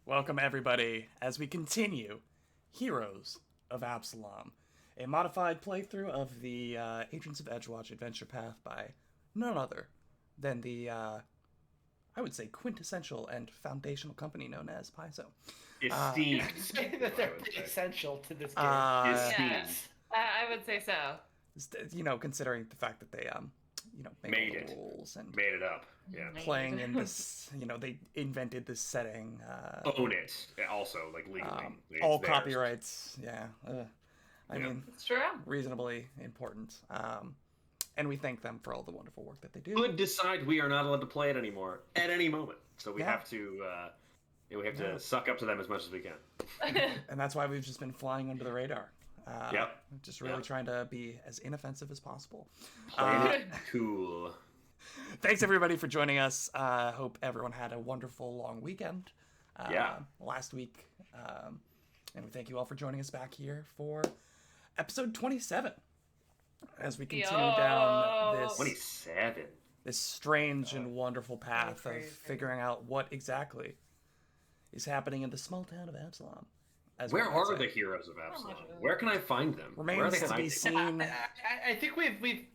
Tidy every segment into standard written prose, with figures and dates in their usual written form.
Welcome, everybody, as we continue Heroes of Absalom, a modified playthrough of the Agents of Edgewatch adventure path by none other than the, I would say, quintessential and foundational company known as Paizo. Esteemed. Say that they're I would pretty say. essential to this game. Esteemed. Yes, I would say so. Considering the fact that they, make Made all it. the rules and Made it up. Yeah. playing in this, they invented this setting. Own it. Also, like legally. It's All theirs. copyrights, yeah. I Yeah. mean, It's true. reasonably important. And we thank them for all the wonderful work that they do. Could decide we are not allowed to play it anymore at any moment. So we Yeah. have to. We have to suck up to them as much as we can. And that's why we've just been flying under the radar. Yep. Just really Yep. trying to be as inoffensive as possible. Playing it cool. Thanks everybody for joining us. Hope everyone had a wonderful long weekend. Yeah. Last week. And we thank you all for joining us back here for episode 27. As we continue down this 27. strange and wonderful path of crazy. figuring out what exactly is happening in the small town of Absalom. As Where one might are say. the heroes of Absalom? Where can I find them? Where are Remains they to be hiding? seen. I think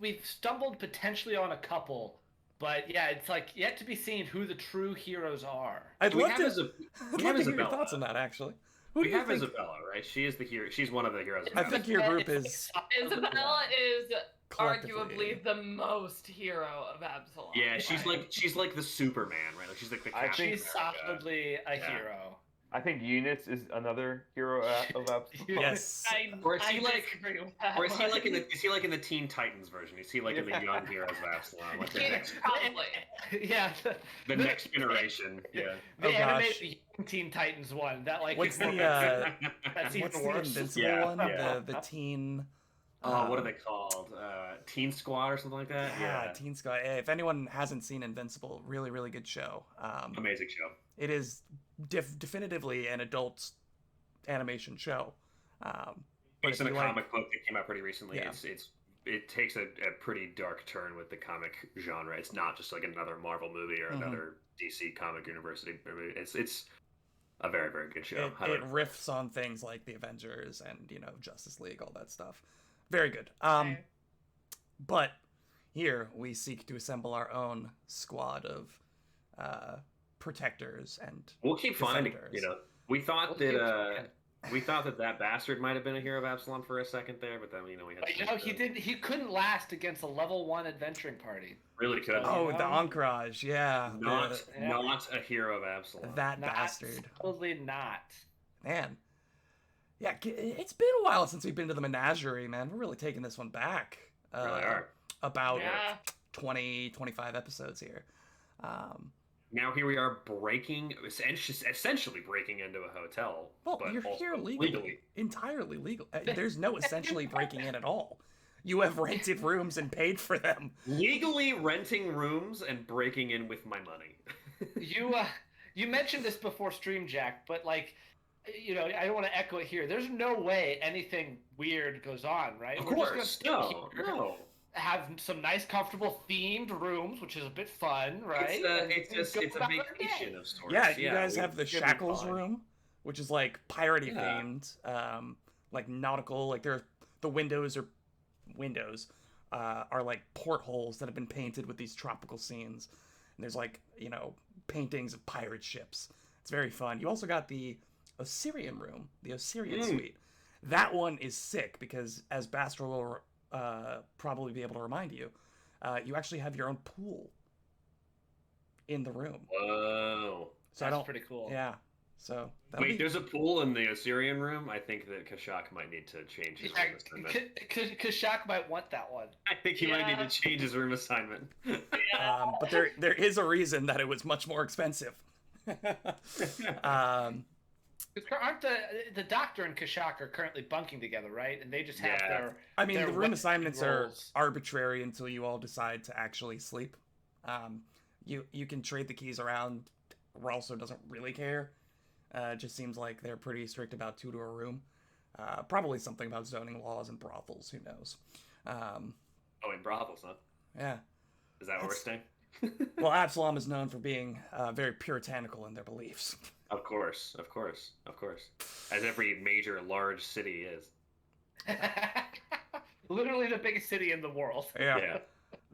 we've stumbled potentially on a couple, but yeah, it's like yet to be seen who the true heroes are. I'd We love have to, Isab- I'd we love have to hear your Isabella. thoughts on that, actually. Who do We you have think? Isabella, right? She is the hero. She's one of the heroes. Of I think your group It's is Isabella is collectively- arguably the most hero of Absalom. Yeah, she's like the Superman, right? Like she's like the I Captain think- She's America. solidly a Yeah. hero. I think Eunice is another hero of Absalom. Yes. I, Or is he I like- disagree with that Or is he one. like in the Teen Titans version? Is he like in the Young Heroes of Absalom? Like the Yeah, next, probably. Yeah. the next generation. Yeah. The Oh, gosh. animated Teen Titans one. That like What's is the, that's even What's the worse. Invincible Yeah, one? yeah. The teen... Oh, what are they called? Teen Squad or something like that? Yeah, Teen Sky. If anyone hasn't seen Invincible, really, really good show. Amazing show. It is definitively an adult animation show. But Based if on a you like- comic book that came out pretty recently. Yeah. It takes a pretty dark turn with the comic genre. It's not just like another Marvel movie or Mhm. another DC comic university movie. It's a very, very good show. It riffs on things like the Avengers and Justice League, all that stuff. Very good. Okay. But here we seek to assemble our own squad of protectors and We'll keep finding. defenders. We thought We'll keep that trying. we thought that bastard might have been a hero of Absalom for a second there, but then we had. But he couldn't last against a level 1 adventuring party. Really could. Oh, You the know? Encourage, yeah. not Yeah. not a hero of Absalom. That Not, bastard. Totally not. Man. Yeah, it's been a while since we've been to the menagerie, man. We're really taking this one back. Really are. About Yeah. 20, 25 episodes here. Now here we are essentially breaking into a hotel. Well, but you're also here legally. Entirely legal. There's no essentially breaking in at all. You have rented rooms and paid for them. Legally renting rooms and breaking in with my money. You mentioned this before stream, Jack, but like, I don't want to echo it here. There's no way anything weird goes on, right? Of We're course, just gonna sit here, no. have some nice, comfortable themed rooms, which is a bit fun, right? It's And a go about our vacation day. of sorts. Yeah, you guys we- have the it'll be Shackles fun. room, which is like piratey Yeah. themed, like nautical. Like the windows are like portholes that have been painted with these tropical scenes. And there's like paintings of pirate ships. It's very fun. You also got the Osirian room, the Osirian suite. That one is sick because, as Bastro will probably be able to remind you, you actually have your own pool in the room. Whoa. So I That's don't. pretty cool. Yeah. So that'll Wait, be- there's a pool in the Assyrian room? I think that Kashak might need to change his room assignment. Kashak might want that one. I think he might need Yeah. to change his room assignment. but there is a reason that it was much more expensive. um, Aren't the doctor and Kashak are currently bunking together, right? And they just have Yeah. their. I mean, their the room weapon assignments are rolls. arbitrary until you all decide to actually sleep. You can trade the keys around. Also doesn't really care. It just seems like they're pretty strict about 2 to a room. Probably something about zoning laws and brothels. Who knows? Oh, in brothels, huh? Yeah. Is that what we're That's- saying? Well, Absalom is known for being very puritanical in their beliefs. Of course, of course, of course. As every major large city is. Literally the biggest city in the world. Yeah.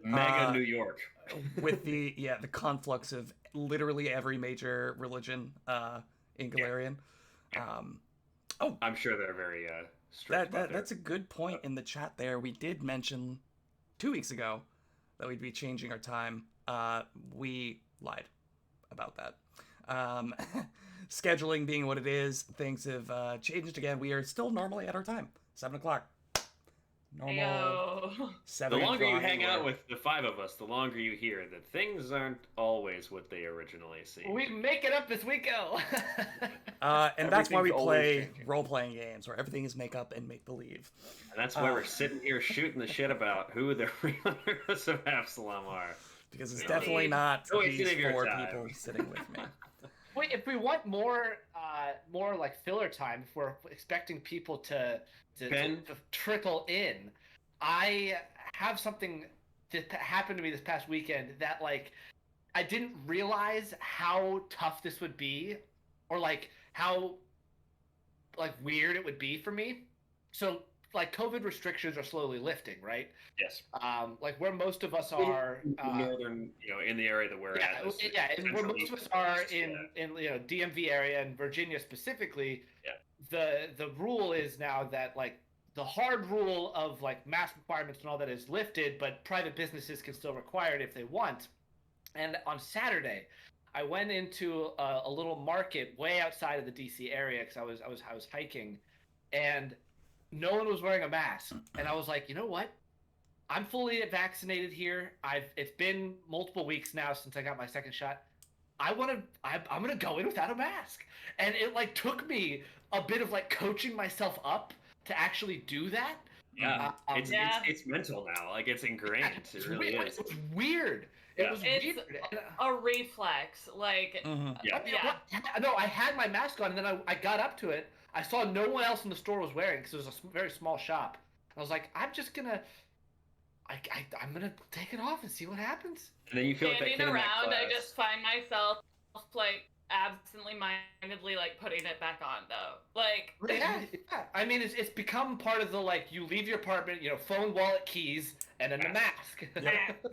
Mega Uh, New York. With the conflux of literally every major religion in Galarian. I'm sure they're very strict. That's a good point in the chat there. We did mention 2 weeks ago that we'd be changing our time. We lied about that. Scheduling being what it is, things have changed again. We are still normally at our time, 7 o'clock. Normal Ayo. 7 The longer you o'clock. hang out with the five of us, the longer you hear that things aren't always what they originally seem. We make it up as we go. And that's why we Everything's always play changing. role-playing games where everything is make up and make believe. And that's why we're sitting here shooting the shit about who the real heroes of Absalom are. Because it's No. definitely not No these wasting of your 4 time. people sitting with me. Wait, if we want more like filler time, if we're expecting people to Ben? trickle in, I have something that happened to me this past weekend that like I didn't realize how tough this would be, or like how like weird it would be for me. So like COVID restrictions are slowly lifting, right? Yes. Like where most of us are. Northern, in the area that we're Yeah, at. is yeah, and where Central most of us East are Coast, in DMV area and Virginia specifically, the rule is now that like the hard rule of like mask requirements and all that is lifted, but private businesses can still require it if they want. And on Saturday, I went into a little market way outside of the DC area because I was hiking, and no one was wearing a mask, and I was like, you know what? I'm fully vaccinated here. It's been multiple weeks now since I got my second shot. I'm gonna go in without a mask, and it like took me a bit of like coaching myself up to actually do that. Yeah, it's, Yeah. it's mental now. Like it's ingrained. It It's really weird. is. It was weird. It Yeah. was It's weird. a reflex. Like, Mhm. Yeah. No, I had my mask on, and then I got up to it. I saw no one else in the store was wearing because it was a very small shop. I was like, I'm just gonna, I'm gonna take it off and see what happens. And then you feel like that standing kid in that around, I class. just find myself like absently mindedly like putting it back on though. Like, Yeah. I mean, it's become part of the like you leave your apartment, phone, wallet, keys, and then the mask.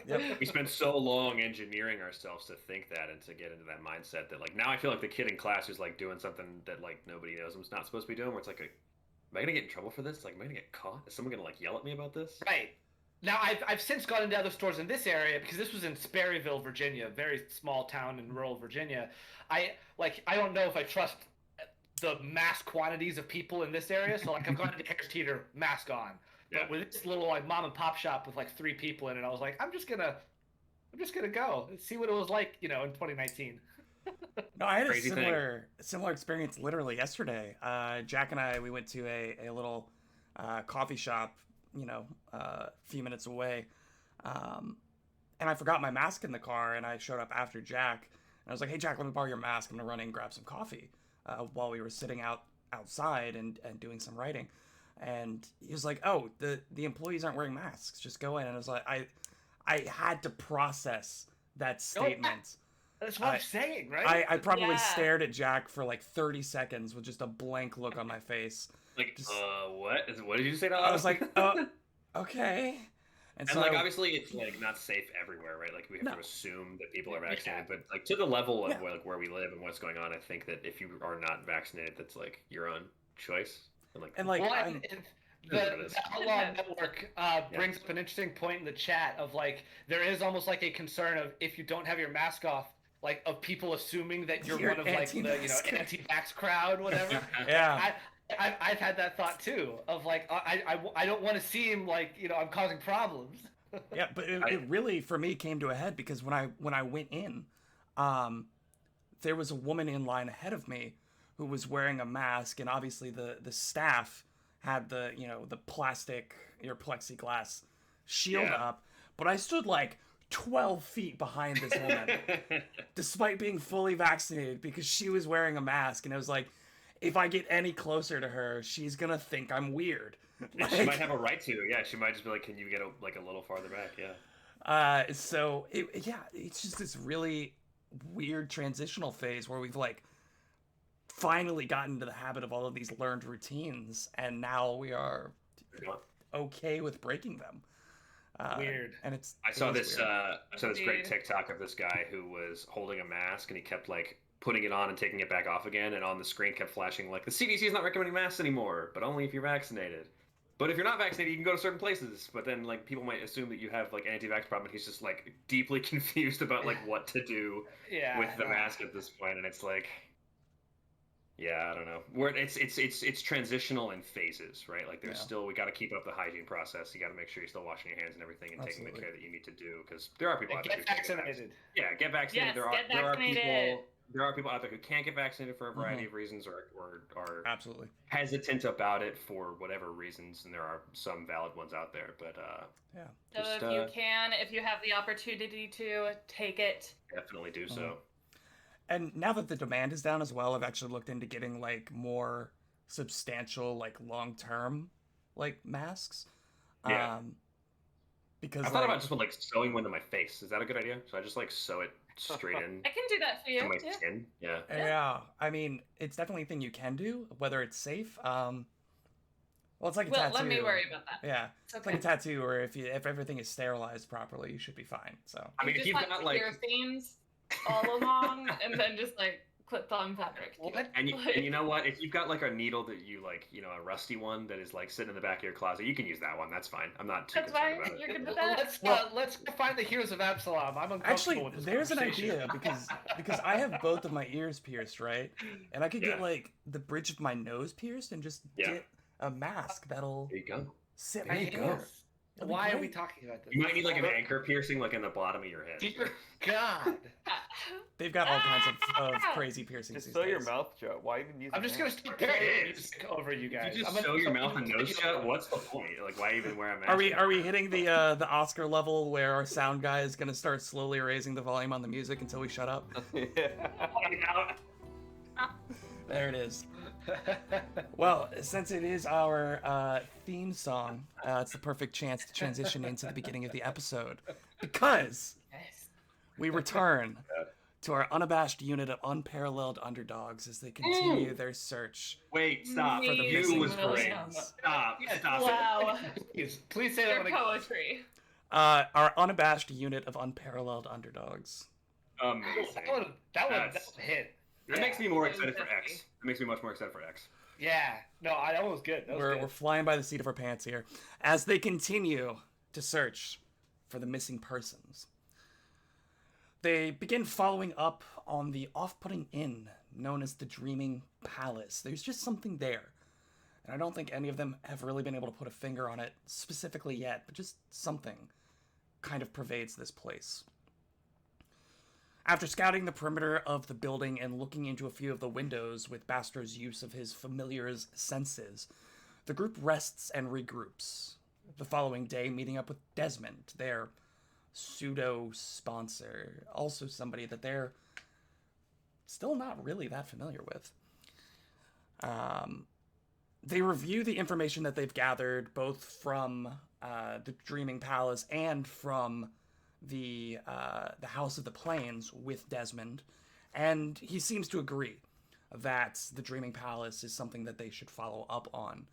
Yep. We spent so long engineering ourselves to think that and to get into that mindset that like now I feel like the kid in class who's like doing something that like nobody knows I'm not supposed to be doing. Where it's like, am I gonna get in trouble for this? Like, am I gonna get caught? Is someone gonna like yell at me about this? Right. Now, I've since gone into other stores in this area because this was in Sperryville, Virginia, a very small town in rural Virginia. I don't know if I trust the mass quantities of people in this area, so like I've gone to Harris Teeter, mask on. Yeah. But with this little like mom and pop shop with like 3 people in it, I was like, I'm just gonna go and see what it was like, in 2019. No, I had a Crazy thing. similar experience literally yesterday. Jack and I, we went to a little coffee shop, a few minutes away. And I forgot my mask in the car, and I showed up after Jack. And I was like, hey, Jack, let me borrow your mask. I'm going to run in and grab some coffee while we were sitting outside and doing some writing. And he was like, oh, the employees aren't wearing masks. Just go in. And I was like, I had to process that statement. That's what I- I'm saying, right? I probably Yeah. stared at Jack for like 30 seconds with just a blank look on my face. Like, Just- what did you say to us? I was like, okay. And And so like obviously it's like not safe everywhere, right? Like we have No. to assume that people are vaccinated, but like to the level of Yeah. where we live and what's going on, I think that if you are not vaccinated, that's like your own choice. and like Well, I'm- and It is. the Outlaw Network brings up an interesting point in the chat of like there is almost like a concern of if you don't have your mask off, like of people assuming that you're You're one of like the anti-masker. anti-vax crowd, whatever. yeah. I've had that thought too of like I don't want to seem like I'm causing problems. Yeah, but it really for me came to a head because when I went in, there was a woman in line ahead of me who was wearing a mask, and obviously the staff had the the plastic or plexiglass shield Yeah. up, but I stood like 12 feet behind this woman despite being fully vaccinated because she was wearing a mask, and it was like, if I get any closer to her, she's gonna think I'm weird. She might have a right to. Yeah, she might just be like, "Can you get a little farther back?" Yeah. It's just this really weird transitional phase where we've like finally gotten into the habit of all of these learned routines, and now we are okay with breaking them. Weird. And I saw this. weird. I saw this great Weird. TikTok of this guy who was holding a mask and he kept like putting it on and taking it back off again, and on the screen kept flashing like the CDC is not recommending masks anymore, but only if you're vaccinated. But if you're not vaccinated, you can go to certain places. But then like people might assume that you have like an anti-vax problem, and he's just like deeply confused about like what to do with the mask at this point, and it's like. Yeah, I don't know. Where it's transitional in phases, right? Like there's still we got to keep up the hygiene process. You got to make sure you're still washing your hands and everything, and taking the care that you need to do because there are people out there who can't get vaccinated. Yeah, get vaccinated. Yes, there are people out there who can't get vaccinated for a variety of reasons or are absolutely hesitant about it for whatever reasons, and there are some valid ones out there. But so if you can, if you have the opportunity to take it, definitely do so. And now that the demand is down as well, I've actually looked into getting like more substantial, like long-term, like masks. Yeah. Because I thought about just like sewing one to my face. Is that a good idea? So I just like sew it straight in I can do that for you. to my skin. Yeah. Yeah. I mean, it's definitely a thing you can do. Whether it's safe, well, it's like a tattoo. Let me worry about that. Yeah, it's like a tattoo, or if everything is sterilized properly, you should be fine. So I mean, if you've got like themes all along, and then just like clipped on fabric. And you know what? If you've got like a needle that you like, you know, a rusty one that is like sitting in the back of your closet, you can use that one. That's fine. I'm not too concerned about it. You're good with that. Let's find the Heroes of Absalom. I'm uncomfortable actually, with this there's an conversation. idea because I have both of my ears pierced, right? And I could get like the bridge of my nose pierced and just get a mask that'll There you go. sit There right you there. go. Why are we talking about this? You might need like an anchor piercing, like in the bottom of your head. Dear God. They've got all kinds of crazy piercings. Just these sew your days. mouth shut. Why even use? I'm just gonna start playing music over you guys. You just sew your mouth and nose shut. What's the point? Like, why even wear a mask? Are we hitting the Oscar level where our sound guy is gonna start slowly raising the volume on the music until we shut up? There it is. Well, since it is our theme song, it's the perfect chance to transition into the beginning of the episode, because we return to our unabashed unit of unparalleled underdogs as they continue their search. Wait, stop. For the You missing was great. persons. Stop. Wow. Please say that Your one poetry. Our unabashed unit of unparalleled underdogs. Amazing. That one hit. That makes me more excited for X. It makes me much more excited for X. Yeah. No, that one was good. We're flying by the seat of our pants here as they continue to search for the missing persons. They begin following up on the off-putting inn known as the Dreaming Palace. There's just something there. And I don't think any of them have really been able to put a finger on it specifically yet, but just something kind of pervades this place. After scouting the perimeter of the building and looking into a few of the windows with Bastro's use of his familiar's senses, the group rests and regroups. The following day, meeting up with Desmond, their pseudo-sponsor, also somebody that they're still not really that familiar with. They review the information that they've gathered, both from the Dreaming Palace and from the House of the Plains with Desmond, and he seems to agree that the Dreaming Palace is something that they should follow up on.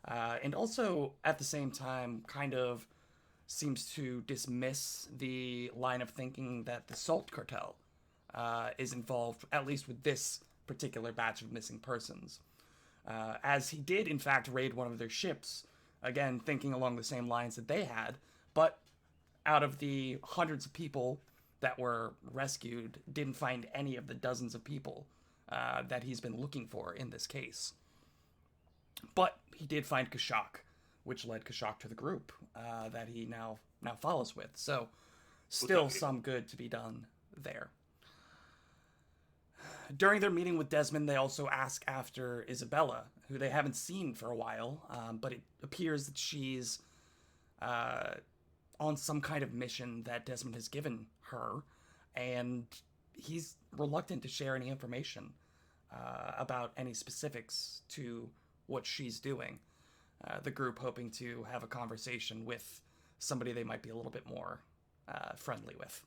And also, at the same time, kind of seems to dismiss the line of thinking that the Salt Cartel is involved, at least with this particular batch of missing persons. As he did, in fact, raid one of their ships, again, thinking along the same lines that they had, but out of the hundreds of people that were rescued, didn't find any of the dozens of people that he's been looking for in this case. But he did find Kashak, which led Kashak to the group that he now follows with. So, still some good to be done there. During their meeting with Desmond, they also ask after Isabella, who they haven't seen for a while, but it appears that she's on some kind of mission that Desmond has given her, and he's reluctant to share any information about any specifics to what she's doing. The group hoping to have a conversation with somebody they might be a little bit more friendly with.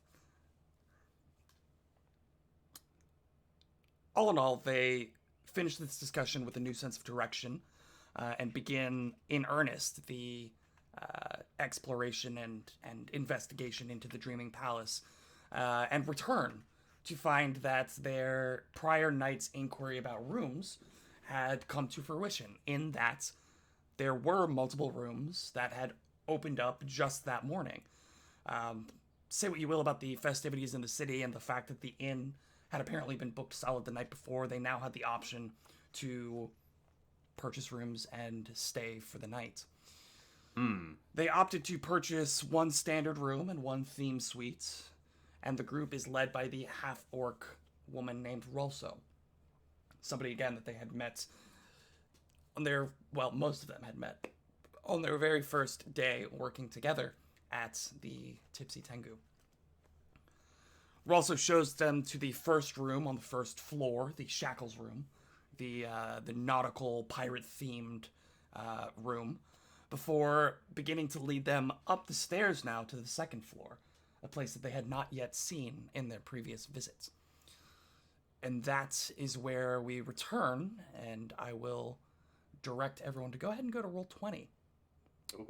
All in all, they finish this discussion with a new sense of direction and begin in earnest the exploration and investigation into the Dreaming Palace, and return to find that their prior night's inquiry about rooms had come to fruition, in that there were multiple rooms that had opened up just that morning. Say what you will about the festivities in the city and the fact that the inn had apparently been booked solid the night before, they now had the option to purchase rooms and stay for the night. They opted to purchase one standard room and one theme suite, and the group is led by the half-orc woman named Rolso. Somebody, again, that they had met on their, well, most of them had met on their very first day working together at the Tipsy Tengu. Rolso shows them to the first room on the first floor, the Shackles room, the nautical pirate-themed room, before beginning to lead them up the stairs now to the second floor, a place that they had not yet seen in their previous visits. And that is where we return, and I will direct everyone to go ahead and go to roll 20.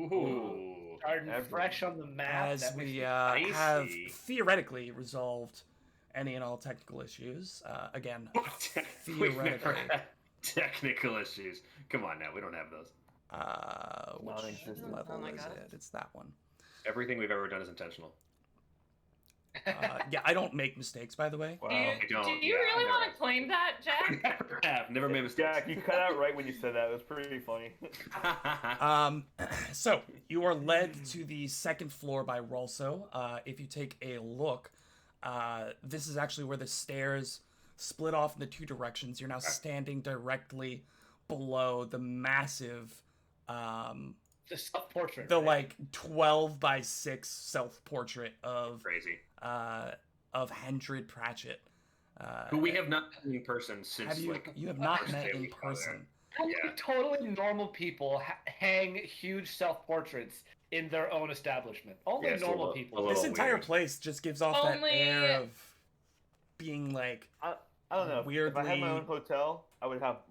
Ooh. Starting fresh on the map. As that we makes me have spicy. theoretically resolved any and all technical issues. Again, We've never theoretically. had technical issues. Come on now, we don't have those. Which Non-existent. level Oh my is God. it? It's that one. Everything we've ever done is intentional. Yeah, I don't make mistakes, by the way. Wow. Do I you, don't, do you yeah, really I want never- to claim that, Jack? Never have. Never made mistakes. Jack, you cut out right when you said that. It was pretty funny. So you are led to the second floor by Rolso. If you take a look, this is actually where the stairs split off in the two directions. You're now standing directly below the massive, the self-portrait. the right? like 12 by 6 self-portrait Crazy. of Hendred Pratchett. Who we have not met in person since Have you? like You have not first met day in we saw there. person. Only Yeah. totally normal people hang huge self-portraits in their own establishment. Only Yeah, it's a normal little- people. a little- This entire weird. place just gives off Only- that air of being like I don't know. If I had my Weirdly- own hotel, I would have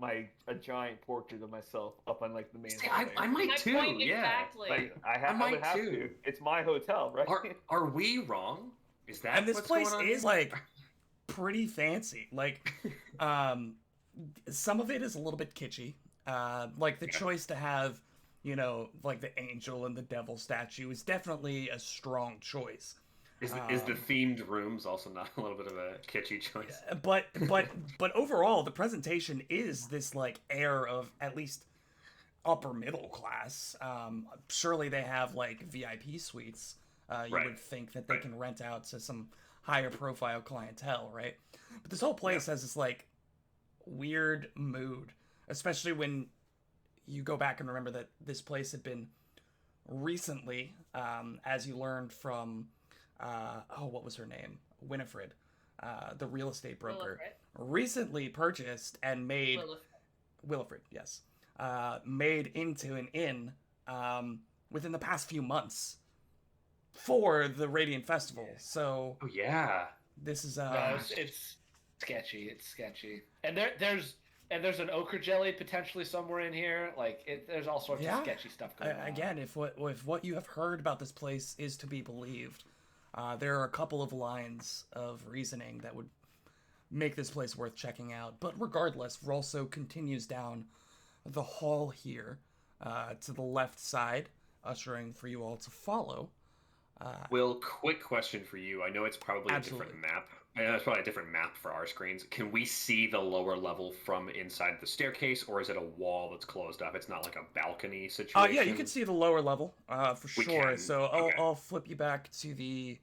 a giant portrait of myself up on like the main. See, hallway. I might My too. point Yeah. exactly. Like I I might would have too. to. It's my hotel, right? Are we wrong? Is that and this what's place going on is here? like pretty fancy. Like some of it is a little bit kitschy. Like the Yeah. choice to have, you know, like the angel and the devil statue is definitely a strong choice. Is the themed rooms also not a little bit of a kitschy choice? But overall, the presentation is this like air of at least upper middle class. Surely they have like VIP suites. You Right. would think that they Right. can rent out to some higher profile clientele, right? But this whole place has this like weird mood, especially when you go back and remember that this place had been recently, as you learned from, what was her name? Winifred, the real estate broker, recently purchased and made Willifred, yes, made into an inn within the past few months for the Radiant Festival. So Oh yeah. this is No, it's sketchy. It's sketchy. And there's an ochre jelly potentially somewhere in here. Like there's all sorts Yeah. of sketchy stuff going on. again, if what you have heard about this place is to be believed, there are a couple of lines of reasoning that would make this place worth checking out. But regardless, Rolso continues down the hall here to the left side, ushering for you all to follow. Will, quick question for you. I know it's probably Absolutely. a different map. I know it's probably a different map for our screens. Can we see the lower level from inside the staircase, or is it a wall that's closed off? It's not like a balcony situation. Yeah, you can see the lower level for We sure. can. So Okay. I'll flip you back to the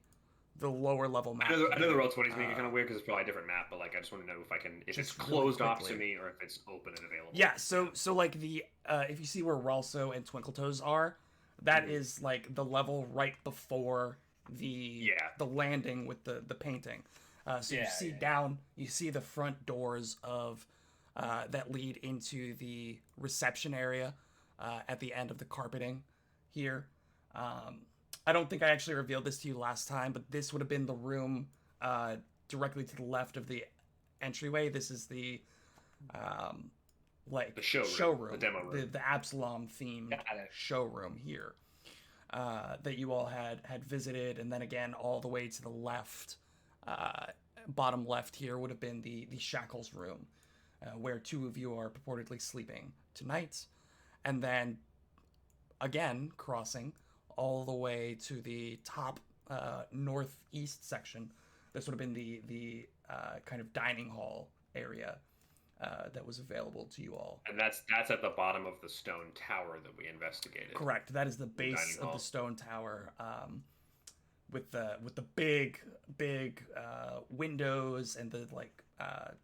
lower level map. I know the here. roll 20 is making it kind Uh, of weird because it's probably a different map, but like I just want to know if I can, if it's Just really closed off to quickly. me or if it's open and available. Yeah, so like the if you see where Ralso and Twinkletoes are, that is like the level right before the landing with the painting. So you see down, you see the front doors of that lead into the reception area at the end of the carpeting here. I don't think I actually revealed this to you last time, but this would have been the room directly to the left of the entryway. This is the like The showroom, the demo room. the Absalom themed Got it. showroom here that you all had visited, and then again all the way to the left, bottom left here would have been the Shackles room, where two of you are purportedly sleeping tonight, and then again crossing all the way to the top northeast section. This would have been the kind of dining hall area that was available to you all. And that's at the bottom of the stone tower that we investigated. Correct. That is the base dining of hall. the stone tower, with the big windows and the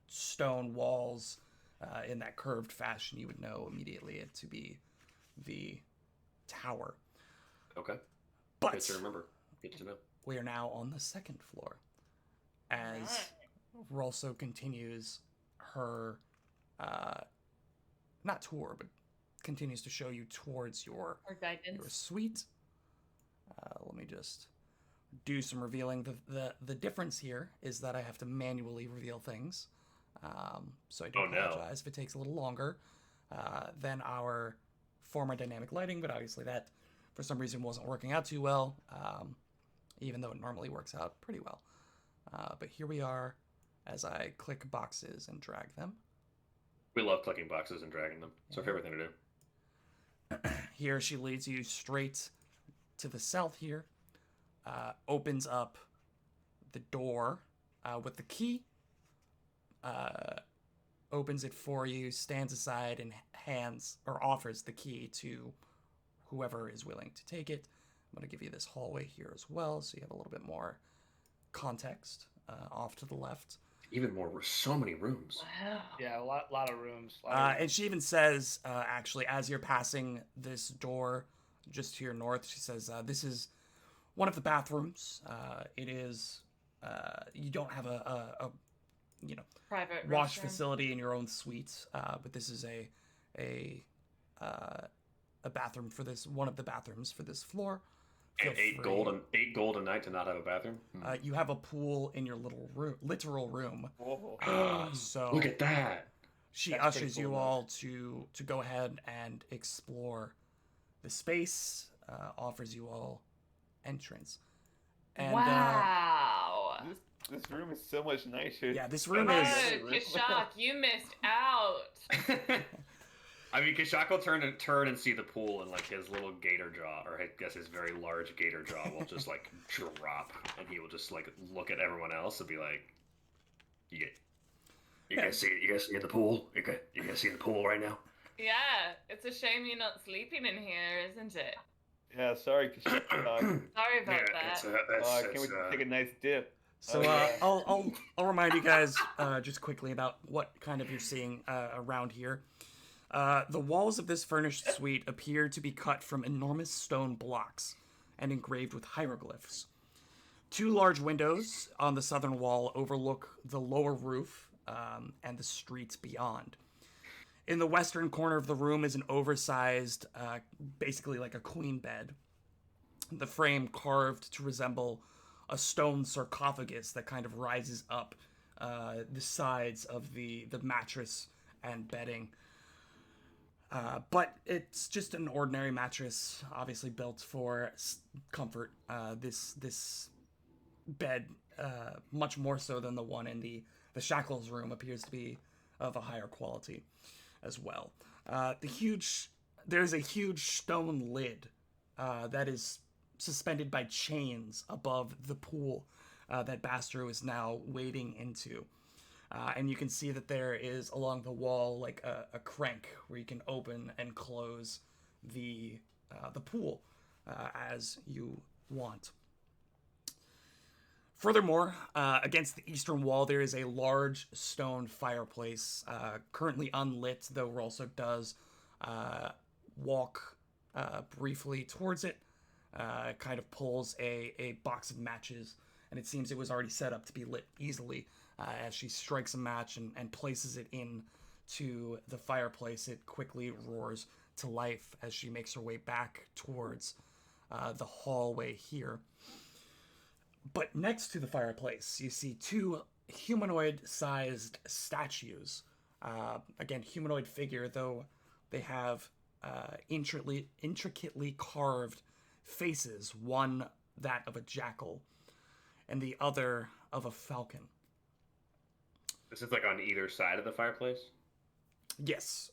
stone walls in that curved fashion. You would know immediately it to be the tower. Okay. But Good to remember. Good to know. we are now on the second floor, as Rolso continues her not tour, but continues to show you towards your Or guidance. suite. Let me just do some revealing. The difference here is that I have to manually reveal things, so I do apologize if it takes a little longer than our former dynamic lighting, but obviously that for some reason wasn't working out too well, even though it normally works out pretty well. But here we are as I click boxes and drag them. We love clicking boxes and dragging them. It's our favorite thing to do. Here she leads you straight to the south here, opens up the door with the key, opens it for you, stands aside and offers the key to whoever is willing to take it. I'm going to give you this hallway here as well, so you have a little bit more context off to the left. Even more, so many rooms. Wow. Yeah, a lot of rooms. And she even says, actually, as you're passing this door just to your north, she says, this is one of the bathrooms. It is, you don't have a Private wash restroom. facility in your own suite, but this is a bathroom for this, one of the bathrooms for this floor. Feel And eight gold a night to not have a bathroom. You have a pool in your literal room. Whoa. So Look at that. she That's ushers pretty you cool, all to go ahead and explore the space, offers you all entrance. And Wow. This room is so much nicer. yeah, this room Oh, is Kishak, you missed out. I mean, Kishak will turn and see the pool, and like his little gator jaw, or I guess his very large gator jaw, will just like drop, and he will just like look at everyone else and be like, "You guys see the pool? You guys see the pool right now?" Yeah, it's a shame you're not sleeping in here, isn't it? Yeah, sorry, Kashak. Sorry about that. Can we take a nice dip? So I'll remind you guys just quickly about what kind of you're seeing around here. The walls of this furnished suite appear to be cut from enormous stone blocks and engraved with hieroglyphs. Two large windows on the southern wall overlook the lower roof and the streets beyond. In the western corner of the room is an oversized, basically like a queen bed. The frame carved to resemble a stone sarcophagus that kind of rises up the sides of the mattress and bedding. But it's just an ordinary mattress, obviously built for comfort. This bed, much more so than the one in the Shackles room, appears to be of a higher quality as well. There's a huge stone lid that is suspended by chains above the pool that Bastro is now wading into. And you can see that there is along the wall like a crank where you can open and close the pool as you want. Furthermore, against the eastern wall there is a large stone fireplace, currently unlit, though Rolso does walk briefly towards it, kind of pulls a box of matches, and it seems it was already set up to be lit easily. As she strikes a match and places it into the fireplace, it quickly roars to life as she makes her way back towards the hallway here. But next to the fireplace, you see two humanoid-sized statues Again, humanoid figure, though they have intricately carved faces, one that of a jackal and the other of a falcon. This is like on either side of the fireplace? Yes,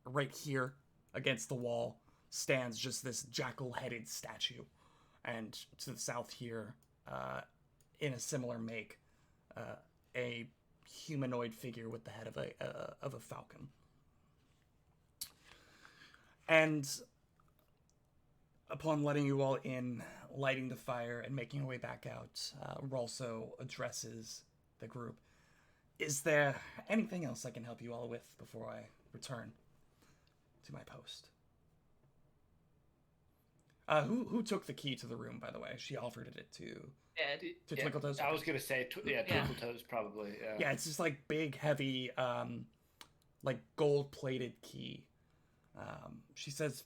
right here against the wall stands just this jackal-headed statue. And to the south here, in a similar make, a humanoid figure with the head of a falcon. And upon letting you all in, lighting the fire, and making your way back out, Ralso addresses the group. Is there anything else I can help you all with before I return to my post? Who took the key to the room, by the way? She offered it to Twinkletoes. I was gonna say, Twinkletoes probably. Yeah. Yeah, it's just like big, heavy, like gold-plated key. She says,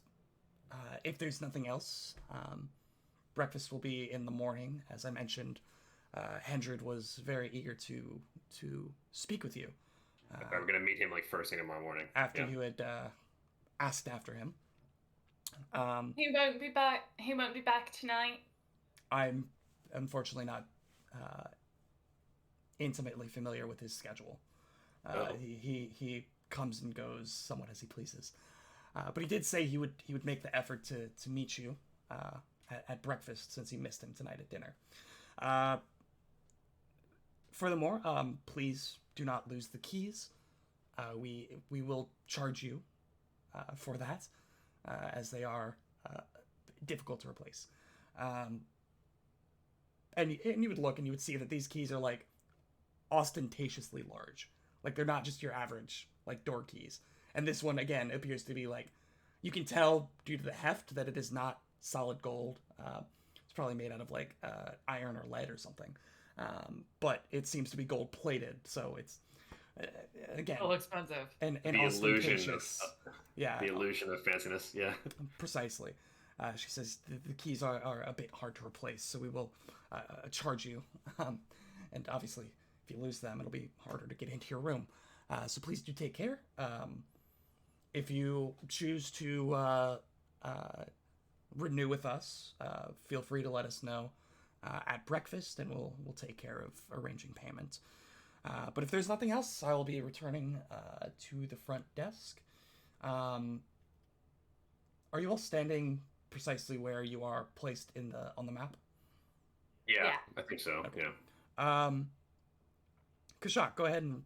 if there's nothing else, breakfast will be in the morning. As I mentioned, Hendred was very eager to speak with you. We're gonna meet him like first thing tomorrow morning. After you had asked after him. He won't be back. He won't be back tonight. I'm unfortunately not intimately familiar with his schedule. He comes and goes somewhat as he pleases. But he did say he would make the effort to meet you at breakfast, since he missed him tonight at dinner. Furthermore, please do not lose the keys. We will charge you for that, as they are difficult to replace. And you would look and you would see that these keys are like ostentatiously large. Like they're not just your average like door keys. And this one again appears to be like, you can tell due to the heft that it is not solid gold. It's probably made out of like iron or lead or something. But it seems to be gold plated, so it's again So expensive. and The illusion of the illusion of fanciness. Yeah. Precisely. She says the keys are a bit hard to replace, so we will charge you. And obviously, if you lose them, it'll be harder to get into your room. So please do take care. If you choose to renew with us, feel free to let us know at breakfast, and we'll take care of arranging payment. But if there's nothing else, I will be returning to the front desk. Are you all standing precisely where you are placed on the map? Yeah, I think so. Okay. Yeah. Kashak, go ahead and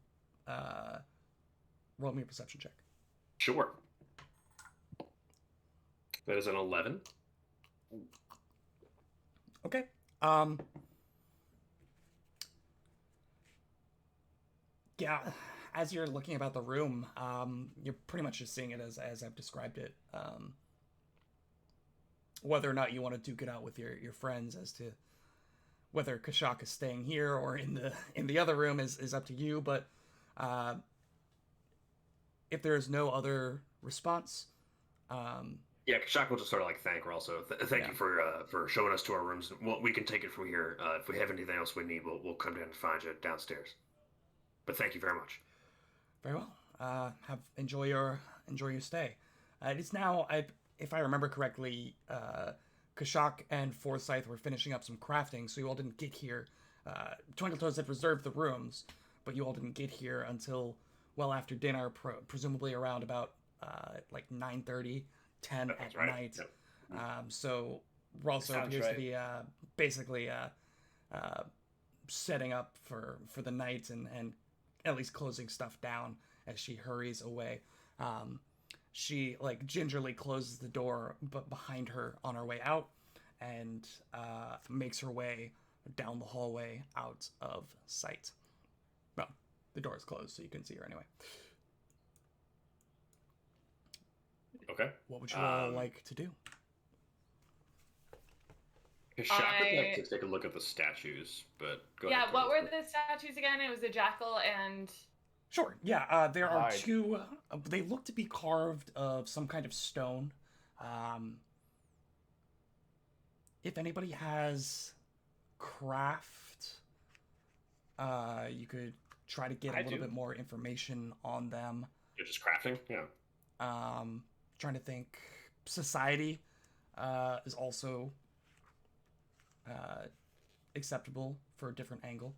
roll me a perception check. Sure. That is an 11. Okay. Yeah, as you're looking about the room, you're pretty much just seeing it as I've described it. Whether or not you want to duke it out with your friends as to whether Kashak is staying here or in the other room is up to you. But if there is no other response, yeah, Kashak will just sort of like thank Ralso. Thank you for showing us to our rooms. Well, we can take it from here. If we have anything else we need, we'll come down and find you downstairs. But thank you very much. Very well. Enjoy your stay. It is now, if I remember correctly, Kashak and Forsyth were finishing up some crafting, so you all didn't get here. Twinkletoes had reserved the rooms, but you all didn't get here until well after dinner, presumably around about like 9:30, 10 at night. Yep. So Ralso appears to be basically setting up for the night and at least closing stuff down as she hurries away. She like gingerly closes the door but behind her on her way out, and makes her way down the hallway out of sight. Well, the door is closed, so you can see her anyway. Okay. What would you all like to do? Kashak would like to take a look at the statues, but go ahead. Yeah, what were the statues again? It was a jackal and... Sure, yeah, there are two, they look to be carved of some kind of stone. If anybody has craft, you could try to get a little bit more information on them. You're just crafting, yeah. Trying to think. Society is also acceptable for a different angle.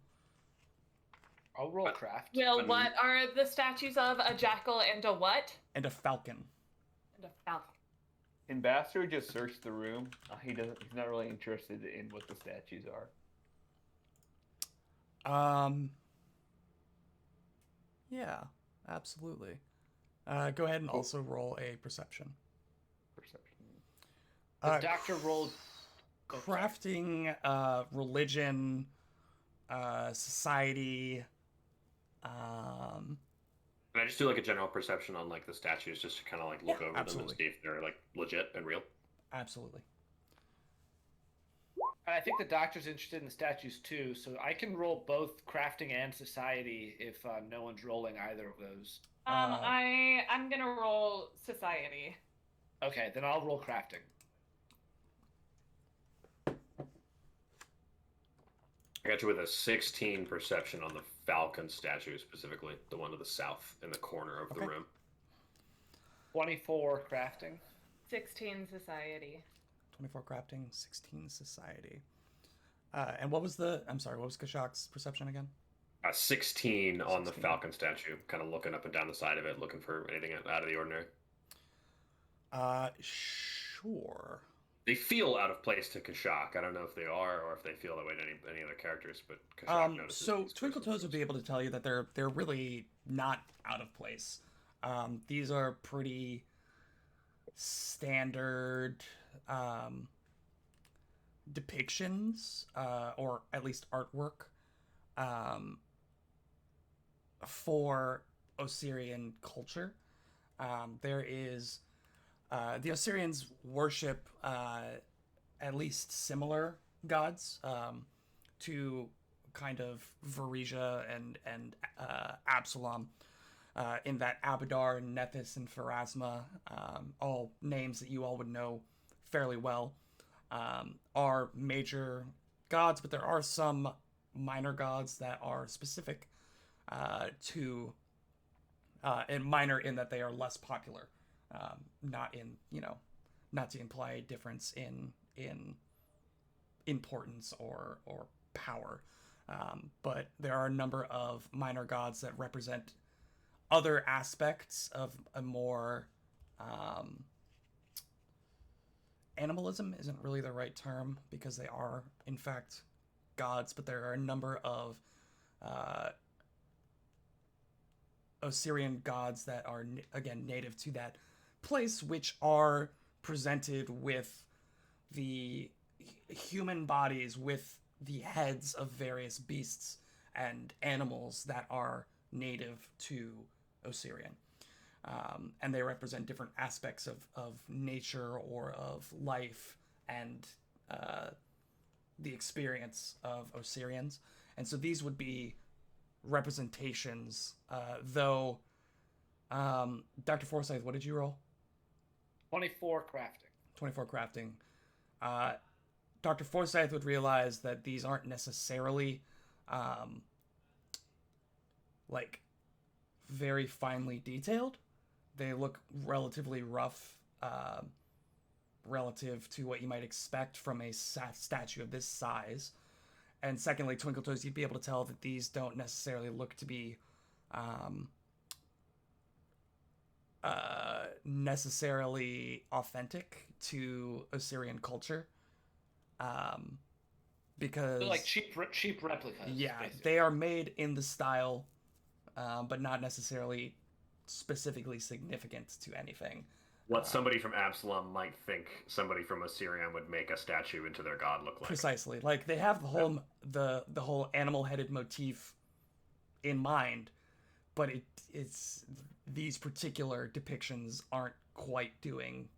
I'll roll craft. Will, what are the statues of? A jackal and a what? And a falcon. And a falcon. Ambassador just searched the room. He's not really interested in what the statues are. Yeah, absolutely. Go ahead and also roll a perception. The doctor rolled crafting, religion, society. Can I just do like a general perception on like the statues, just to kind of like look over them and see if they're like legit and real? Absolutely. I think the doctor's interested in the statues too, so I can roll both crafting and society if no one's rolling either of those. I'm gonna roll society. Okay, then I'll roll crafting. I got you with a 16 perception on the falcon statue, specifically the one to the south in the corner of the room. 24 crafting. 16 society. 24 crafting, 16 society. And what was Kashak's perception again? 16 on the falcon statue, kind of looking up and down the side of it, looking for anything out of the ordinary. Sure. They feel out of place to Kashak. I don't know if they are or if they feel that way to any other characters, but Kashak notices. So Twinkle Toes would be able to tell you that they're really not out of place. These are pretty standard depictions, or at least artwork, for Osirian culture. There is the Osirians worship at least similar gods to kind of Varisia and Absalom, in that Abadar, Nethys, and Pharasma, all names that you all would know fairly well, are major gods, but there are some minor gods that are specific to, and minor in that they are less popular. Not to imply a difference in importance or power, but there are a number of minor gods that represent other aspects of a more animalism isn't really the right term, because they are in fact gods, but there are a number of Osirian gods that are again native to that place, which are presented with the human bodies with the heads of various beasts and animals that are native to Osirian. And they represent different aspects of nature or of life and the experience of Osirians. And so these would be representations, though. Dr. Forsyth, what did you roll? 24 crafting. 24 crafting. Dr. Forsyth would realize that these aren't necessarily like very finely detailed. They look relatively rough relative to what you might expect from a statue of this size. And secondly, Twinkle Toes, you'd be able to tell that these don't necessarily look to be necessarily authentic to Osirian culture, because they're like cheap replicas. Yeah, basically. They are made in the style, but not necessarily specifically significant to anything. What somebody from Absalom might think somebody from Osirian would make a statue into their god look like. Precisely. Like, they have the whole animal-headed motif in mind, but it's these particular depictions aren't quite doing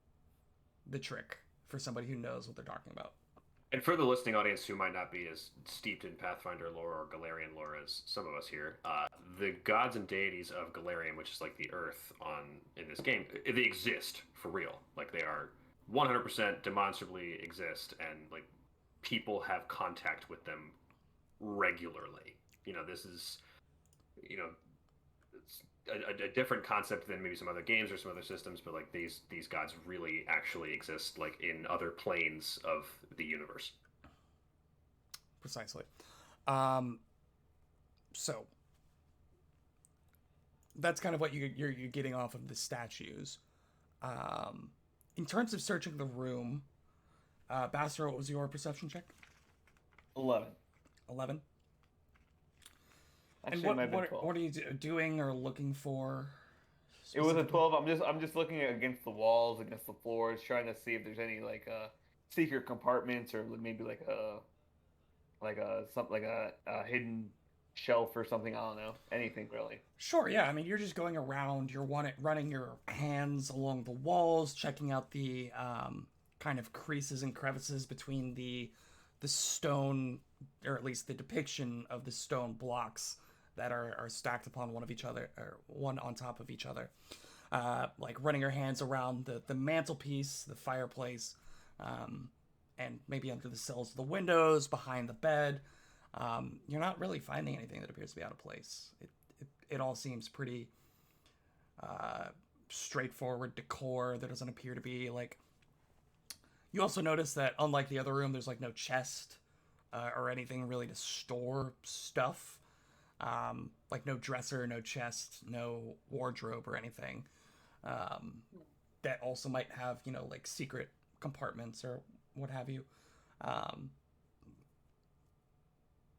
the trick for somebody who knows what they're talking about. And for the listening audience who might not be as steeped in Pathfinder lore or Galarian lore as some of us here, the gods and deities of Galarian, which is like the Earth in this game, they exist for real. Like, they are 100% demonstrably exist, and like people have contact with them regularly. You know, this is you know, it's a different concept than maybe some other games or some other systems, but like these gods really actually exist like in other planes of the universe. Precisely. So that's kind of what you're getting off of the statues. In terms of searching the room, Basser, what was your perception check? 11. 11. And Actually, it might have been 12. what are you doing or looking for? It was a specifically? 12. I'm just looking against the walls, against the floors, trying to see if there's any like secret compartments or maybe like a hidden shelf or something. I don't know. Anything really. Sure, yeah. I mean, you're just going around. You're running your hands along the walls, checking out the kind of creases and crevices between the stone, or at least the depiction of the stone blocks that are stacked upon one of each other, or one on top of each other. Like running your hands around the mantelpiece, the fireplace, and maybe under the sills of the windows, behind the bed. You're not really finding anything that appears to be out of place. It all seems pretty straightforward decor. There doesn't appear to be like. You also notice that unlike the other room, there's like no chest or anything really to store stuff. Like no dresser, no chest, no wardrobe or anything. That also might have, like secret compartments or what have you.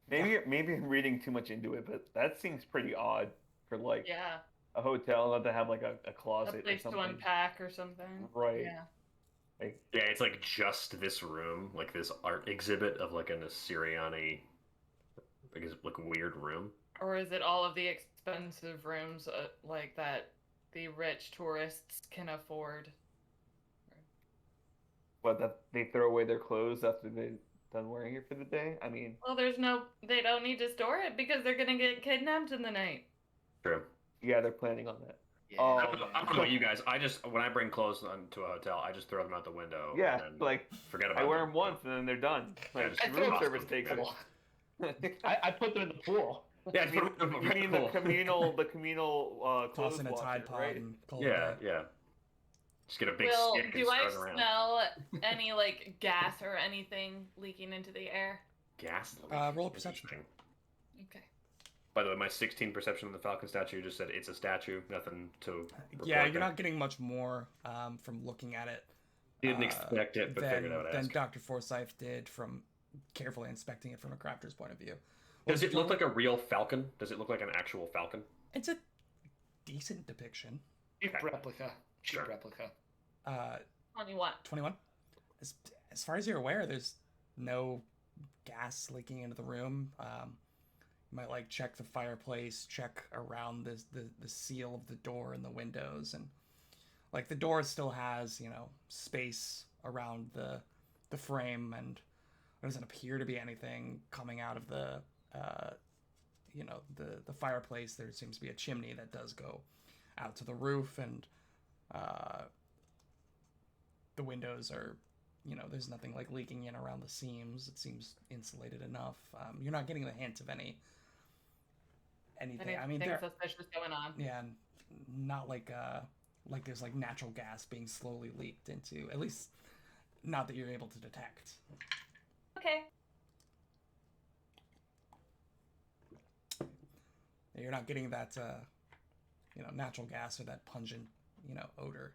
Maybe I'm reading too much into it, but that seems pretty odd for like Yeah. a hotel not to have like a A closet or place to something. unpack or something. Right. Yeah. Like, Yeah, it's like just this room, like this art exhibit of like an Assyriani, I guess, like weird room. Or is it all of the expensive rooms like that the rich tourists can afford? what, that they throw away their clothes after they're done wearing it for the day? I mean, Well, they don't need to store it because they're gonna get kidnapped in the night. True. yeah, they're planning on that. Yeah. I don't know about you guys. When I bring clothes to a hotel, I just throw them out the window. Yeah, and then like forget about I wear them. them once and then they're done. Like just I room throw service them takes in them. I put them in the pool. Yeah, You mean the communal clothes Toss in a washer, Tide Pod right? and call it a yeah, day. yeah. Just get a big Will, stick and do I throw it around. smell any like gas or anything leaking into the air? Gas. Roll a perception. Interesting. Okay. By the way, my 16 perception of the Falcon statue just said it's a statue. Nothing to. report Yeah, you're there. not getting much more from looking at it. Didn't expect it, but figured I would than ask. Dr. Forsyth did from carefully inspecting it from a crafter's point of view. Does it look like a real falcon? Does it look like an actual falcon? It's a decent depiction. Cheap Okay. replica. Cheap Sure. replica. 21. 21. As far as you're aware, there's no gas leaking into the room. You might like check the fireplace, check around the seal of the door and the windows, and like the door still has space around the frame, and there doesn't appear to be anything coming out of the the fireplace. There seems to be a chimney that does go out to the roof, and the windows are, there's nothing like leaking in around the seams. It seems insulated enough. You're not getting the hint of anything. I mean, Anything there, suspicious going on. yeah, not like there's like natural gas being slowly leaked into, at least not that you're able to detect. Okay. You're not getting that natural gas or that pungent odor.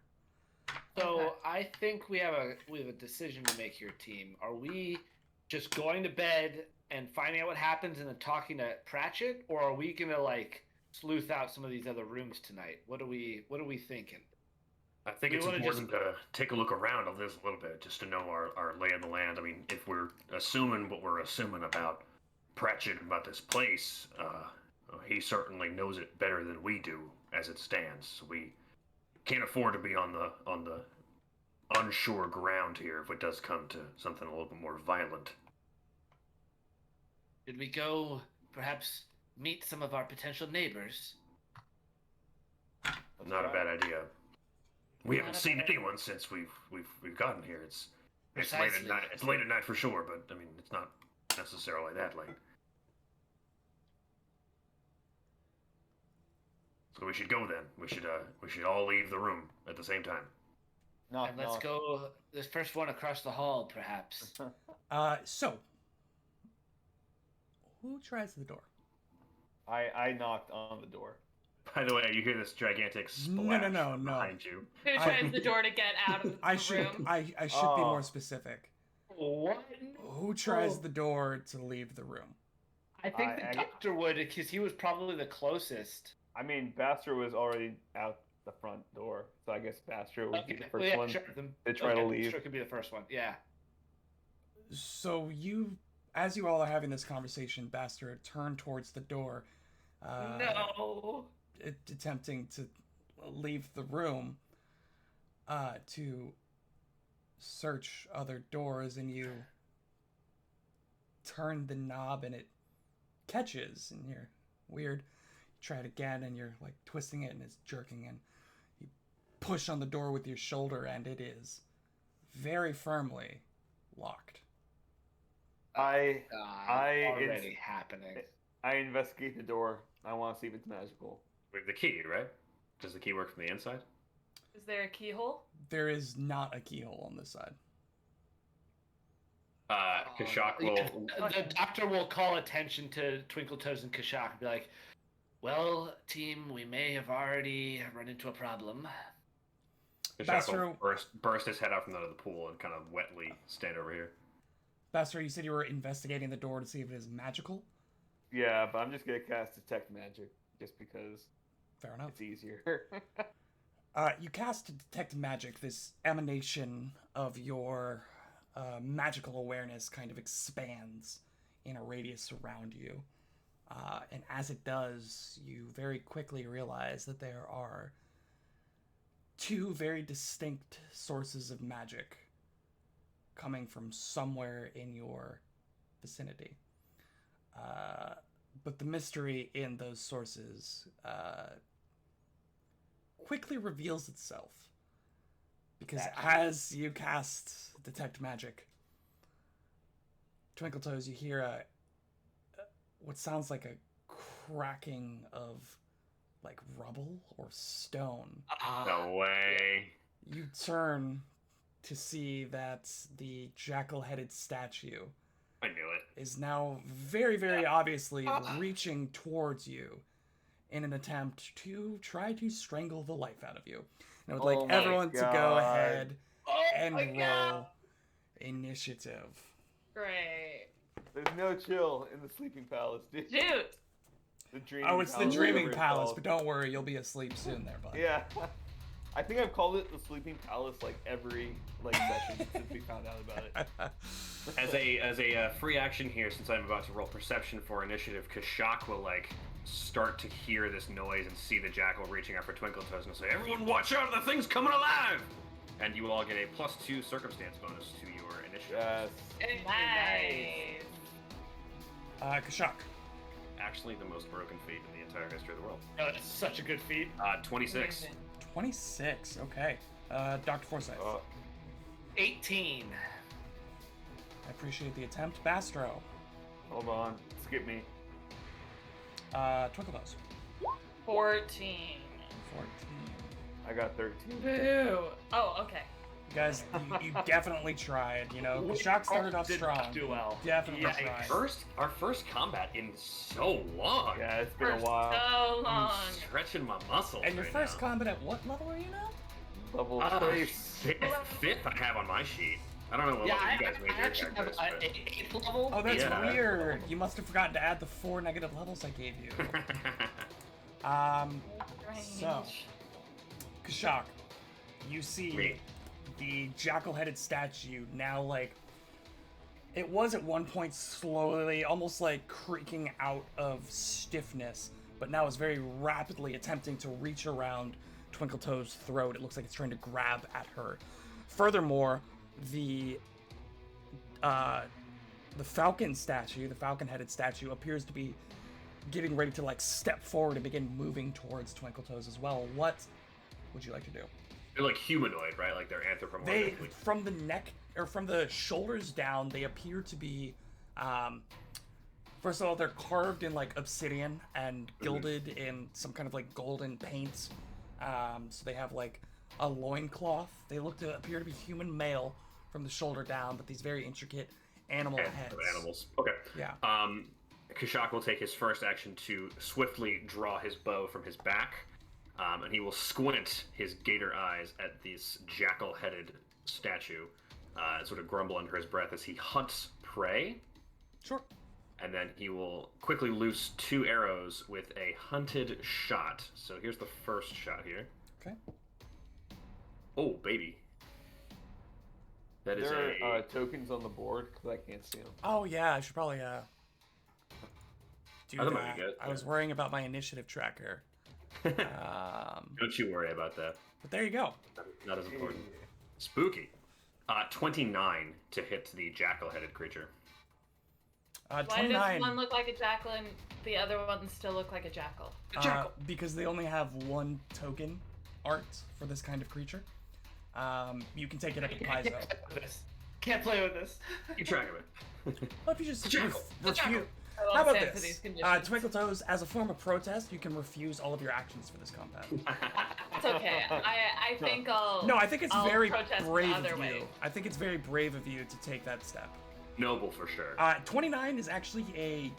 So Okay. I think we have a decision to make here, team. Are we just going to bed and finding out what happens and then talking to Pratchett, or are we gonna like sleuth out some of these other rooms tonight? What are we thinking? I think We it's wanna important to take a look around of this a little bit, just to know our lay of the land. I mean, if we're assuming what we're assuming about Pratchett, about this place, he certainly knows it better than we do as it stands. We can't afford to be on the unsure ground here if it does come to something a little bit more violent. Did we go perhaps meet some of our potential neighbors? Not a bad idea. We Not haven't a seen bad anyone since we've gotten here. It's late at Precisely. night. It's late at night for sure, but I mean, it's not necessarily that late. So we should go then. We should all leave the room at the same time. No, And let's go. This first one across the hall, perhaps. So, who tries the door? I knocked on the door. By the way, you hear this gigantic splash No. behind you. Who tries the door to get out of the I should room? I should be more specific. What? Who tries the door to leave the room? I think the I- doctor would, because he was probably the closest. I mean, Baster was already out the front door, so I guess Baster would be the first yeah, one sure. to try to leave. Sure, could be the first one. Yeah. So as you all are having this conversation, Bastard turned towards the door, No. attempting to leave the room, to search other doors, and you turn the knob and it catches, and you're weird. You try it again, and you're like twisting it, and it's jerking, and you push on the door with your shoulder, and it is very firmly locked. Already happening. I investigate the door. I want to see if it's magical. With the key, right? Does the key work from the inside? Is there a keyhole? There is not a keyhole on this side. Kashak will. The doctor will call attention to Twinkle Toes and Kashak and be like, "Well, team, we may have already run into a problem." Kashak will burst his head out from under the pool and kind of wetly stand over here. Bastard, you said you were investigating the door to see if it is magical? Yeah, but I'm just gonna cast Detect Magic just because Fair enough. it's easier. You cast Detect Magic. This emanation of your magical awareness kind of expands in a radius around you. And as it does, you very quickly realize that there are two very distinct sources of magic coming from somewhere in your vicinity. But the mystery in those sources quickly reveals itself. Because as you cast Detect Magic, Twinkle Toes, you hear what sounds like a cracking of like rubble or stone. No way. You turn to see that the jackal-headed statue I knew it. is now very, very obviously reaching towards you in an attempt to try to strangle the life out of you. And I would like my everyone to go God. ahead and my roll God. initiative. Great. There's no chill in the Sleeping Palace, dude. Shoot! The Dreaming Oh, it's the Palace, Dreaming whatever it's Palace, called. but don't worry, you'll be asleep soon there, bud. Yeah. I think I've called it the Sleeping Palace like every session since we found out about it. As a free action here, since I'm about to roll perception for initiative, Kashak will start to hear this noise and see the jackal reaching out for Twinkle Toes and say, "Everyone, watch out! The thing's coming alive!" And you will all get a +2 circumstance bonus to your initiative. Yes. Nice. Kashak. Actually, the most broken feat in the entire history of the world. Oh, it's such a good feat. 26. Amazing. 26, okay. Dr. Forsyth. 18. I appreciate the attempt. Bastro. Hold on. Skip me. Twinkle Toes. 14. 14. I got 13. Boo! Oh, okay. You guys, you definitely tried, you know. Kashak started off Did strong. not do well. Definitely Yeah, tried. Our first combat in so long. Yeah, it's been For a while. so long. I'm stretching my muscles. And your right first now. combat at what level are you now? Level Ah, 3. fifth I have on my sheet. I don't know what Yeah, level I you guys made your actually have characters, an 8th level. Oh, that's Yeah. weird. You must have forgotten to add the 4 negative levels I gave you. So, Kashak, you see Great. the jackal-headed statue now, like, it was at one point slowly, almost like creaking out of stiffness, but now is very rapidly attempting to reach around Twinkle Toes' throat. It looks like it's trying to grab at her. Furthermore, the falcon statue, the falcon-headed statue, appears to be getting ready to like step forward and begin moving towards Twinkle Toes as well. What would you like to do? They're like humanoid, right? Like they're They, anthropomorphically. from the neck or from the shoulders down, they appear to be First of all, they're carved in like obsidian and gilded in some kind of like golden paint. So they have like a loincloth. They look to appear to be human male from the shoulder down, but these very intricate animal heads. Of animals. Okay. Yeah. Kashak will take his first action to swiftly draw his bow from his back, and he will squint his gator eyes at this jackal-headed statue, and sort of grumble under his breath as he hunts prey. Sure. And then he will quickly loose 2 arrows with a hunted shot. So here's the first shot here. Okay. Oh, baby. That is There are tokens on the board because I can't see them. Oh yeah, I should probably do I thought that. might be good, I was worrying about my initiative tracker. Don't you worry about that. But there you go. Not as important. Spooky. 29 to hit the jackal-headed creature. Why 29. does one look like a jackal and the other one still look like a jackal? Because they only have 1 token art for this kind of creature. You can take it up to Paizo. Can't play with this. Keep track of it. Well, if you just Jackal. refuse. I won't How about stand for these this? conditions. Twinkle Toes, as a form of protest, you can refuse all of your actions for this combat. It's okay. I think I'll. No, I think it's I'll very protest the brave other of way. you. I think it's very brave of you to take that step. Noble for sure. 29 is actually a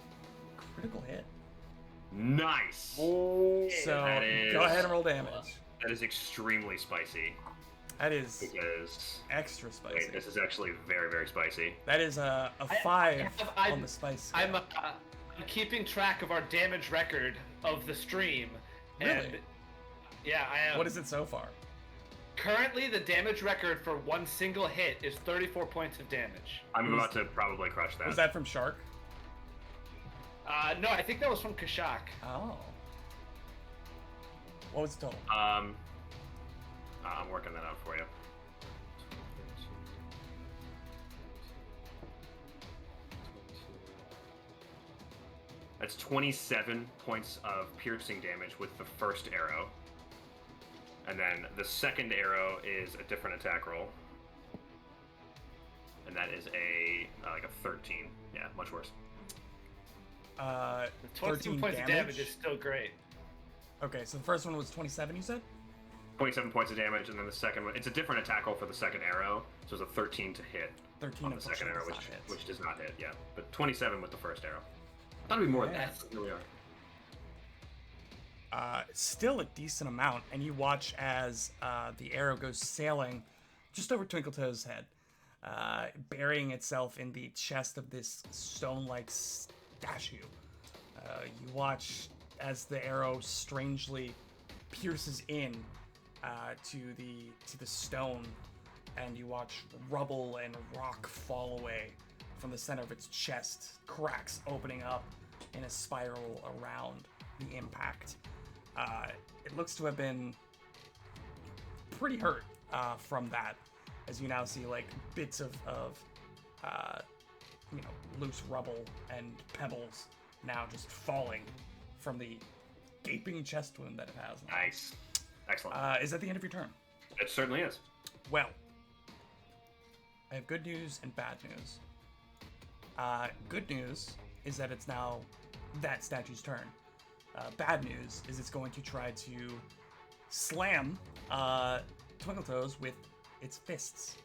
critical hit. Nice. So That is- go ahead and roll damage. That is extremely spicy. That is Because extra spicy. wait, this is actually very, very spicy. That is a 5 I'm- on the spice scale. I'm keeping track of our damage record of the stream. And Really? yeah, I am. What is it so far? Currently, the damage record for 1 single hit is 34 points of damage. I'm about to probably crush that. Was that from Shark? No, I think that was from Kashak. Oh. What was the total? I'm working that out for you. That's 27 points of piercing damage with the first arrow. And then the second arrow is a different attack roll. And that is like a 13. Yeah, much worse. 22 13 points of damage is still great. Okay, so the first one was 27, you said? 27 points of damage, and then the second one, it's a different attack roll for the second arrow, so it's a 13 to hit 13 on the unfortunately second arrow, does not hit. which does not hit, yeah. But 27 with the first arrow. I thought it'd be more than Yeah. that. Here we are. Still a decent amount, and you watch as the arrow goes sailing just over Twinkletoes' head, burying itself in the chest of this stone-like statue. You watch as the arrow strangely pierces in to the stone, and you watch rubble and rock fall away from the center of its chest, cracks opening up in a spiral around the impact. It looks to have been pretty hurt from that, as you now see like bits of loose rubble and pebbles now just falling from the gaping chest wound that it has. Nice. Excellent. Is that the end of your turn? It certainly is. Well, I have good news and bad news. Good news is that it's now that statue's turn. Bad news is it's going to try to slam Twinkletoes with its fists.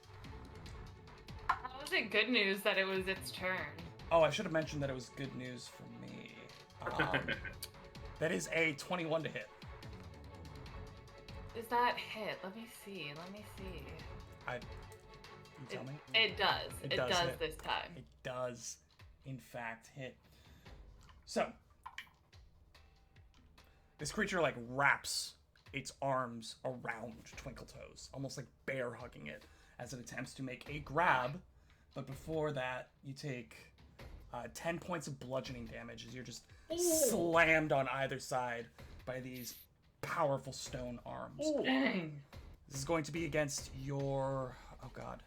How was it good news that it was its turn? Oh, I should have mentioned that it was good news for me. That is a 21 to hit. Is that hit? Let me see. You tell me? It does. It It does does hit. this time. It does, in fact, hit. So, this creature like wraps its arms around Twinkletoes, almost like bear hugging it, as it attempts to make a grab. But before that, you take 10 points of bludgeoning damage as you're just slammed on either side by these powerful stone arms. Dang. This is going to be against your, oh god,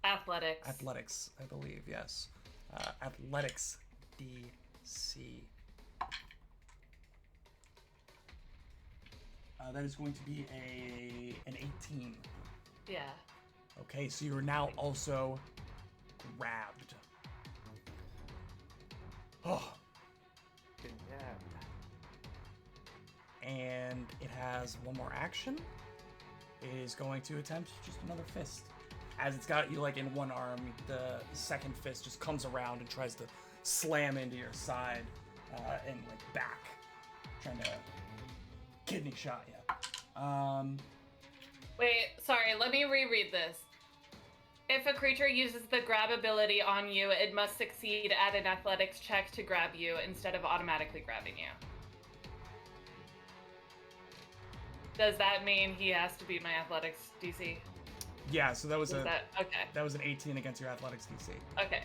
Athletics. athletics, I believe, yes. Athletics DC. That is going to be an 18. Yeah. Okay, so you're now also grabbed. Oh, and it has one more action. It is going to attempt just another fist. As it's got you like in one arm, the second fist just comes around and tries to slam into your side and like back, trying to kidney shot you. Wait, sorry, let me reread this. If a creature uses the grab ability on you, it must succeed at an athletics check to grab you instead of automatically grabbing you. Does that mean he has to beat my athletics DC? Yeah, so that was Okay. that was an 18 against your athletics DC. Okay.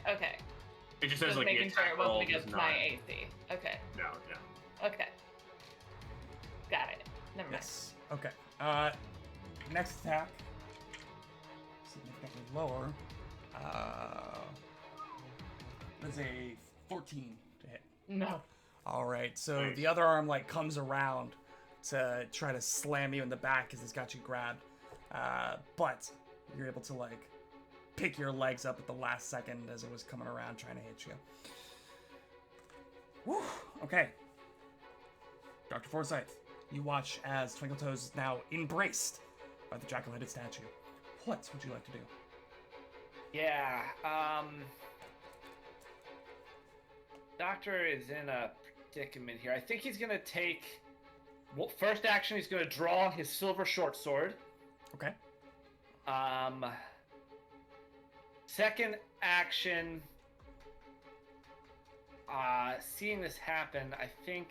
It just says Just like the making sure attack it roll wasn't does against not. my AC. Okay. No, yeah. Okay. Got it. Never mind. Yes. Okay. Next attack. Significantly lower. That's a 14 to hit. No. All right. So Nice. the other arm like comes around to try to slam you in the back as it's got you grabbed, but you're able to like pick your legs up at the last second as it was coming around trying to hit you. Whew. Okay. Dr. Forsyth, you watch as Twinkle Toes is now embraced by the jackal-headed statue. What would you like to do? Yeah, Doctor is in a predicament here. I think he's gonna take. Well, first action, he's gonna draw his silver short sword. Okay. Second action, seeing this happen, I think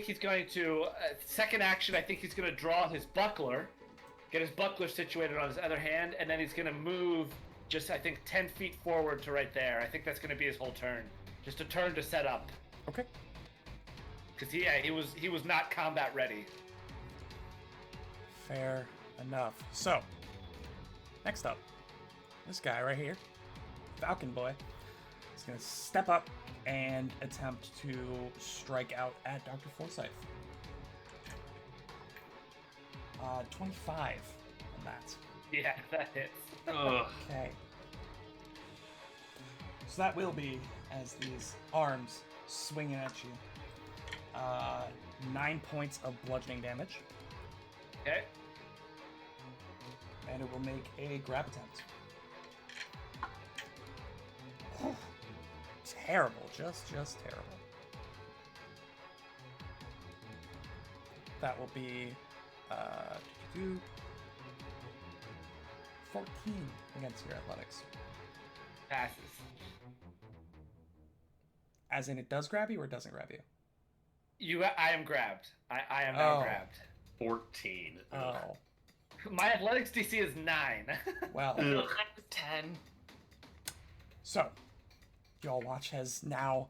he's going to, second action, I think he's going to draw his buckler, get his buckler situated on his other hand, and then he's going to move just, I think, 10 feet forward to right there. I think that's going to be his whole turn. Just a turn to set up. Okay. Because, he was not combat ready. Fair enough. So, next up, this guy right here, Falcon Boy, is going to step up and attempt to strike out at Dr. Forsyth. 25 on that. Yeah, that hits. Ugh. Okay. So that will be, as these arms swinging at you, 9 points of bludgeoning damage, Okay. and it will make a grab attempt. Whew. Terrible, just terrible. That will be 14 against your athletics. Passes. As in, it does grab you or it doesn't grab you? I am grabbed. I am now Oh. grabbed. 14. Ugh. Oh, My athletics DC is 9. well. Ugh. 10. So, y'all watch as now,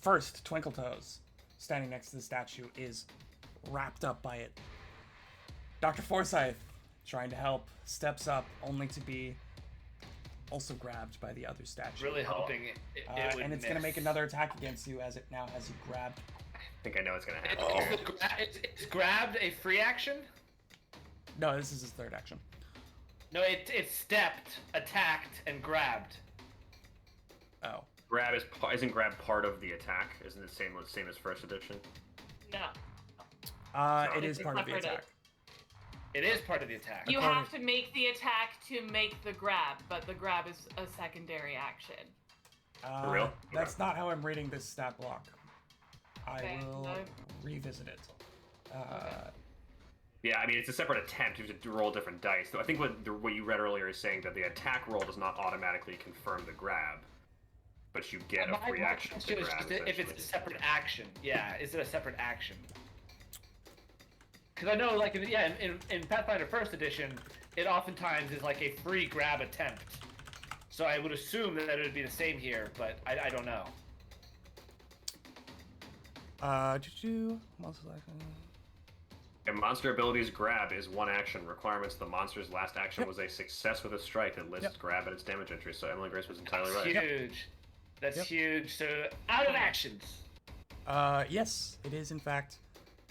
first, Twinkle Toes, standing next to the statue, is wrapped up by it. Dr. Forsyth, trying to help, steps up, only to be also grabbed by the other statue. Really hoping it would and it's going to miss. make another attack against you as it now has you grabbed. I think I know what's gonna happen here. It's grabbed a free action? No, this is his third action. No, it stepped, attacked, and grabbed. Oh. Grab isn't grab part of the attack? Isn't it same as first edition? No. It is It's part of the separate. attack. It is part of the attack. You According- have to make the attack to make the grab, but the grab is a secondary action. For real? That's Okay. not how I'm reading this stat block. I Okay, will no. revisit it. Yeah, I mean it's a separate attempt. You have to roll different dice. So I think what you read earlier is saying that the attack roll does not automatically confirm the grab, but you get a My free action to question is grab. just if it's a essentially. separate action. Yeah, is it a separate action? Because I know, like, in Pathfinder First Edition, it oftentimes is like a free grab attempt. So I would assume that it would be the same here, but I don't know. And monster abilities grab is one action. Requirements: the monster's last action was a success with a strike that lists Yep. grab at its damage entry. So Emily Grace was entirely That's right. huge. That's Yep. huge. So out of actions. Yes, it is in fact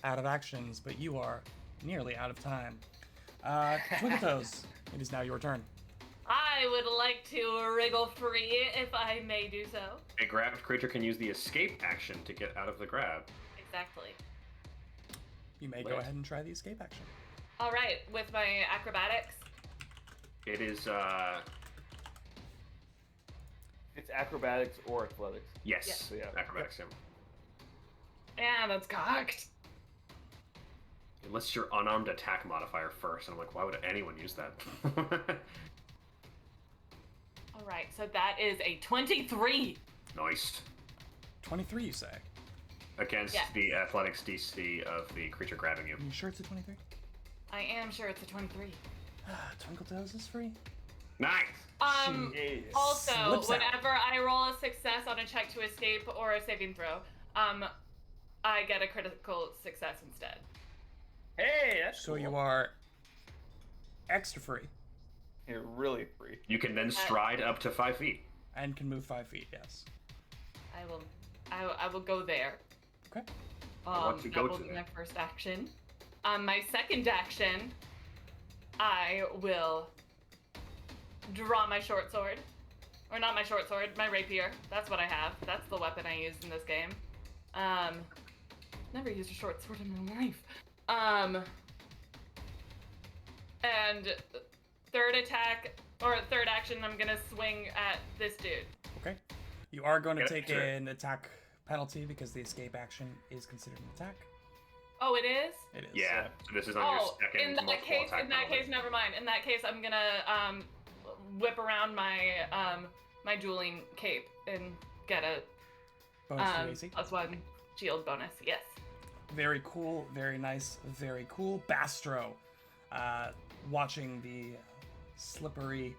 out of actions, but you are nearly out of time. Twinkle Toes, it is now your turn. I would like to wriggle free if I may do so. A grabbed creature can use the escape action to get out of the grab. Exactly. You may go Lit. ahead and try the escape action. All right, with my acrobatics. It is It's acrobatics or athletics. yes, Yeah. acrobatics. Yeah. Yeah, that's cocked. Unless your unarmed attack modifier first, and I'm like, why would anyone use that? All right, so that is a 23. Nice. 23, you say? Against Yeah. the athletics DC of the creature grabbing you. Are you sure it's a 23? I am sure it's a 23. Twinkle Toes is free? Nice. Yeah. Also, Slips out. whenever I roll a success on a check to escape or a saving throw, I get a critical success instead. Hey, that's So cool. you are extra free You're really free. You can then stride up to 5 feet. and can move 5 feet, yes. I will go there. Okay. want to That go will to be there. my first action. My second action, I will draw my short sword. Or not my short sword, my rapier. That's what I have. That's the weapon I used in this game. Never used a short sword in my life. And third action, I'm gonna swing at this dude. Okay. You are going to Yeah, take sure. an attack penalty because the escape action is considered an attack. Oh, it is? It is. Yeah. So this is on Oh, your second in that multiple case, attack penalty. never mind. In that case, I'm gonna whip around my my dueling cape and get a Bonus to AC. +1 shield bonus. Yes. Very cool, very nice, very cool. Bastro, watching the slippery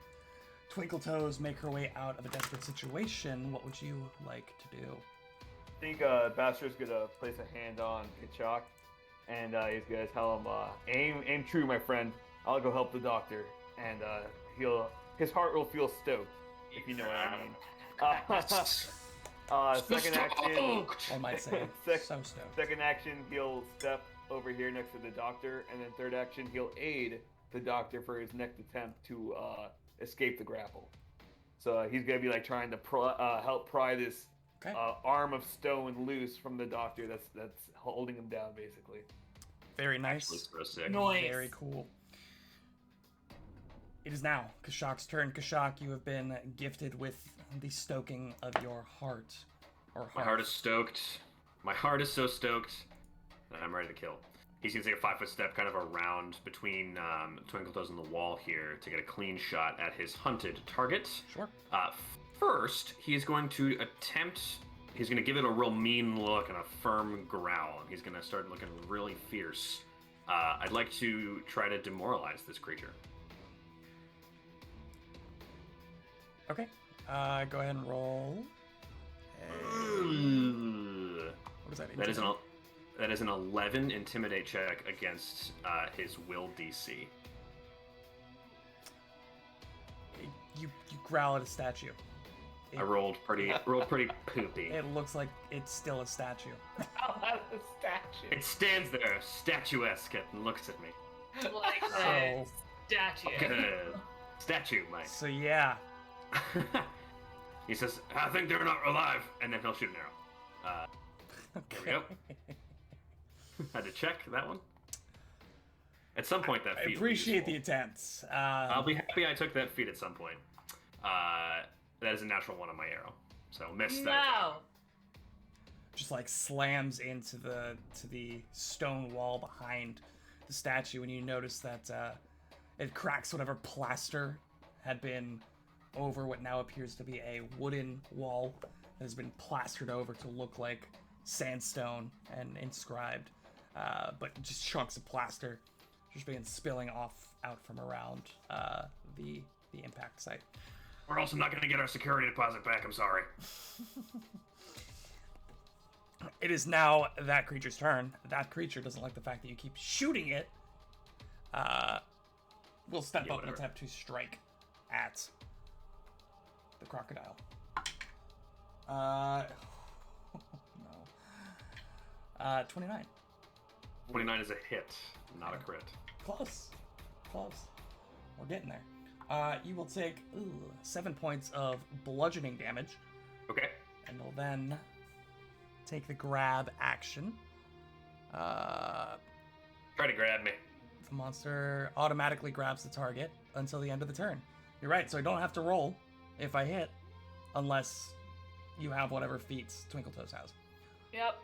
Twinkle Toes make her way out of a desperate situation, what would you like to do? I think Bastar's gonna place a hand on Kachak, and he's gonna tell him, aim true, my friend. I'll go help the doctor, and his heart will feel stoked, if you know what I mean. Second action. One might say, Sec- so stoked. Second action, he'll step over here next to the doctor, and then third action, he'll aid the doctor for his next attempt to escape the grapple. So he's gonna be like trying to help pry this Okay. arm of stone loose from the doctor that's holding him down, basically. Very nice. Was so sick. Nice. Very cool. It is now Kashak's turn. Kashak, you have been gifted with the stoking of your heart. Or My heart is stoked. My heart is so stoked that I'm ready to kill. He's gonna take a 5-foot step kind of around between Twinkle Toes and the wall here to get a clean shot at his hunted target. Sure. First, he's going to he's going to give it a real mean look and a firm growl. He's going to start looking really fierce. I'd like to try to demoralize this creature. Okay. Go ahead and roll. What is that? That is an 11 intimidate check against his will DC. You growl at a statue. I rolled pretty poopy. It looks like it's still a statue. I'll have the statue. It stands there, statuesque, and looks at me. Like So- a statue. Good. Statue, Mike. So yeah, He says, I think they're not alive, and then he'll shoot an arrow. okay. There we Had to check that one. At some point, that I feat will be appreciate the useful. attempts. I'll be happy I took that feat at some point. That is a natural 1 on my arrow, so missed that. No. Just like slams into the stone wall behind the statue, and you notice that it cracks whatever plaster had been over what now appears to be a wooden wall that has been plastered over to look like sandstone and inscribed, but just chunks of plaster just began spilling out from around the impact site. We're also not going to get our security deposit back, I'm sorry. It is now that creature's turn. That creature doesn't like the fact that you keep shooting it. Will step Yeah, up and whatever. attempt to strike at the crocodile. No. 29. 29 is a hit, not a crit. Close. We're getting there. You will take 7 points of bludgeoning damage, Okay. and will then take the grab action Try to grab me. The monster automatically grabs the target until the end of the turn. You're right, so I don't have to roll if I hit, unless you have whatever feats Twinkle Toes has. Yep.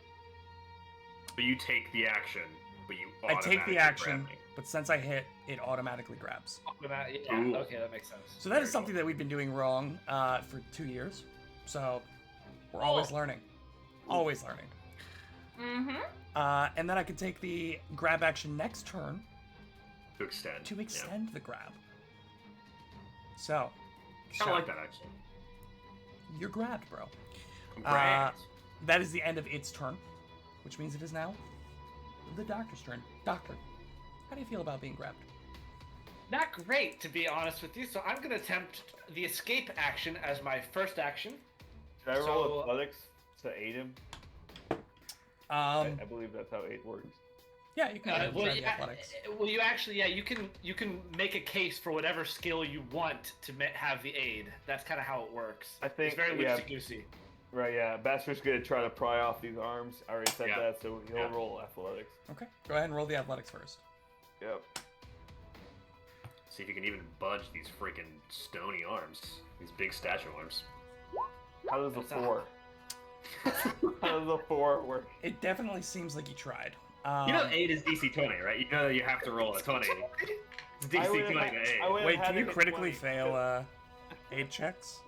But you take the action, but you I take automatically the action, grab me. but since I hit, it automatically grabs. Yeah, Ooh. okay, that makes sense. So that is something that we've been doing wrong for 2 years. So we're always learning. Always learning. Mm-hmm. And then I can take the grab action next turn To extend. to extend the grab. So, I like that, actually. you're grabbed, bro. Congrats. That is the end of its turn, which means it is now the doctor's turn. Doctor, how do you feel about being grabbed? Not great, to be honest with you. So I'm going to attempt the escape action as my first action. Should I roll So- athletics to aid him? I believe that's how aid works. Yeah, you can go ahead and Well, try the athletics. you actually, you can make a case for whatever skill you want to have the aid. That's kind of how it works. I think- it's very yeah. loosey goosey. Right, yeah. Bastard's gonna try to pry off these arms. I already said Yeah. that, so he'll Yeah. roll athletics. Okay, go ahead and roll the athletics first. Yep. See if you can even budge these freaking stony arms. These big statue arms. How does the That's not- 4? How does the 4 work? It definitely seems like you tried. You know 8 is DC 20, right? You know that you have to roll a 20. It's DC 20 to 8. Wait, can you critically fail aid checks?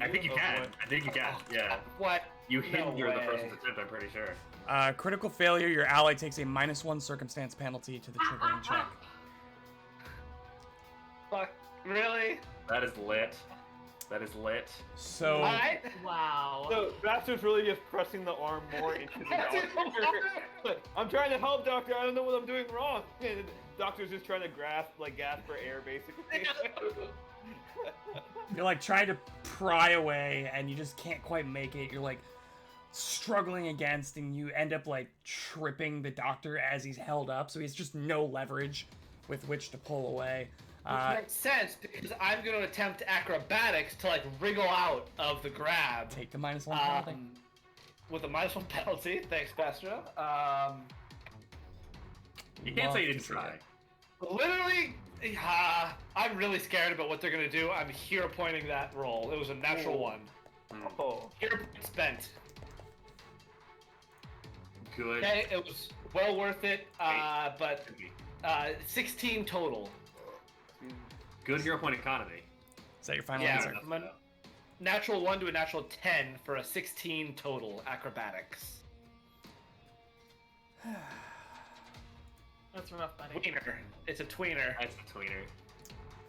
I think you can. I think you can. Yeah. What? You No hinder the way. person's attempt, I'm pretty sure. Critical failure, your ally takes a -1 circumstance penalty to the triggering check. Fuck. Really? That is lit. That is lit. So, Alright. Wow. So Bastard's really just pressing the arm more into the doctor. I'm trying to help, doctor. I don't know what I'm doing wrong. And the doctor's just trying to gasp for air, basically. you're like trying to pry away and you just can't quite make it. You're like struggling against and you end up like tripping the doctor as he's held up, so he's just no leverage with which to pull away. Which makes sense because I'm going to attempt acrobatics to like wriggle out of the grab. Take the -1 penalty. With a -1 penalty. Thanks, Bastro. You can't say you Love didn't to see try. it. Literally, I'm really scared about what they're going to do. I'm hero pointing that roll. It was a natural one. Oh. Hero point spent. Good. Okay, it was well worth it, but Could be. 16 total. Good hero point economy. Is that your final Yeah. answer? From a natural 1 to a natural 10 for a 16 total acrobatics. That's rough, buddy. Tweener. It's a tweener. That's a tweener.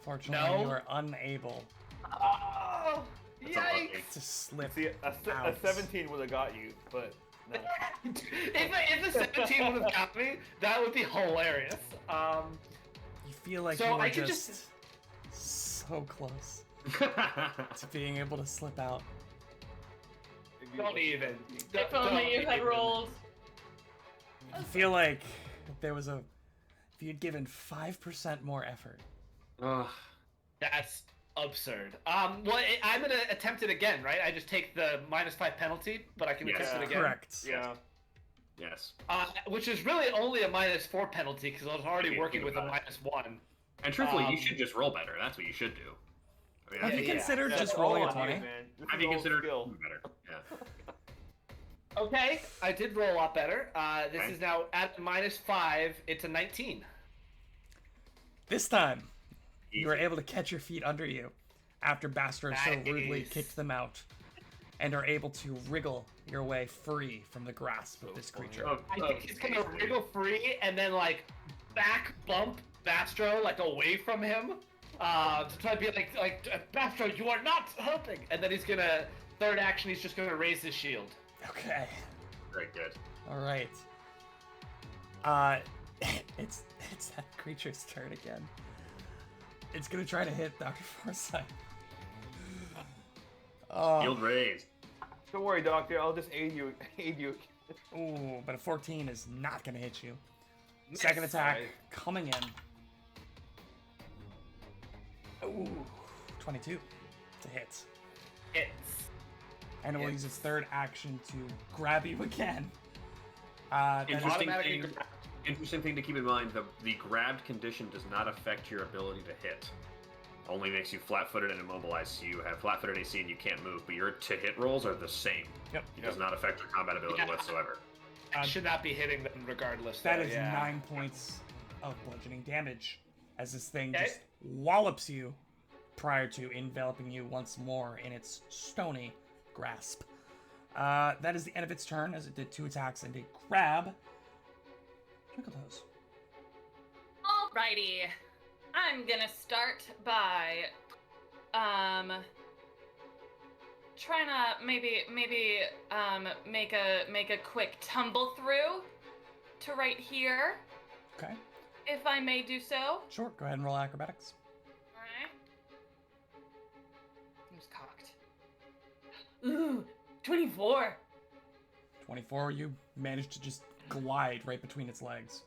Fortunately, No. you are unable Oh, That's unlucky. yikes! to slip See, a out. 17 would have got you, but no. if a 17 would have got me, that would be hilarious. You feel like So you are I could just so close to being able to slip out. Don't even. If only you had rolled. You feel like if there was if you'd given 5% more effort. Ugh. That's absurd. I'm gonna attempt it again, right? I just take the -5 penalty, but I can Yes. attempt it again. Correct. Yeah. Yes. Which is really only a -4 penalty because I was already Okay, working think with a about -1. And truthfully, you Um, should just roll better. That's what you should do. I mean, Have I you think, yeah. considered That's just all rolling a on you, 20? man. This have is you all considered skill. better? Yeah. Okay, I did roll a lot better. This Okay. is now at -5. It's a 19. This time, you were Easy. able to catch your feet under you after Bastro so rudely Nice. kicked them out, and are able to wriggle your way free from the grasp of this creature. Oh, I think he's gonna wriggle free and then like back bump Bastro like away from him. To try to be like Bastro, you are not helping. And then he's gonna third action. He's just gonna raise his shield. Okay. Very good. All right. It's that creature's turn again. It's gonna try to hit Dr. Forsyth. Oh, Shield raised. Don't worry, doctor. I'll just aid you. ooh, but a 14 is not gonna hit you. Second attack coming in. Ooh, 22 to hit. Hits. And it will use its third action to grab you again. That is- Interesting automatically thing, interesting thing to keep in mind, the grabbed condition does not affect your ability to hit. Only makes you flat-footed and immobilized, so you have flat-footed AC and you can't move, but your to-hit rolls are the same. Yep. It does not affect your combat ability Yeah. whatsoever. Should not be hitting them regardless. That though, is yeah. 9 points of bludgeoning damage as this thing Okay. just wallops you prior to enveloping you once more in its stony grasp. That is the end of its turn as it did 2 attacks and did grab Twinkletoes. Alrighty. I'm gonna start by trying to maybe make a quick tumble through to right here, Okay, if I may do so. sure. Go ahead and roll acrobatics. Alright. Who's cocked? Ooh, 24. 24, you managed to just glide right between its legs.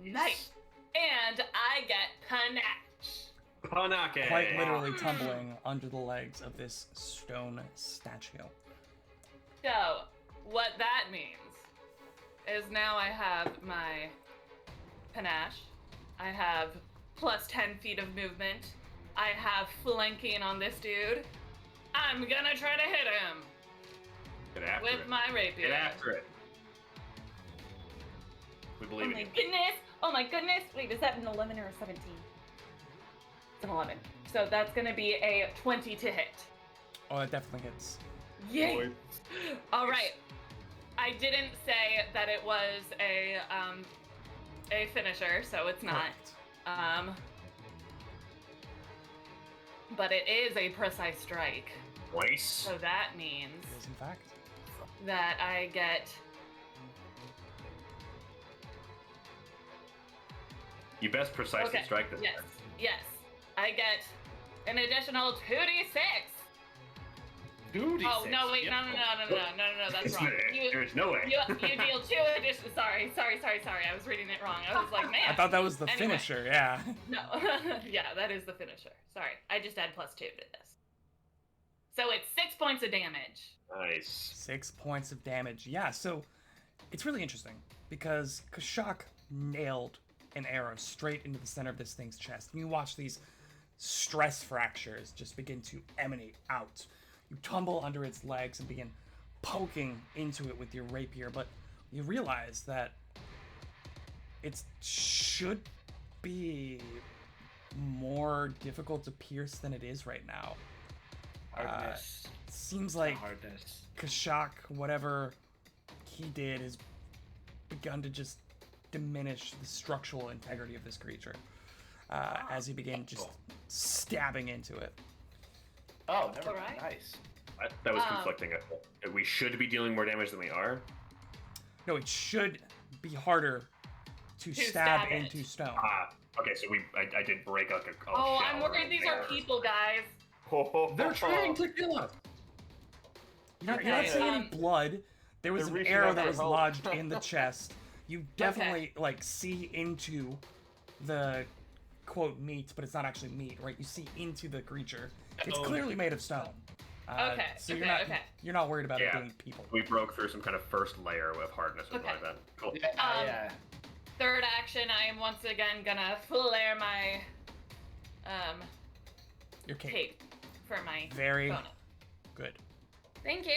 Nice. And I get panache. Panake! Quite literally tumbling under the legs of this stone statue. So, what that means is now I have my panache. I have plus 10 feet of movement. I have flanking on this dude. I'm gonna try to hit him Get after with it. my rapier. Get after it. We Oh believe in my you. goodness! Oh my goodness! Wait, is that an 11 or a 17? It's an 11. So that's gonna be a 20 to hit. Oh, that definitely hits. Yay! Boy. All right. I didn't say that it was a finisher, so it's not. Correct. But it is a precise strike. Twice. So that means It is, in fact. that I get You best precisely strike this. Yes. time. Yes. I get an additional 2d6. Duty Oh six. no! Wait! Yep. No! That's wrong. There's no way. You deal 2 additional. Sorry. I was reading it wrong. I was like, man. I thought that was the Anyway. finisher, yeah. No. Yeah, that is the finisher. Sorry. I just add +2 to this. So it's 6 points of damage. Nice. 6 points of damage. Yeah, so it's really interesting because Kashak nailed an arrow straight into the center of this thing's chest. And you watch these stress fractures just begin to emanate out. You tumble under its legs and begin poking into it with your rapier, but you realize that it should be more difficult to pierce than it is right now. Hardness. Seems like Hardness. Kashak, whatever he did, has begun to just diminish the structural integrity of this creature as he began just stabbing into it. Oh, never mind. Alright. Nice. That was conflicting. We should be dealing more damage than we are. No, it should be harder to To stab stab it. into stone. Okay, so I did break like a Oh, shell I'm or worried these something. are people, guys. They're trying to kill us. You're not Okay, seeing any blood. There was They're an reaching arrow out that for was help. lodged in the chest. You definitely like see into the quote meat, but it's not actually meat, right? You see into the creature. It's Oh. clearly made of stone. Okay, So okay. you're not worried about it Yeah. being people. We broke through some kind of first layer of hardness or something Okay. like that. Cool. Yeah, yeah. Third action, I am once again gonna flare my Your cape. cape for my Very bonus. good. Thank you.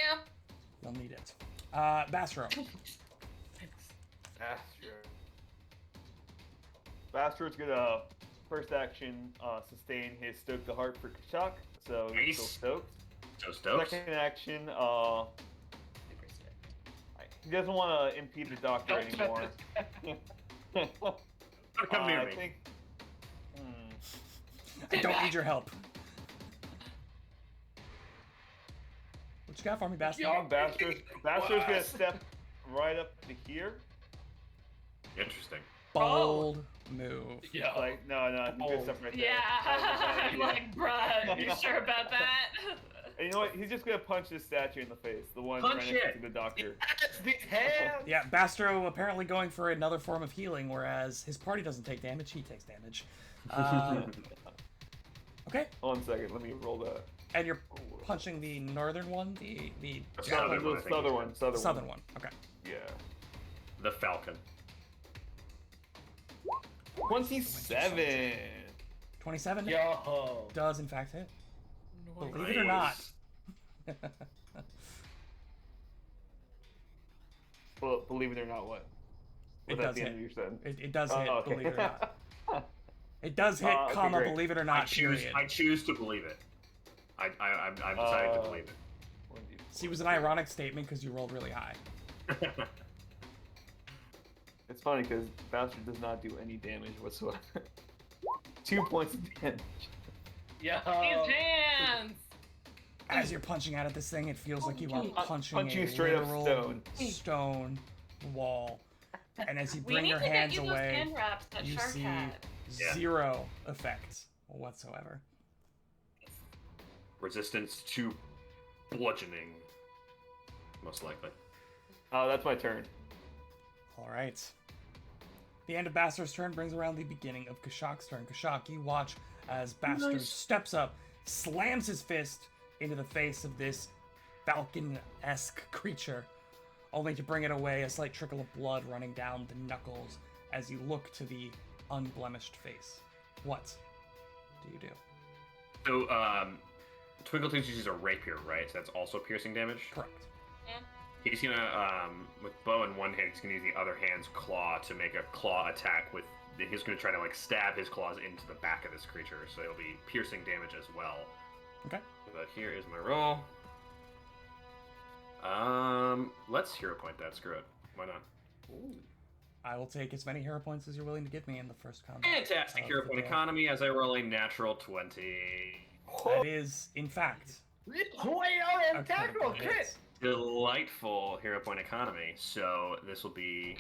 You'll need it. Bastro. Bastards gonna first action sustain his stoke the heart for Kashak, so he's still Nice. stoked. So stoked. Second action, Super stoked. he doesn't want to impede the doctor Don't touch anymore. this. Come near I me. think. I don't need your help. What you got for me, Bastro? Bastards gonna step right up to here. Interesting. Bold move. Yeah. Like, no, he's gonna step right there. Yeah, That was a bad I'm idea. like, bruh, you sure about that? And you know what? He's just gonna punch this statue in the face. The one Punch right next it. to the doctor. Yes, these hands. Yeah, Bastro apparently going for another form of healing, whereas his party doesn't take damage, he takes damage. Okay, 1 second, let me roll that. and you're punching the northern one, the Southern one, I think. Southern one. southern one. Okay. Yeah. the Falcon. 27. 27 Yo. does in fact hit. Nice. Believe it or not. Well, believe it or not, what? It Was that does the hit. end of your sentence? It does hit, okay. believe it or not. It does hit, Okay, comma, great. believe it or I not, choose. period. I choose to believe it. I've decided to believe See, it was an ironic statement because you rolled really high. it. It's funny because Bastard does not do any damage whatsoever. 2 points of damage. Yo. His hands. As you're punching out at this thing, it feels like you are punching Punch you a straight up literal stone. stone wall. And as you We bring need your to get hands you those away, hand wraps that you Shark see had. Yeah. 0 effects whatsoever. Resistance to bludgeoning, most likely. Oh, that's my turn. All right. The end of Bastard's turn brings around the beginning of Kashak's turn. Kashak, you watch as Bastard Nice. steps up, slams his fist into the face of this falcon-esque creature, only to bring it away, a slight trickle of blood running down the knuckles as you look to the unblemished face. What do you do? So, Twinkletooth uses a rapier, right? So that's also piercing damage. Correct. He's gonna, with bow in one hand, he's gonna use the other hand's claw to make a claw attack with. He's gonna try to like stab his claws into the back of this creature, so it'll be piercing damage as well. Okay. But here is my roll. Let's hero point that. Screw it. Why not? I will take as many hero points as you're willing to give me in the first combat. Fantastic of hero the point day. economy as I roll a natural 20. That is, in fact, a Tactical critical crit. hit. Delightful hero point economy. So this will be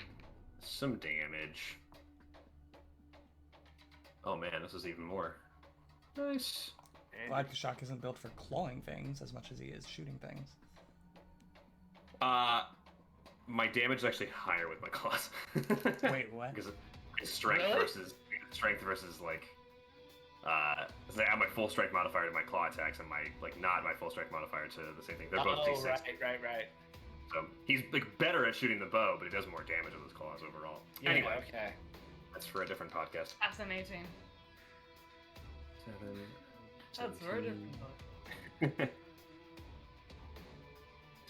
some damage. Oh man, this is even more. Nice. Glad Kashak isn't built for clawing things as much as he is shooting things. My damage is actually higher with my claws. Wait, what? Because it's strength Really? versus like I have my full strength modifier to my claw attacks and my not my full strength modifier to the same thing. They're both D6. Right. So he's like better at shooting the bow, but he does more damage with his claws overall. Yeah, Anyway, okay. that's for a different podcast. Fascinating. 7, That's very 17, different.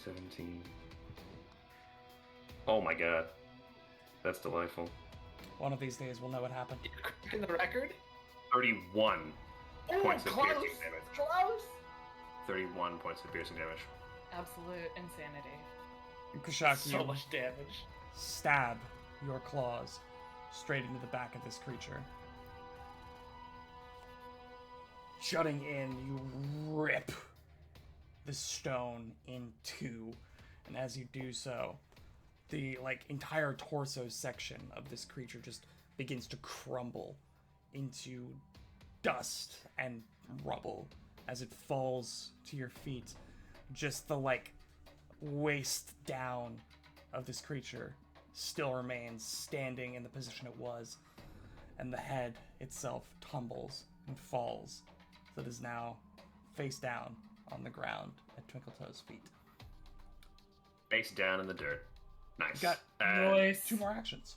17. Oh my god. That's delightful. One of these days we'll know what happened. In the record? 31 points of close. piercing damage. Close. 31 points of piercing damage. Absolute insanity. Kashak, So you much damage. stab your claws straight into the back of this creature. Shutting in, you rip the stone in two, and as you do so, the entire torso section of this creature just begins to crumble into dust and rubble as it falls to your feet. Just the waist down of this creature still remains standing in the position it was, and the head itself tumbles and falls, so it is now face down on the ground at Twinkletoe's feet. Face down in the dirt. Nice. Got Nice. 2 more actions.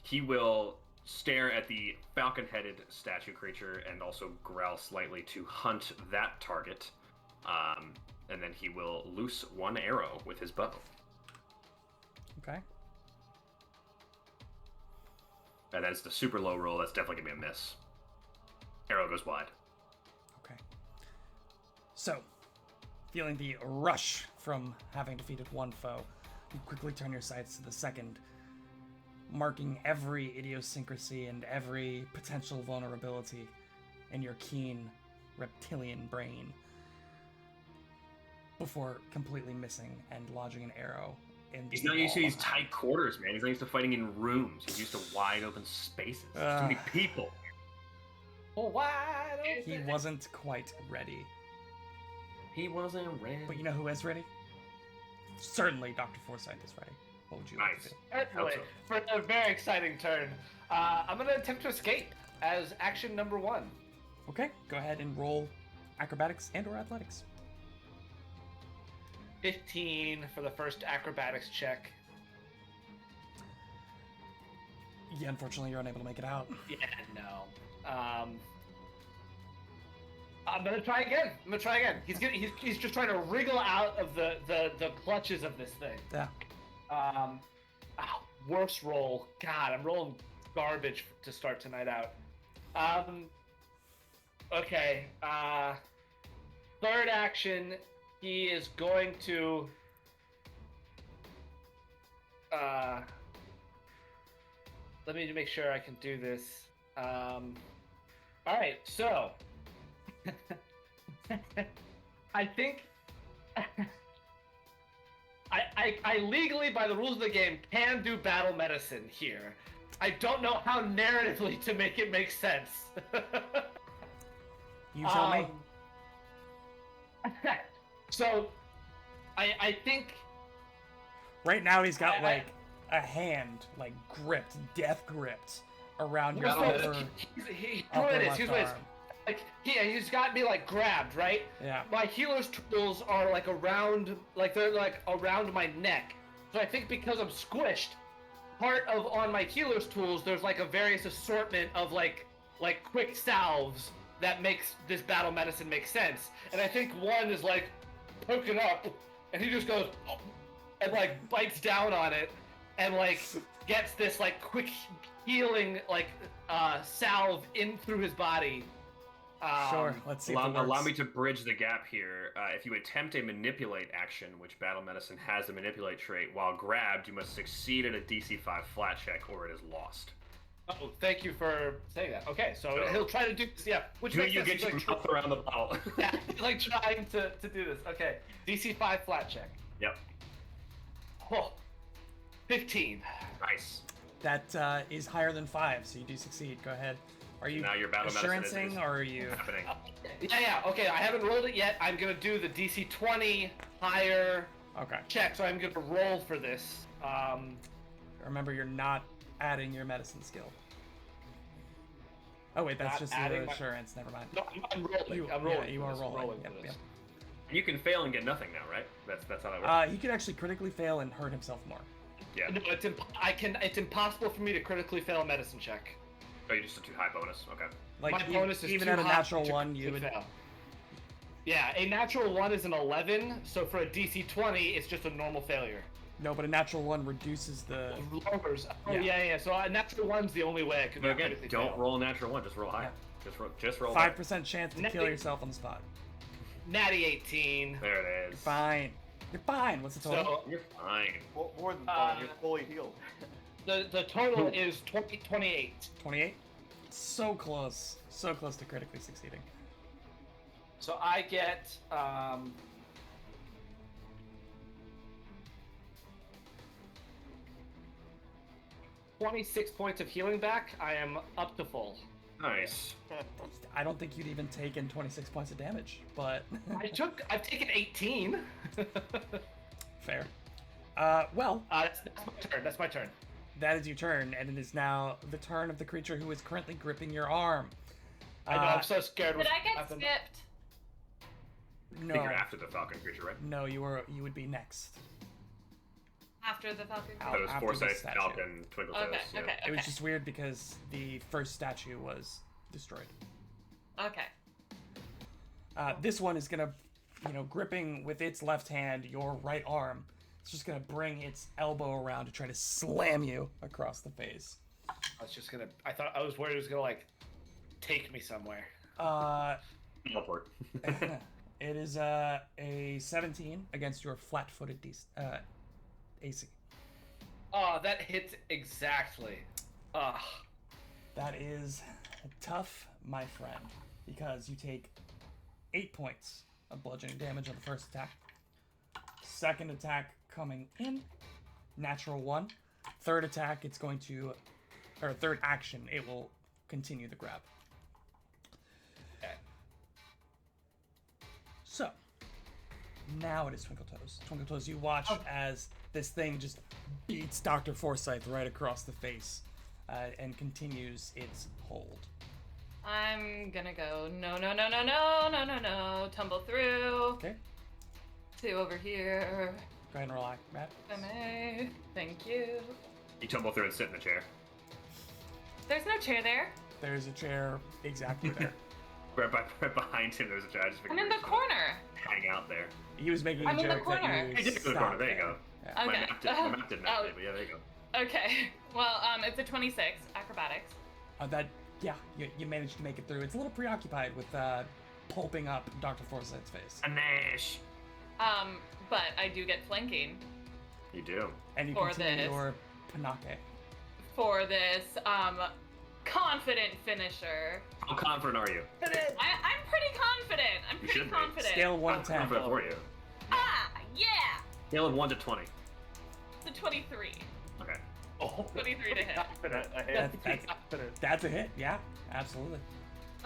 He will stare at the falcon-headed statue creature and also growl slightly to hunt that target. And then he will loose 1 arrow with his bow. Okay. And that's the super low roll. That's definitely gonna be a miss. Arrow goes wide. Okay. So, feeling the rush from having defeated 1 foe, you quickly turn your sights to the second, marking every idiosyncrasy and every potential vulnerability in your keen reptilian brain before completely missing and lodging an arrow in the He's not used to wall these behind. tight quarters, man. He's not used to fighting in rooms. He's used to wide open spaces. There's too many people. Well, wide open. He wasn't quite ready. He wasn't ready. But you know who is ready? Certainly Dr. Forsyth is ready. What would you like to Nice. do? Anyway, Hope for a very exciting turn, I'm going to attempt to escape as action number 1. Okay, go ahead and roll acrobatics and or athletics. 15 for the first acrobatics check. Yeah, unfortunately, you're unable to make it out. Yeah, no. I'm gonna try again. He's just trying to wriggle out of the clutches of this thing. Yeah. Worst roll. God, I'm rolling garbage to start tonight out. Okay. Third action, he is going to. Let me make sure I can do this. All right, so. I think. I legally, by the rules of the game, can do battle medicine here. I don't know how narratively to make it make sense. You tell me. So, I think. Right now, he's got a hand gripped, death gripped around your So, upper here's upper what it is. left Here's what it is. arm. He's got me grabbed, right? Yeah. My healer's tools are around, they're around my neck. So I think because I'm squished, on my healer's tools, there's a various assortment of quick salves that makes this battle medicine make sense. And I think one is poking up, and he just goes and bites down on it, and gets this quick healing salve in through his body. Sure, let's see if it works. Allow me to bridge the gap here. If you attempt a manipulate action, which battle medicine has a manipulate trait, while grabbed, you must succeed at a DC 5 flat check or it is lost. Oh, thank you for saying that. Okay, so he'll try to do this, yeah. Which Do makes you sense. get your mouth around the bottle? Yeah, he's trying to do this. Okay, DC 5 flat check. Yep. Oh, 15. Nice. That is higher than 5, so you do succeed. Go ahead. Are you Now your battle medicine assurancing, is or are you? happening. Yeah, okay, I haven't rolled it yet. I'm gonna do the DC 20 higher Okay. check, so I'm gonna roll for this. Remember, you're not adding your medicine skill. Oh wait, that's Not just adding your my- assurance. Never mind. No, I'm rolling. I'm rolling. Yeah, you for are this. rolling. for Yep, this. yep. You can fail and get nothing now, right? That's how that works. He could actually critically fail and hurt himself more. Yeah. No, it's impossible for me to critically fail a medicine check. Oh, you just a too high bonus. Okay. Like My bonus is even too at a high natural to one, you would. fail. Yeah, a natural 1 is an 11, so for a DC 20, it's just a normal failure. No, but a natural one reduces the. Lowers. Oh, Yeah. yeah. So a natural 1's the only way I could But again, critically don't fail. roll a natural one. Just roll high. Yeah. Just roll. 5% chance to kill Natty- yourself on the spot. Natty 18. There it is. Fine. You're fine. What's the total? So You're fine. More than fine. You're fully healed. the total is 28. 28. So close. So close to critically succeeding. So I get 26 points of healing back. I am up to full. Nice. I don't think you'd even taken 26 points of damage, but I've taken 18. fair. Well, That's my turn. That's my turn. that is your turn, and it is now the turn of the creature who is currently gripping your arm. I know. I'm so scared. Did what's I get happened. skipped? I No, think you're after the falcon creature, right? no, you would be next. After the Falcon? Out. That was after the Foresight, statue. Falcon, Twinkle Toes. Okay, yeah. okay, It was okay. just weird because the first statue was destroyed. Okay. This one is gonna, gripping with its left hand your right arm. It's just gonna bring its elbow around to try to slam you across the face. I was worried it was gonna take me somewhere. Teleport. It is a 17 against your flat-footed AC. Oh, that hits exactly. Ugh. That is tough, my friend, because you take 8 points of bludgeoning damage on the first attack. Second attack coming in, natural 1. Third attack, third action, it will continue the grab. Okay. So, now it is Twinkle Toes. Twinkle Toes, you watch as this thing just beats Dr. Forsyth right across the face and continues its hold. I'm gonna go no, tumble through Okay, to over here. go ahead and roll Matt. If I may. Thank you. You tumble through and sit in the chair. There's no chair there. There's a chair exactly there. Right behind him, there's a chair. I just I'm figured in he the was gonna corner. Hang out there. He was making a I'm in the joke that corner. you Hey, just in the stopped corner. There you go. Yeah. My Okay. map didn't update, but yeah, there you go. Okay. Well, it's a 26 acrobatics. You managed to make it through. It's a little preoccupied with pulping up Dr. Forsyth's face. Anish. But I do get flanking You do. And you For continue this. your panake. for this confident finisher. How confident are you? I'm pretty confident. I'm You pretty should be. confident. Scale 1 How to 10. confident were you? Ah, yeah. Scale of 1 to 20. It's a 23. Okay. Oh, 23 to hit. confident. I hit. Confident. That's a hit, yeah, absolutely.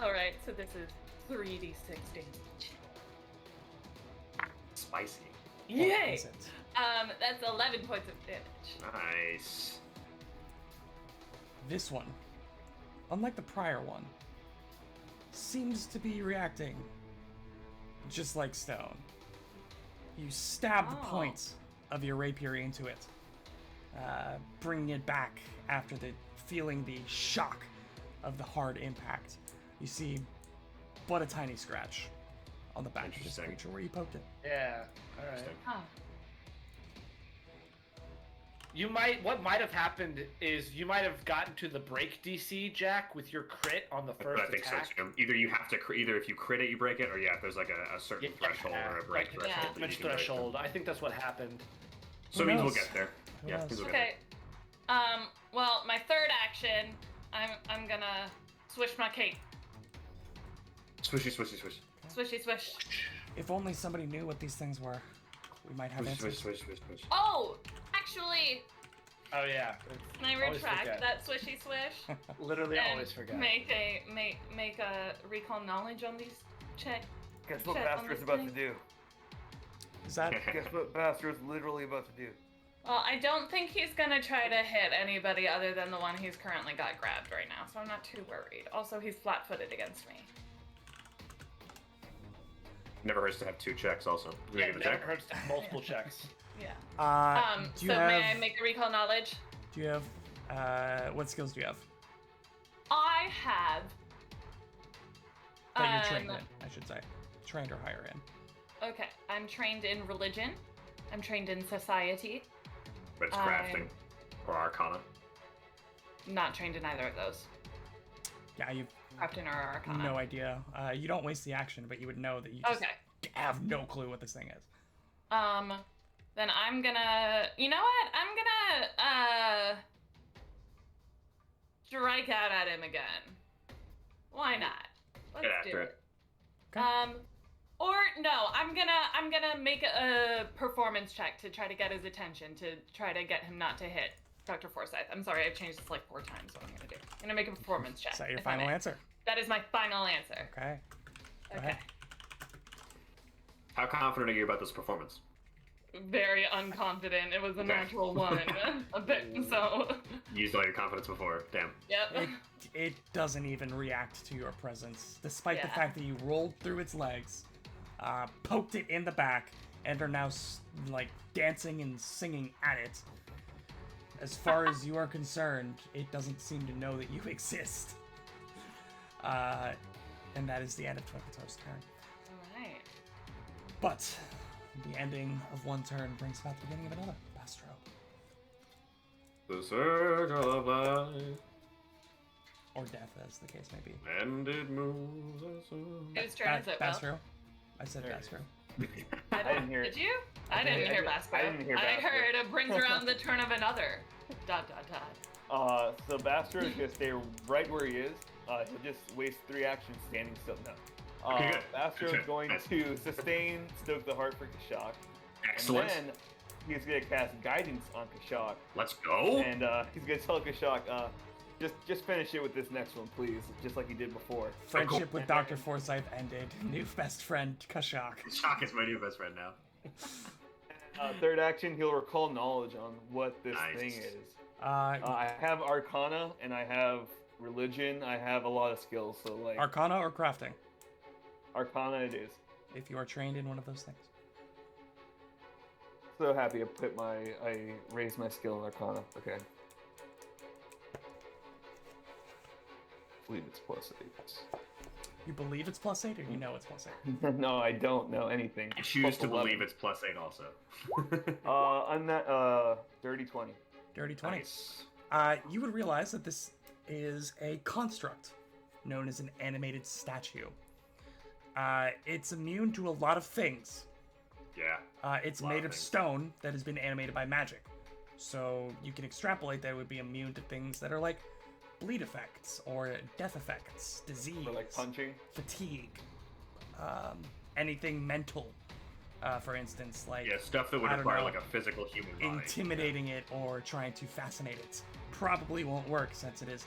All right, so this is 3d6 damage. Spicy. What Yay! is it? That's 11 points of damage. Nice. This one, unlike the prior one, seems to be reacting just like stone. You stab the Oh. point of your rapier into it, bringing it back after feeling the shock of the hard impact. You see but a tiny scratch on the back of this Interesting. creature where you poked it. Yeah. All right. Interesting. Huh. What might have happened is you might have gotten to the break DC, Jack, with your crit on the first I think attack. so too. Either you have to, either if you crit it, you break it, or yeah, if there's like a certain threshold or a break like threshold. that you damage can break them. threshold. I think that's what happened. So Who it means we'll knows? get there. Who Yeah, knows? means we'll get Okay. Well, my third action, I'm gonna swish my cape. there. Swishy, swishy, swish. Swishy swish. If only somebody knew what these things were, we might have Swish, answers. swish, swish, swish, swish. Oh, actually, Oh yeah. can I Always retract forget. that swishy swish? Literally and always forget. Make a recall knowledge on these check. Guess what Check on Bastard's this about thing. to do? Is that Guess what Bastard's literally about to do? Well, I don't think he's gonna try to hit anybody other than the one he's currently got grabbed right now, so I'm not too worried. Also, he's flat-footed against me. Never hurts to have 2 checks. Also, you Yeah, make a never check. hurts to have multiple checks. Yeah. do So you have, may I make a recall knowledge? do you have, what skills do you have I have. that you're trained in, I should say? Trained or higher in. Okay, I'm trained in religion. I'm trained in society. But it's crafting or arcana. Not trained in either of those. Yeah, you've Crafting or Arcana. no idea. You don't waste the action, but you would know that you just Okay. have no clue what this thing is. Then I'm gonna. You know what? I'm gonna strike out at him again. Why not? Let's Get do after it. Okay. Or no, I'm gonna make a performance check to try to get his attention, to try to get him not to hit Dr. Forsyth. I'm sorry, I've changed this like 4 times. So I'm gonna make a performance check. Is that your if I final may. answer? That is my final answer. Okay. Go Okay. ahead. How confident are you about this performance? Very unconfident. It was a Okay. natural one. A bit. So. Used all your confidence before. Damn. Yep. It doesn't even react to your presence, despite the Yeah. fact that you rolled through its legs, poked it in the back, and are now like dancing and singing at it. As far as you are concerned, it doesn't seem to know that you exist. And that is the end of Twinkletoe's turn. All right. But the ending of one turn brings about the beginning of another. Bastro. The circle of life, Or death, as the case may be. and it moves us on. Whose turn is it, Will? Bastro? I said There it Bastro. I didn't hear Did it. you? I didn't hear Baskro. I didn't hear I Baskro. heard it brings around the turn of another. ... So Bastard is gonna stay right where he is. He'll just waste 3 actions standing still. No. Okay, good. Bastard Good. is going Nice. to sustain Stoke the Heart for Kashak. Excellent. And then he's gonna cast Guidance on Kashak. Let's go. And he's gonna tell Kashak, just finish it with this next one, please, just like he did before. Friendship with Dr. Forsyth ended. New best friend, Kashak. Shock is my new best friend now. Third action, he'll recall knowledge on what this Nice. thing is. Uh, I have Arcana and I have Religion. I have a lot of skills, so like Arcana or crafting, Arcana it is. if you are trained in one of those things. So happy I raised my skill in Arcana. Okay. believe it's +8. You believe it's +8, or you know it's +8? No, I don't know anything. I choose to +11. believe it's +8 also. On that, dirty 20. Dirty 20. Nice. You would realize that this is a construct known as an animated statue. It's immune to a lot of things. Yeah. It's Lot of made of things. stone that has been animated by magic. So you can extrapolate that it would be immune to things that are like bleed effects or death effects, disease, For like punching. fatigue, anything mental. For instance, like Yeah, stuff that would I don't require know, like a physical human body. intimidating it or trying to fascinate it probably won't work since it is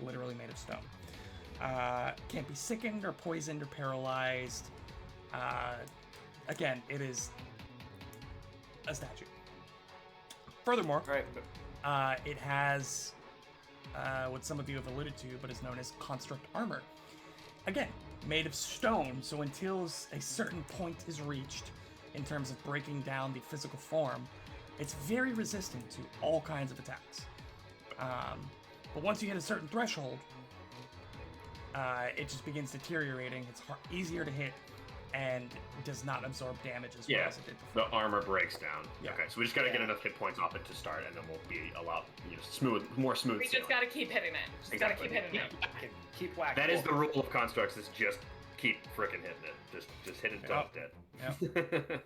literally made of stone. Can't be sickened or poisoned or paralyzed. Again, it is a statue. Furthermore, Alright. it has what some of you have alluded to, but is known as construct armor. Again, made of stone, so until a certain point is reached in terms of breaking down the physical form, it's very resistant to all kinds of attacks. But once you hit a certain threshold, it just begins deteriorating. It's easier to hit and does not absorb damage as well as it did before. The armor breaks down. Yeah. Okay, so we just gotta get enough hit points off it to start, and then we'll be allowed, more smooth. We just sailing. gotta keep hitting it. Just Exactly. gotta keep hitting it. Keep whacking. That is the rule of constructs: is just keep frickin' hitting it. Just hit it until it's dead.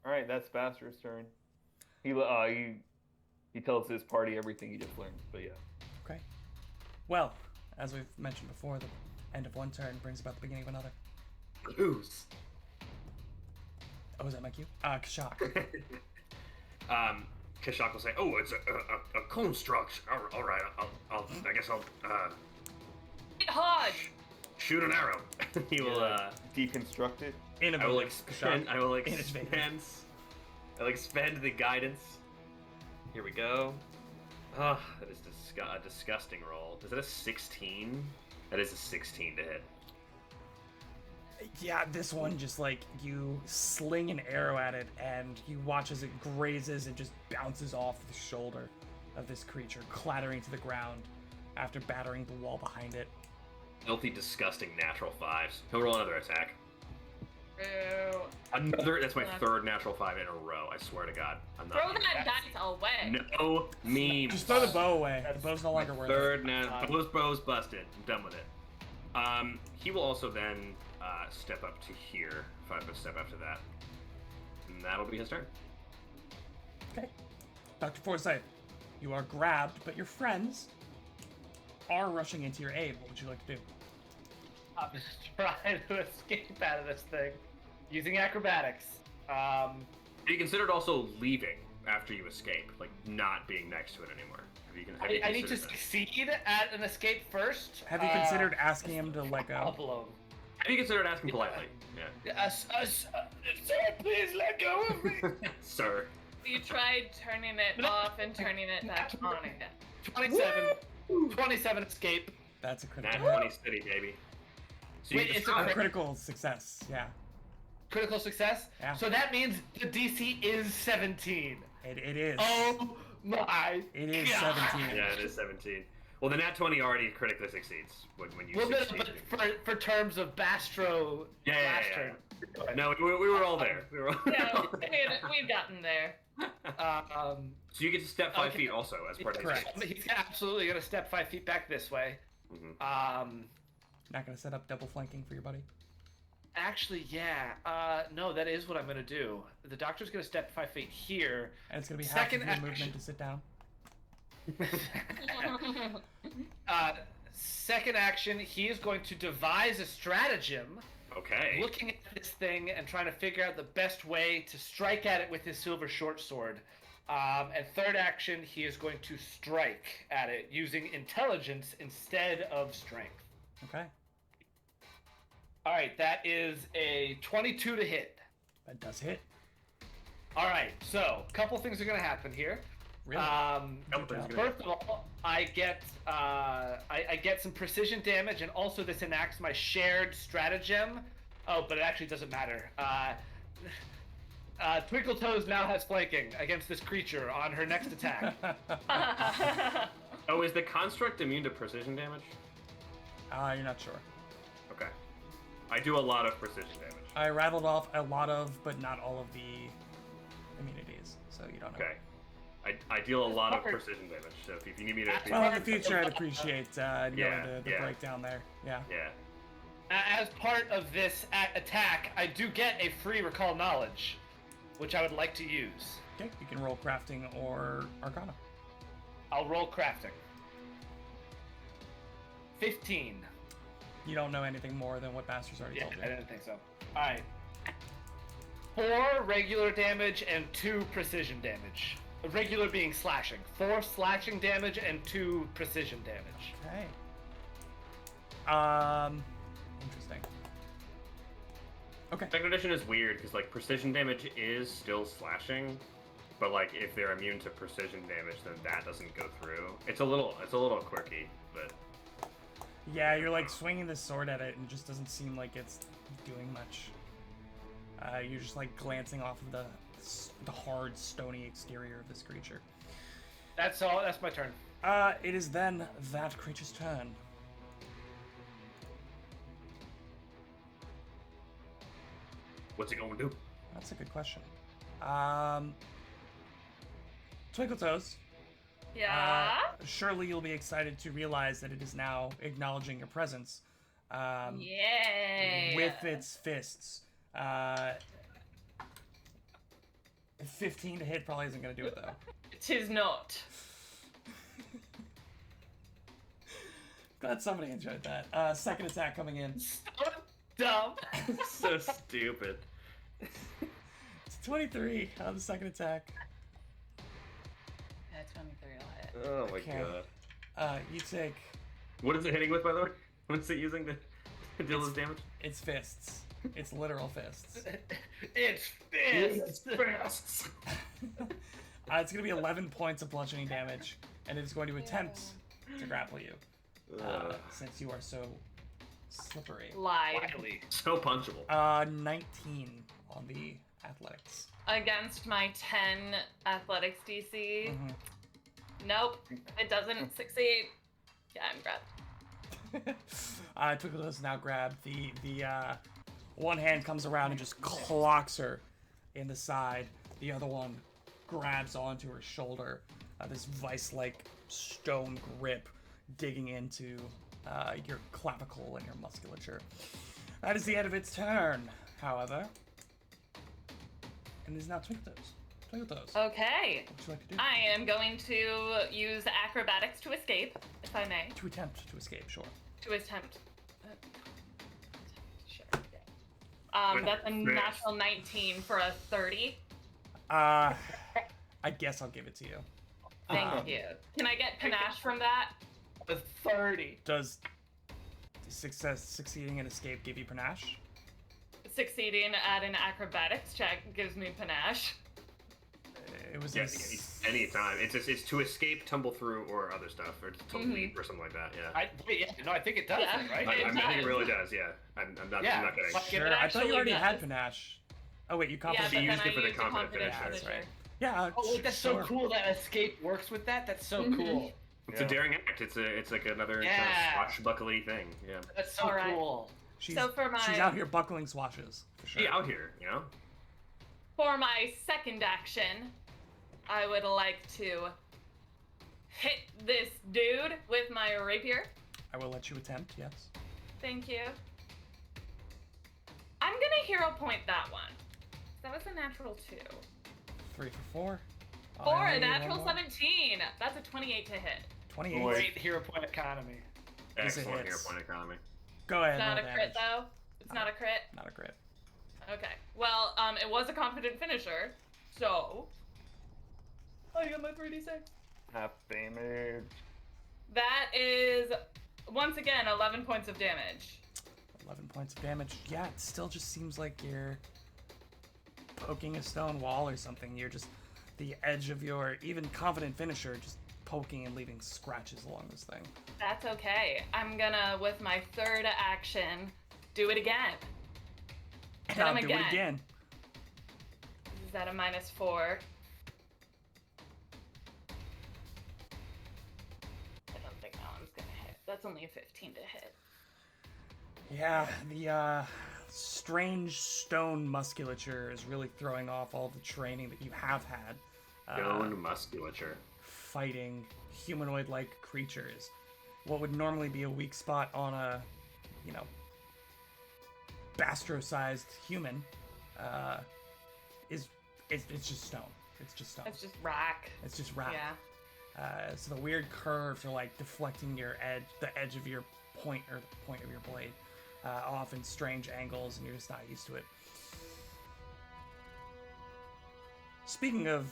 Alright, that's Bastar's turn. He tells his party everything he just learned, but yeah. Okay. Well, as we've mentioned before, the end of one turn brings about the beginning of another. Lose. Oh, is that my cue? Kashak. Kashak will say, "Oh, it's a construct. All right, I guess I'll Hit hard! shoot an arrow." He will. Deconstruct it. I will Innovative, expand. Kashak. I will Innovative. expand. I'll expand the guidance. Here we go. Ah, that is a disgusting roll. Is it a 16? That is a 16 to hit. Yeah, this one just like you sling an arrow at it and you watch as it grazes and just bounces off the shoulder of this creature, clattering to the ground after battering the wall behind it. Filthy, disgusting natural 5s. He'll roll another attack. Ew. Another. That's my third natural 5 in a row. I swear to God. I'm not. Throw that dice away. No memes. Just throw the bow away. The bow's no longer worth it. Third bow's busted. I'm done with it. He will also then step up to here. 5 foot step after that. And that'll be his turn. Okay. Dr. Forsyth, you are grabbed, but your friends are rushing into your aid. What would you like to do? I'm just trying to escape out of this thing using acrobatics. You considered also leaving after you escape, like not being next to it anymore. Have you I need to considered that? succeed at an escape first. Have you considered asking him to let All go? blown. Have you considered asking politely? Yeah. Sir, please let go of me. Sir. You tried turning it off and turning it back on again. 27 escape. That's a Nat critical. 20 city, baby. So Wait, you it's just a try- A critical success, yeah. Critical success. Yeah. So that means the DC is 17. It is. Oh my! It is God. 17. Yeah, it is 17. Well, the nat 20 already critically succeeds when you Well, no, succeed. but for terms of Bastro Yeah. last turn. No, we were all there. We were all Yeah, we've gotten there. So you get to step 5 Okay. feet also as part of the Correct. escape. He's absolutely gonna step 5 feet back this way. Mhm. Not gonna set up double flanking for your buddy. Actually, yeah. No, that is what I'm gonna do. The doctor's gonna step 5 feet here. And it's gonna be Second half of your action. movement to sit down. Second action, he is going to devise a stratagem, Okay. looking at this thing and trying to figure out the best way to strike at it with his silver short sword. And third action, he is going to strike at it using intelligence instead of strength. Okay. All right, that is a 22 to hit. That does hit. All right, so a couple things are going to happen here. Really? Couple things are gonna First of all, I get some precision damage, and also this enacts my shared stratagem. Oh, but it actually doesn't matter. Twinkle Toes now has flanking against this creature on her next attack. Oh, is the construct immune to precision damage? You're not sure. Okay. I do a lot of precision damage. I rattled off a lot of, but not all of the immunities, so you don't know. Okay. I deal a lot of precision damage, so if you need me to... Well, in the future, I'd appreciate knowing Yeah, the yeah. breakdown there. Yeah. Yeah. As part of this attack, I do get a free recall knowledge, which I would like to use. Okay, you can roll crafting or Arcana. I'll roll crafting. 15. You don't know anything more than what Master's already Yeah, told you. I didn't think so. Alright. 4 regular damage and 2 precision damage. Regular being slashing. 4 slashing damage and 2 precision damage. Okay. Interesting. Okay. Second edition is weird because like precision damage is still slashing, but like if they're immune to precision damage, then that doesn't go through. It's a little quirky, but Yeah, you're like swinging this sword at it and it just doesn't seem like it's doing much. You're just like glancing off of the hard, stony exterior of this creature. That's all. That's my turn. It is then that creature's turn. what's it gonna do? That's a good question. Twinkle Toes. Yeah. Surely you'll be excited to realize that it is now acknowledging your presence. Yay. With its fists. 15 to hit probably isn't going to do it, though. Tis not. Glad somebody enjoyed that. Second attack coming in. So dumb. So stupid. It's 23 on the second attack. Yeah, 23 will hit. Oh my Okay. god. You take What is it hitting with, by the way? What's it using to deal this damage? its fists. It's literal fists. It's fists. It's going to be 11 points of bludgeoning damage, and it is going to attempt to grapple you, since you are so slippery. Lied. Finally. So punchable. 19 on the athletics. Against my 10 athletics DC. Mhm. Nope. It doesn't succeed. Yeah, I'm grabbed. Twinkle does now grab the one hand comes around and just clocks her in the side. The other one grabs onto her shoulder. This vice-like stone grip digging into your clavicle and your musculature. That is the end of its turn, however. And it is now Twinkle Toes. Twinkle Toes. Okay. What would you like to do? I am going to use acrobatics to escape, if I may. To attempt to escape, sure. To attempt. Sure. That's a natural 19 for a 30. I guess I'll give it to you. Thank you. Can I get panache from that? With 30. Does succeeding in escape give you panache? Succeeding at an acrobatics check gives me panache. It was Yeah, any time. It's to escape, tumble through, or other stuff, or to leap or something like that. Yeah. I think it does. Yeah. It, right? I think it does. really does. Yeah. I'm not kidding. Fuck Sure, It I thought you actually already had does. panache. Oh wait, you Yeah, confident? but She then used I it for the used a confident confident finisher. That's finisher. right. Yeah. Oh wait, that's sure. so cool that escape works with that. That's so cool. It's a daring act. It's like another Yeah. kind of swashbuckly thing. Yeah. That's so Alright. cool. She's, So for my- she's out here buckling swashes for sure. Be out here, you know. For my second action, I would like to hit this dude with my rapier. I will let you attempt. Yes. Thank you. I'm gonna hero point that one. That was a natural 2. 3 for 4. For I a need one natural more. 17. That's a 28 to hit. 28. Boy. Great hero point economy. Yes, it Excellent hero hits. point economy. Go ahead. It's not a roll crit damage. though. It's not a crit. Not a crit. Okay. Well, it was a confident finisher, so I got my 3d6. Half damage. That is once again 11 points of damage. 11 points of damage. Yeah, it still just seems like you're poking a stone wall or something. You're just the edge of your even confident finisher just poking and leaving scratches along this thing. That's okay. I'm gonna, with my third action, do it again. Hit him Do it again. Is that a -4? I don't think that one's gonna hit. That's only a 15 to hit. Yeah, the strange stone musculature is really throwing off all the training that you have had. Stone musculature. Fighting humanoid-like creatures. What would normally be a weak spot on a, Bastro-sized human, it's just stone. It's just stone. It's just rock. It's just rock. Yeah. So the weird curves are like deflecting the edge of your point or the point of your blade, off in strange angles, and you're just not used to it. Speaking of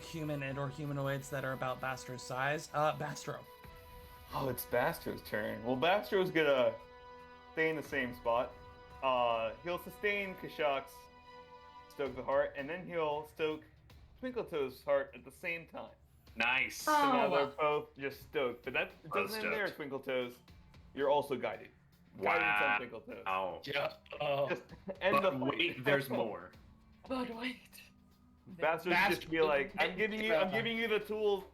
human and/or humanoids that are about Bastro's size, Bastro. Oh, it's Bastro's turn. Well, Bastro's gonna stay in the same spot. He'll sustain Kashak's Stoke the Heart, and then he'll stoke Twinkletoes' heart at the same time. Nice. So now Oh. they're both just stoked. But that Both doesn't end there, stoked. Twinkletoes. You're also guided. Guidance on Twinkletoes. Wow. Yeah. Oh. Just end But the fight. wait, there's more. But wait. Bastards just be Bastard- like, I'm giving you the tools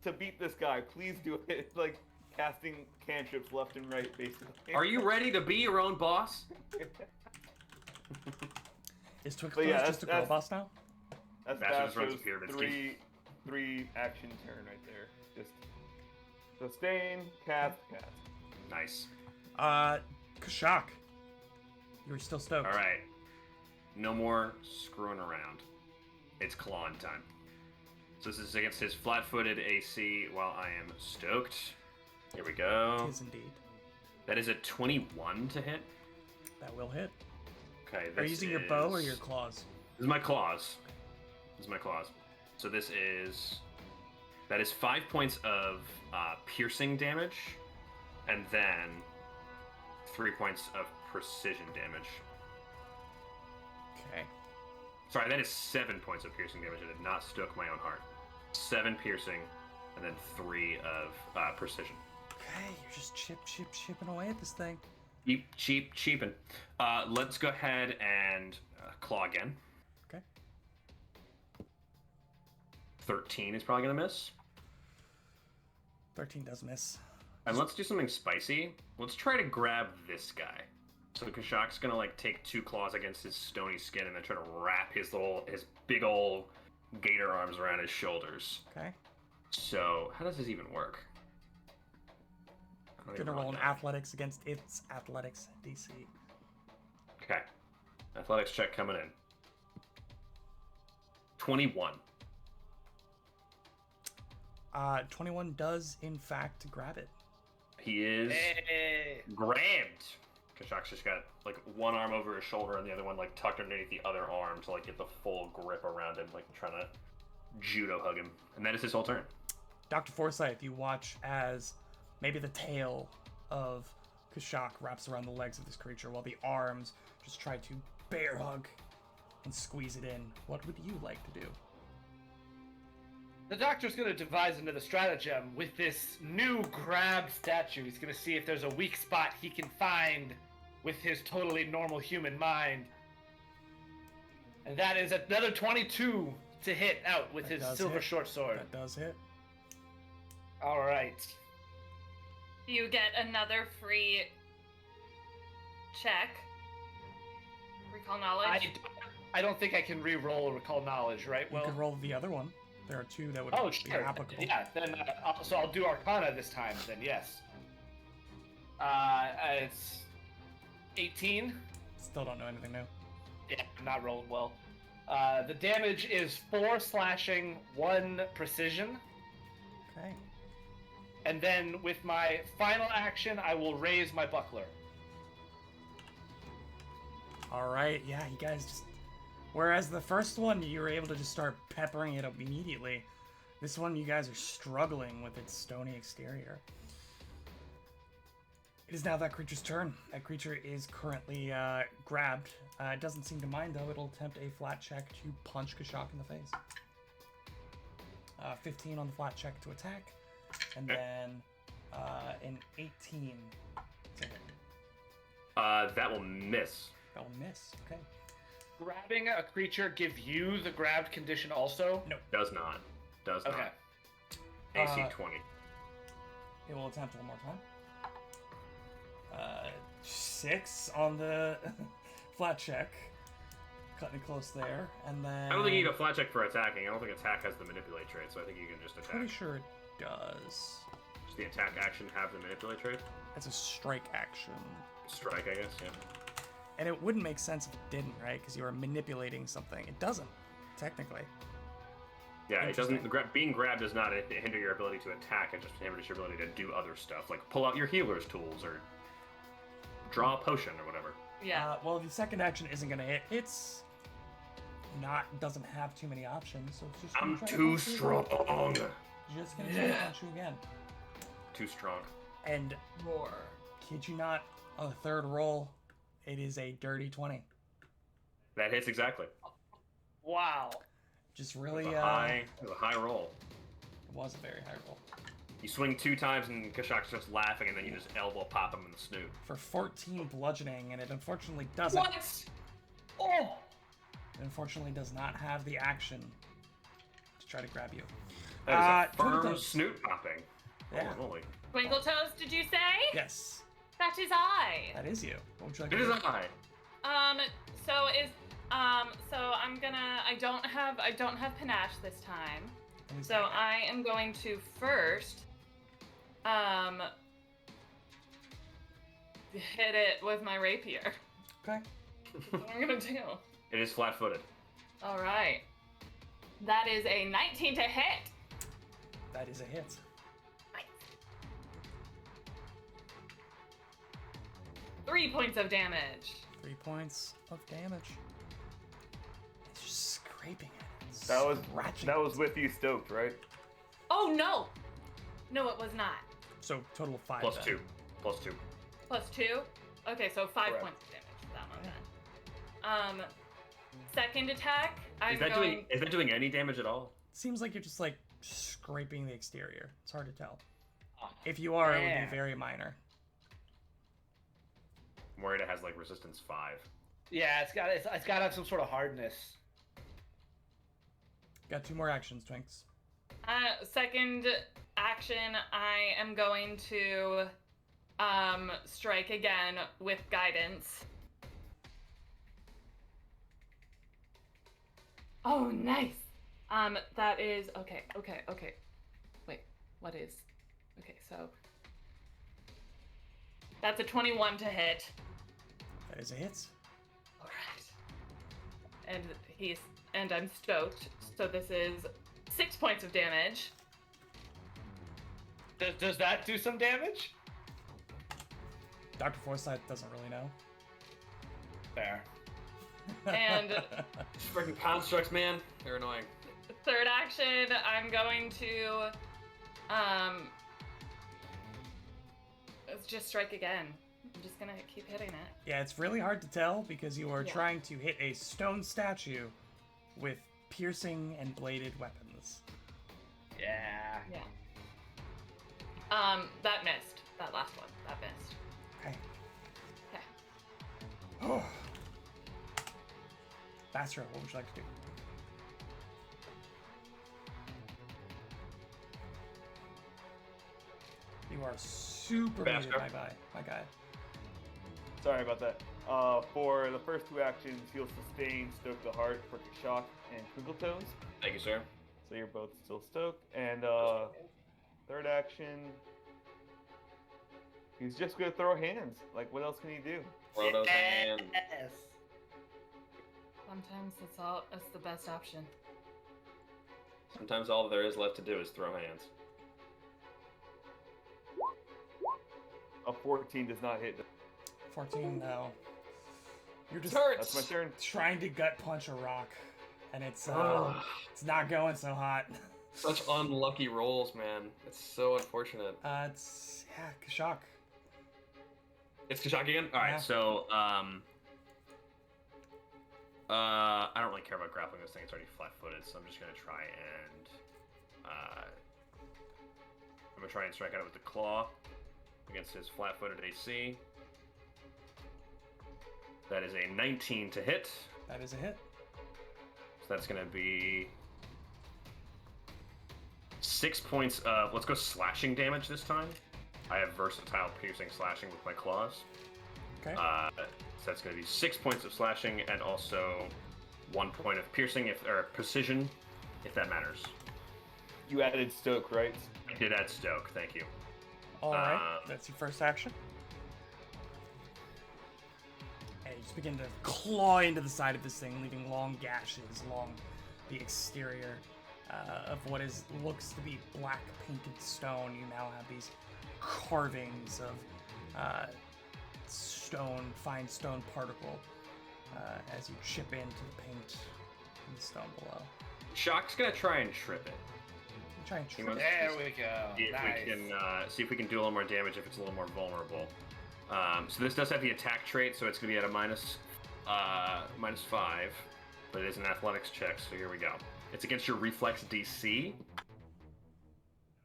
to beat this guy. Please do it. It's like casting cantrips left and right, basically. Are you ready to be your own boss? Is Twinkletoes yeah, just a girl that's- boss now? That's Bastards runs a Bastro's pyramid three action turn right there. Just sustain, cast. Nice. Kashak. You were still stoked. All right. No more screwing around. It's clawing time. So this is against his flat-footed AC while I am stoked. Here we go. Tis indeed. That is a 21 to hit. That will hit. Okay, Are you this using your bow or is- your claws? This is my claws. So that is 5 points of piercing damage, and then 3 points of precision damage. Okay. Sorry, that is 7 points of piercing damage. I did not stoke my own heart. 7 piercing, and then 3 of precision. Okay, you're just chipping away at this thing. Cheaping. Let's go ahead and claw again. Okay. 13 is probably gonna miss. 13 does miss. And let's do something spicy. Let's try to grab this guy. So Kashak's gonna like take 2 claws against his stony skin and then try to wrap his big ol' gator arms around his shoulders. Okay. So how does this even work? I don't even Gonna roll an know. athletics against its athletics DC. Okay. Athletics check coming in. 21. 21 does in fact grab it. He is Hey. grabbed. Kashak's just got like one arm over his shoulder and the other one like tucked underneath the other arm to like get the full grip around him, like trying to judo hug him. And that is his whole turn. Dr. Forsyth, you watch as maybe the tail of Kashak wraps around the legs of this creature while the arms just try to bear hug and squeeze it in. What would you like to do? The doctor's going to devise another stratagem with this new grab statue. He's going to see if there's a weak spot he can find with his totally normal human mind. And that is another 22 to hit out with That his does silver hit. short sword. That does hit. All right. You get another free check. Recall knowledge. I don't think I can re-roll recall knowledge, right? You could roll the other one. There are 2 that would Oh, be sure. applicable. Yeah, then so I'll do Arcana this time. Then yes. It's 18. Still don't know anything new. Yeah, I'm not rolling well. The damage is 4 slashing, 1 precision, Okay. and then with my final action, I will raise my buckler. All right. Yeah, you guys just. Whereas the first one, you were able to just start peppering it up immediately. This one, you guys are struggling with its stony exterior. It is now that creature's turn. That creature is currently grabbed. It doesn't seem to mind, though. It'll attempt a flat check to punch Kashak in the face. 15 on the flat check to attack. And then an 18 to hit. That will miss. That will miss. Okay. Grabbing a creature give you the grabbed condition also? No. Does not. Okay. AC Uh, 20. It will attempt one more time. 6 on the flat check. Cutting it close there, and then... I don't think you need a flat check for attacking. I don't think attack has the manipulate trait, so I think you can just attack. Pretty sure it does. Does the attack action have the manipulate trait? It's a strike action. Strike, I guess, yeah. And it wouldn't make sense if it didn't, right? Because you are manipulating something. It doesn't, technically. Yeah, it doesn't. Being grabbed does not hinder your ability to attack. It just hinders your ability to do other stuff, like pull out your healer's tools or draw a potion or whatever. Yeah. Well, the second action isn't gonna hit. It's doesn't have too many options, so it's just. I'm try to too punch you strong. again. Just gonna try to punch you again. Too strong. And Roar. kid you not, on the third roll, it is a dirty 20. That hits exactly. Wow. Just really. It was a high roll. It was a very high roll. You swing 2 times and Kashak's just laughing, and then you just elbow pop him in the snoot. For 14 bludgeoning, and it unfortunately doesn't. What? Oh! It unfortunately does not have the action to try to grab you. That is a Twinkle firm Toes. snoot popping. Yeah. Holy moly. Twinkle Toes, did you say? Yes, That is I. that is you. What would you like It to is do? I. So I'm gonna. I don't have panache this time. What is So that? I am going to first, hit it with my rapier. Okay. That's what I'm gonna do. It is flat-footed. All right. That is a 19 to hit. That is a hit. 3 points of damage. 3 points of damage. It's just scraping it. Scratching That it. was with you stoked, right? Oh no! No, it was not. So total of 5. Plus then. 2. Plus 2. Plus 2? Okay, so 5 Correct. points of damage for that one then. Second attack, I'm Is that doing any damage at all? Seems like you're just like scraping the exterior. It's hard to tell. If you are, it would man. be very minor. I'm worried it has like resistance 5. Yeah, it's got to have some sort of hardness. Got 2 more actions, Twinks. Second action, I am going to strike again with guidance. Oh, nice. That is okay. Wait, what is? Okay, so that's a 21 to hit. That is a hit. All right. And I'm stoked. So this is 6 points of damage. Does that do some damage? Dr. Forsyth doesn't really know. Fair. And Freaking constructs, man. They're annoying. third action, I'm going to just strike again. I'm just gonna keep hitting it. Yeah, it's really hard to tell because you are Yeah. trying to hit a stone statue with piercing and bladed weapons. Yeah. Yeah. That missed. That last one. That missed. Okay. Okay. Oh. Basra, what would you like to do? You are super muted, Basra. my guy. Sorry about that. For the first 2 actions, he'll sustain Stoke the Heart for Kashak and Twinkle Toes. Thank you, sir. So you're both still stoked. And third action, he's just gonna throw hands. Like, what else can he do? Throw those hands. Yes. Sometimes that's the best option. Sometimes all there is left to do is throw hands. A 14 does not hit. 14, no. You're just That's my turn. trying to gut punch a rock, and it's Ugh. it's not going so hot. Such unlucky rolls, man. It's so unfortunate. It's Kashak. It's Kashak again? Alright, Yeah. so, I don't really care about grappling this thing. It's already flat-footed, so I'm just gonna try and, I'm gonna try and strike out with the claw against his flat-footed AC. That is a 19 to hit. That is a hit. So that's gonna be 6 points of, let's go slashing damage this time. I have versatile piercing slashing with my claws. Okay. So that's going to be 6 points of slashing and also 1 point of piercing or precision, if that matters. You added Stoke, right? I did add Stoke, thank you. All right, that's your first action. And you just begin to claw into the side of this thing, leaving long gashes along the exterior of what looks to be black painted stone. You now have these carvings of fine stone particle as you chip into the paint in the stone below. Shock's going to try and trip it. Try and trip. There we go. See if Nice. we can see if we can do a little more damage if it's a little more vulnerable. So this does have the attack trait, so it's going to be at a -5, but it is an athletics check. So here we go. It's against your reflex DC.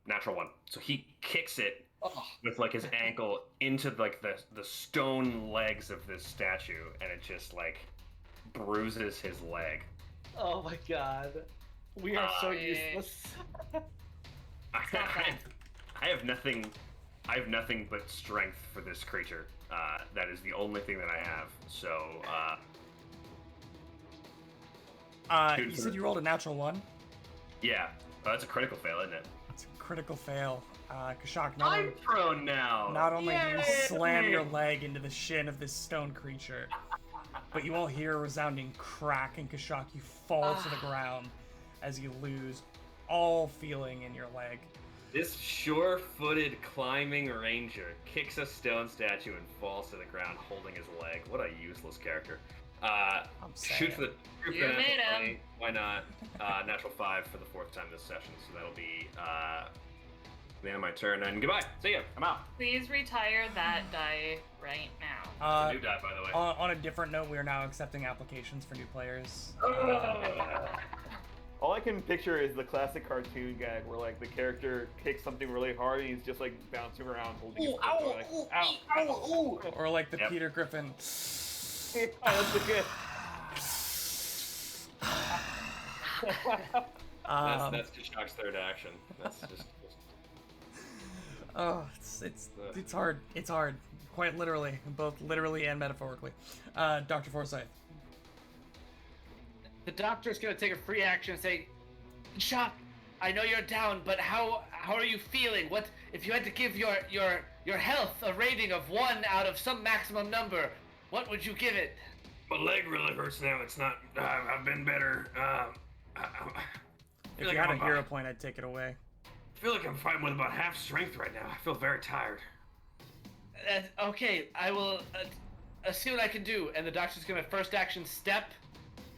Natural 1. So he kicks it with like his ankle into like the stone legs of this statue, and it just like bruises his leg. Oh my god. We are so useless. I have nothing but strength for this creature. That is the only thing that I have. So, you said you rolled a natural 1? yeah. Oh, that's a critical fail, isn't it? It's a critical fail. Kashak, I'm prone now. not only do you Yay! slam your leg into the shin of this stone creature, but you all hear a resounding crack, and Kashak, you fall to the ground as you lose all feeling in your leg. This sure-footed climbing ranger kicks a stone statue and falls to the ground holding his leg. What a useless character. Shoot for the You made him. Why not? Natural 5 for the 4th time this session, so that'll be the end of my turn. And goodbye. See ya. I'm out. Please retire that die right now. It's a new die, by the way. On a different note, we are now accepting applications for new players. All I can picture is the classic cartoon gag where like the character kicks something really hard and he's just like bouncing around holding his foot, like, ow. Or like the Peter Griffin. Yeah, that's good. That's Kashak's third action. That's just Oh, it's hard. It's hard. Quite literally, both literally and metaphorically. Dr. Forsyth. The doctor's gonna take a free action and say, "Shock, I know you're down, but how are you feeling? What if you had to give your health a rating of 1 out of some maximum number? What would you give it?" my leg really hurts now. It's not. I've been better. If you had a hero point, I'd take it away. I feel like I'm fighting with about half strength right now. I feel very tired. Okay, I will see what I can do. And the doctor's gonna first action step.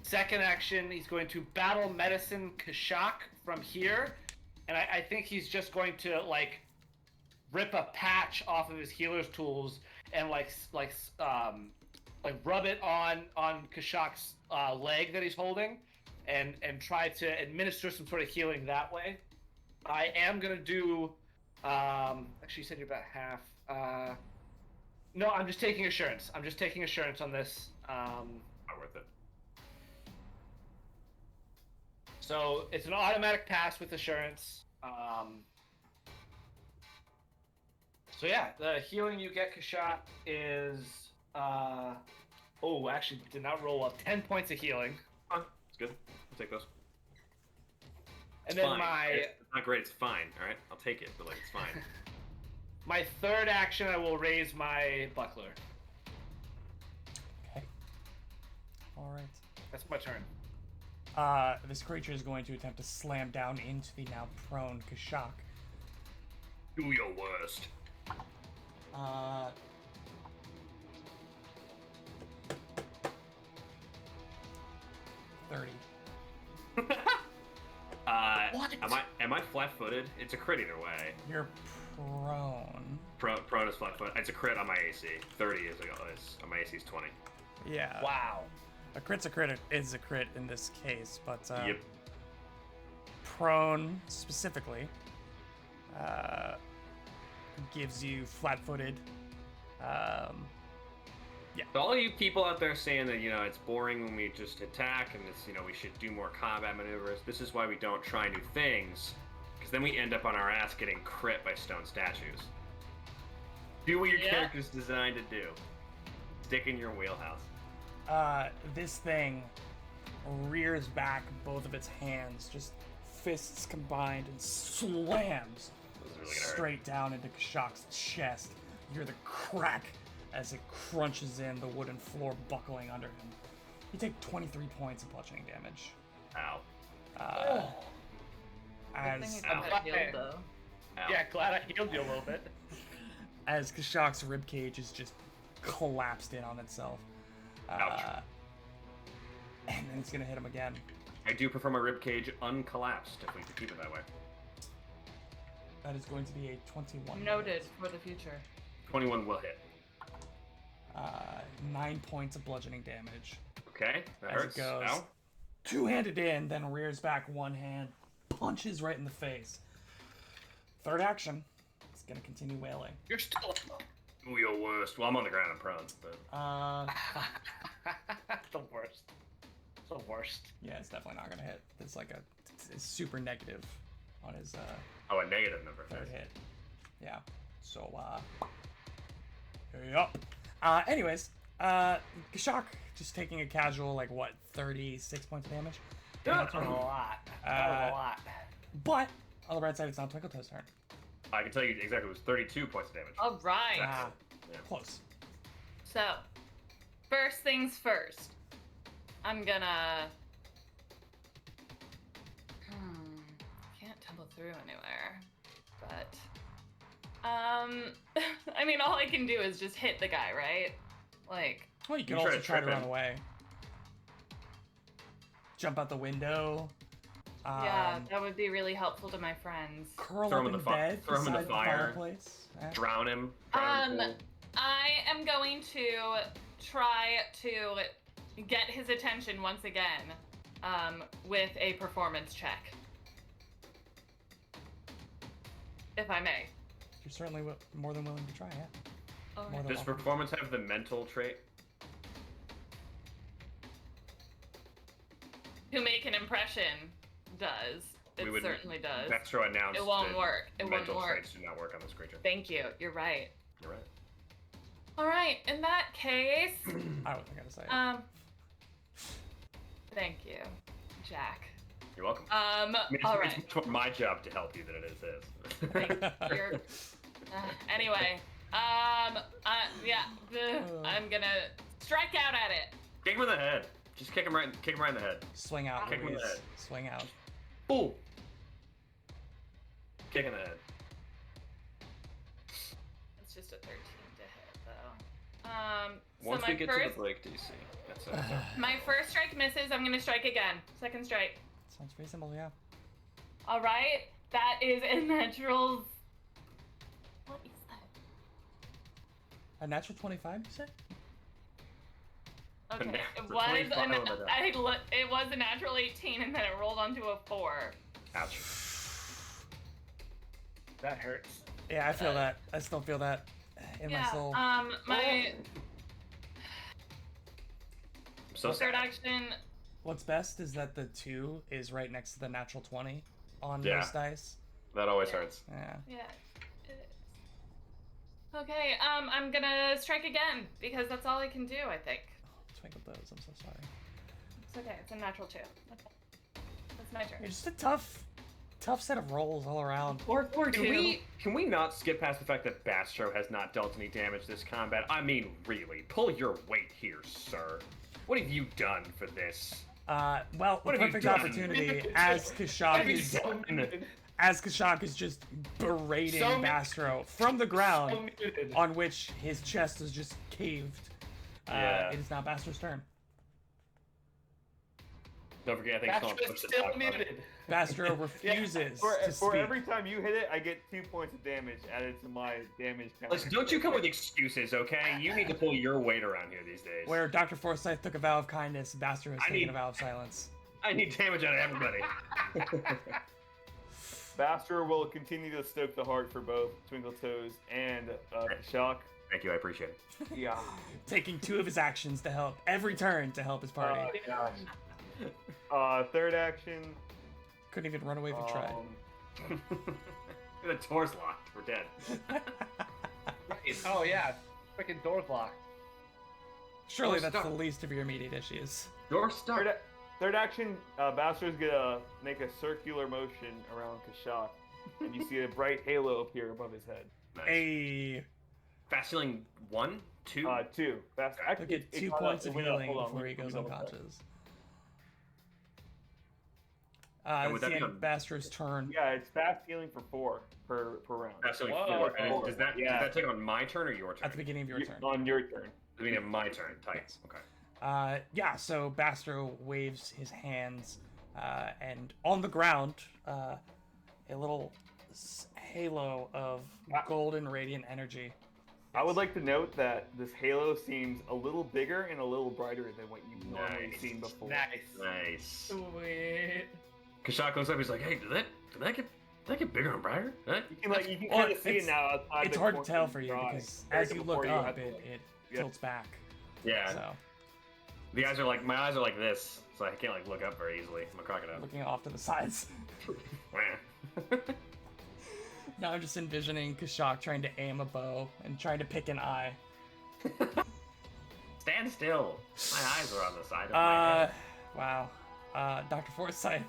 Second action, he's going to battle medicine Kashak from here, and I think he's just going to like rip a patch off of his healer's tools and like rub it on Kashak's leg that he's holding, and try to administer some sort of healing that way. I am gonna do. Actually, you said you're about half. No, I'm just taking assurance. I'm just taking assurance on this. Not worth it. So it's an automatic pass with assurance. So yeah, the healing you get, Kashak, is actually did not roll up. 10 points of healing. It's good. I'll take those. And It's then fine. It's not great. It's fine. All right, I'll take it, but like it's fine. my third action, I will raise my buckler. Okay. All right. That's my turn. This creature is going to attempt to slam down into the now prone Kashak. Do your worst. 30. What? Am I flat-footed? It's a crit either way. You're prone. Prone is flat-footed. It's a crit on my AC. 30 is on my AC is 20. Yeah. Wow. A crit's a crit is a crit in this case, but Yep. prone specifically gives you flat-footed. To all you people out there saying that, it's boring when we just attack and it's, we should do more combat maneuvers, this is why we don't try new things, because then we end up on our ass getting crit by stone statues. Do what your Yeah. character's designed to do. Stick in your wheelhouse. This thing rears back both of its hands, just fists combined, and slams This is really gonna hurt. straight down into Kashak's chest. You hear the crack as it crunches in, the wooden floor buckling under him. You take 23 points of bludgeoning damage. Ow. Good thing As I got that healed, though. Ow. Yeah, glad I healed you a little bit. as Kashak's ribcage is just collapsed in on itself. Ouch. And then it's gonna hit him again. I do prefer my ribcage uncollapsed if we could keep it that way. That is going to be a 21. Noted for the future. 21 will hit. 9 points of bludgeoning damage. Okay, that As it hurts. goes. Ow. Two-handed in, then rears back one hand, punches right in the face. Third action. It's gonna continue wailing. You're still up. Ooh, your worst. Well, I'm on the ground, I'm prone, but The worst. The worst. Yeah, it's definitely not gonna hit. It's like it's super negative on his oh, a negative number. third hit. Yeah. So yep. Anyways, Kashak just taking a casual like what 36 points of damage. That was a lot. That was a lot. But on the bright side, it's not Twinkle Toes' turn. I can tell you exactly it was 32 points of damage. All right. Ah, Yeah. close. So, first things first. I'm gonna. Can't tumble through anywhere, but I mean, all I can do is just hit the guy, right? Like, Well, you can You try also to try to trip run him. away. Jump out the window. yeah, that would be really helpful to my friends. Curl Throw up him in in the fi- bed throw him in the beside fire. fireplace. Eh. Drown him. Drown him. I am going to try to get his attention once again, with a performance check, if I may. You're certainly more than willing to try, yeah. Okay. More than Does welcome. performance have the mental trait? To make an impression does. We It would- certainly does. Metro announced It won't that work. It won't mental work. traits do not work on this creature. Thank you. You're right. You're right. All right. In that case, I wasn't gonna say it. thank you, Jack. You're welcome. All It's right. much more my job to help you than it is his. You're, anyway, yeah, I'm gonna strike out at it. Kick him in the head. Just kick him right in the head. Swing out, Kick him in the Louise. head. Swing out. Ooh. Kick in the head. It's just a 13 to hit, though. Once so we my get first, to the break DC, that's it. my first strike misses. I'm gonna strike again. Second strike. Sounds reasonable, yeah. All right, that is a natural. What is that? A natural 25, you said? Okay, it natural was 25 on the die. it was a natural 18, and then it rolled onto a 4. Ouch. That hurts. Yeah, I feel that. I still feel that in my soul. My I'm so third sad. action. What's best is that the 2 is right next to the natural 20 on Yeah. most dice. That always hurts. Yeah. Yeah. It is. Okay, I'm gonna strike again because that's all I can do. I think. Twinkle Toes, I'm so sorry. It's okay. It's a natural 2. Okay. That's my turn. You're just a tough set of rolls all around. Or Can we not skip past the fact that Bastro has not dealt any damage this combat? I mean, really, pull your weight here, sir. What have you done for this? Well, What the have you perfect done? opportunity as Kashak is berating So- Bastro from the ground, So muted. on which his chest is just caved. Yeah. It is now Bastro's turn. Don't forget, I think That's someone pushed just the still top button. muted. Bastro refuses For to speak. every time you hit it, I get 2 points of damage added to my damage count. Listen, don't you come with excuses, okay? You need to pull your weight around here these days. Where Dr. Forsyth took a vow of kindness, Bastro has I taken need- a vow of silence. I need damage out of everybody. Baster will continue to stoke the heart for both Twinkle Toes and Shock. Thank you, I appreciate it. Yeah. Taking 2 of his actions to help every turn to help his party. Third action. Couldn't even run away if he tried. The door's locked. We're dead. Right. Oh yeah, freaking door's locked. Surely Oh, that's stop. the least of your immediate issues. Door stuck. Third action, Bowser's gonna make a circular motion around Kashak, and you see a bright halo appear above his head. Nice. A Fast healing 1, 2. 2. Fast. He'll Actually, get 2 points of healing before he goes unconscious. And would It's the that end be of on- Bastro's turn. Yeah, it's fast healing for 4 per round. Fast healing Whoa. 4. And does that take on my turn or your turn? At the beginning of your turn. On your turn. I mean, my turn. Tight. Yes. Okay. Yeah, so Bastro waves his hands, and on the ground, a little halo of golden radiant energy. I would like to note that this halo seems a little bigger and a little brighter than what you've normally Nice. seen before. Nice. Nice. Sweet. Kashak looks up. He's like, "Hey, did that get bigger and brighter? Huh? You can Well, kind of see it it's- now outside It's the hard to corner tell of for you your eye. because Compared as to you before look you up, had to, it yeah. tilts back. Yeah. So The eyes are like my eyes are like this, so I can't like look up very easily. I'm a crocodile. looking off to the sides. Now I'm just envisioning Kashak trying to aim a bow and trying to pick an eye. Stand still. My eyes are on the side of my head. Wow. Dr. Forsyth.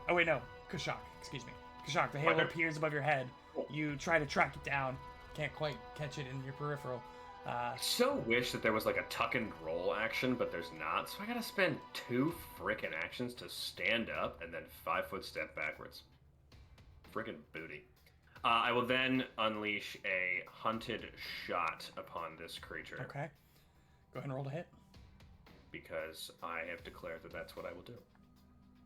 Oh wait, no. Kashak. Excuse me. Kashak, the halo What? appears above your head. You try to track it down. Can't quite catch it in your peripheral. I so wish that there was like a tuck and roll action, but there's not. So I gotta spend 2 frickin' actions to stand up and then 5-foot step backwards. Frickin' booty. I will then unleash a hunted shot upon this creature Okay. Go ahead and roll to hit. because I have declared that that's what I will do.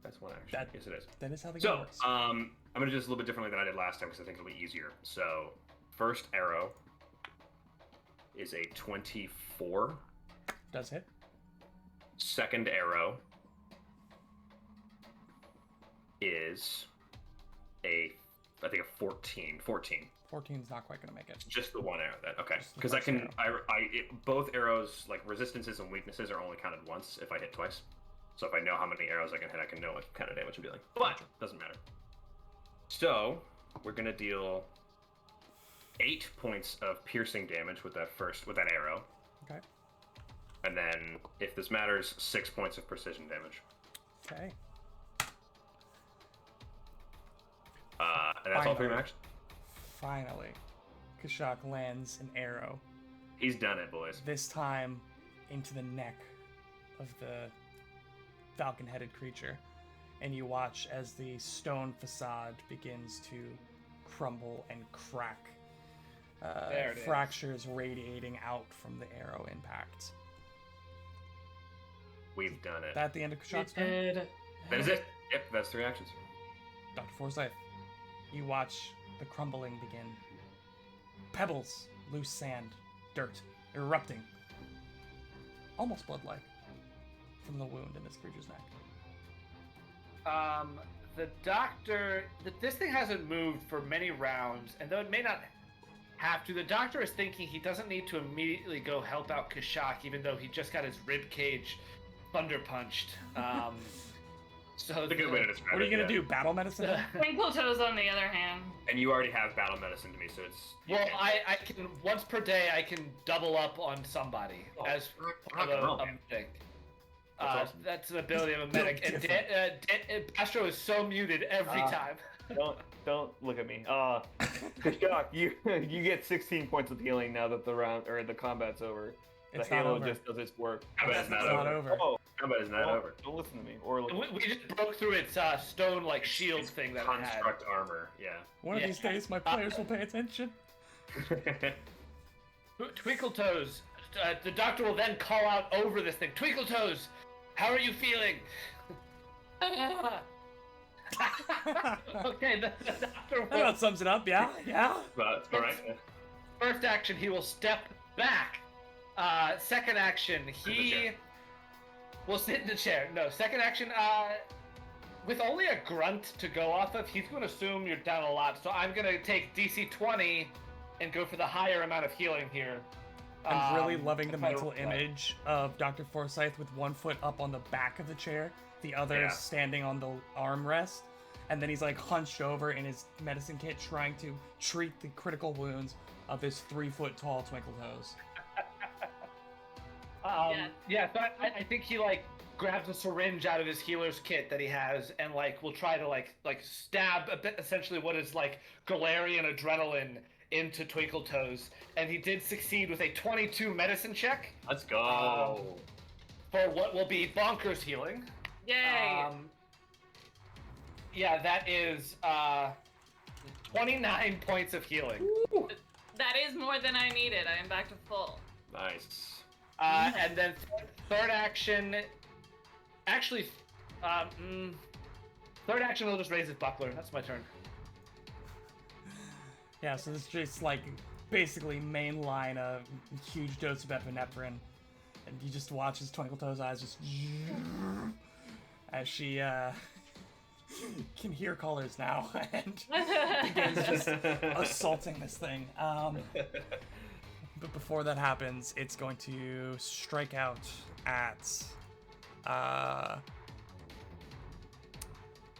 That's one action. That- Yes, it is. That is how the game So, works. I'm gonna do this a little bit differently than I did last time because I think it'll be easier. So, first arrow is a 24. Does hit. Second arrow is I think a 14. 14's not quite gonna make it. Just the one arrow then. Okay. Just the Because I first can, both arrows, like resistances and weaknesses, are only counted once if I hit twice. So if I know how many arrows I can hit, I can know what kind of damage I'm dealing. But doesn't matter. So we're gonna deal 8 points of piercing damage with that arrow, Okay. and then if this matters, 6 points of precision damage. Okay. And that's all for your Finally. action. Finally, Kashak lands an arrow. He's done it, boys. This time into the neck of the falcon-headed creature, and you watch as the stone facade begins to crumble and crack. There it is. Fractures radiating out from the arrow impact. We've done it. That the end of Kashak's turn? That is it. Yep, that's 3 actions. Dr. Forsyth, you watch the crumbling begin. Pebbles, loose sand, dirt, erupting. Almost blood-like from the wound in this creature's neck. The doctor, this thing hasn't moved for many rounds, and though it may not have to, the doctor is thinking he doesn't need to immediately go help out Kashak, even though he just got his rib cage thunder punched. So That's a good way to describe it. What are you gonna yeah. do? Battle medicine? him? Twinkle Toes, on the other hand. And you already have battle medicine to me, so it's. you Well, can't- I can once per day I can double up on somebody Oh, as rock and roll, a man. medic. That's awesome. That's an ability of a medic. And different. Astro is so muted every time. Don't look at me. Kashak, you get 16 points of healing now that the combat's over. The It's not halo over. just does its work. Combat is not It's not over. over. Oh, Combat is not well, over. don't listen to me. Or look. We just broke through its stone like shield It's thing that it had. construct armor. Yeah. One of Yeah. these days, my players will pay attention. Twinkle Toes. The doctor will then call out over this thing. Twinkle Toes, how are you feeling? Okay, the doctor That will. about sums it up, yeah? Yeah? But all right. First action, he will step back. Second action, he chair. will sit in the chair. No, second action, with only a grunt to go off of, he's going to assume you're down a lot. So I'm going to take DC 20 and go for the higher amount of healing here. I'm really loving the if I mental recall. image of Dr. Forsyth with one foot up on the back of the chair, the other Yeah. standing on the armrest, and then he's like hunched over in his medicine kit trying to treat the critical wounds of this 3-foot-tall Twinkle Toes. Yeah, so I think he like grabs a syringe out of his healer's kit that he has and like will try to like stab a bit, essentially what is like Galarian adrenaline into Twinkle Toes, and he did succeed with a 22 medicine check. Let's go. For what will be bonkers healing. Yay! Yeah, that is 29 points of healing. That is more than I needed. I am back to full. Nice. And then third action, actually, third action will just raise his buckler. That's my turn. Yeah, so this is just like basically mainline a huge dose of epinephrine, and you just watch his Twinkle Toes eyes just as she can hear colors now and begins just assaulting this thing. But before that happens, it's going to strike out at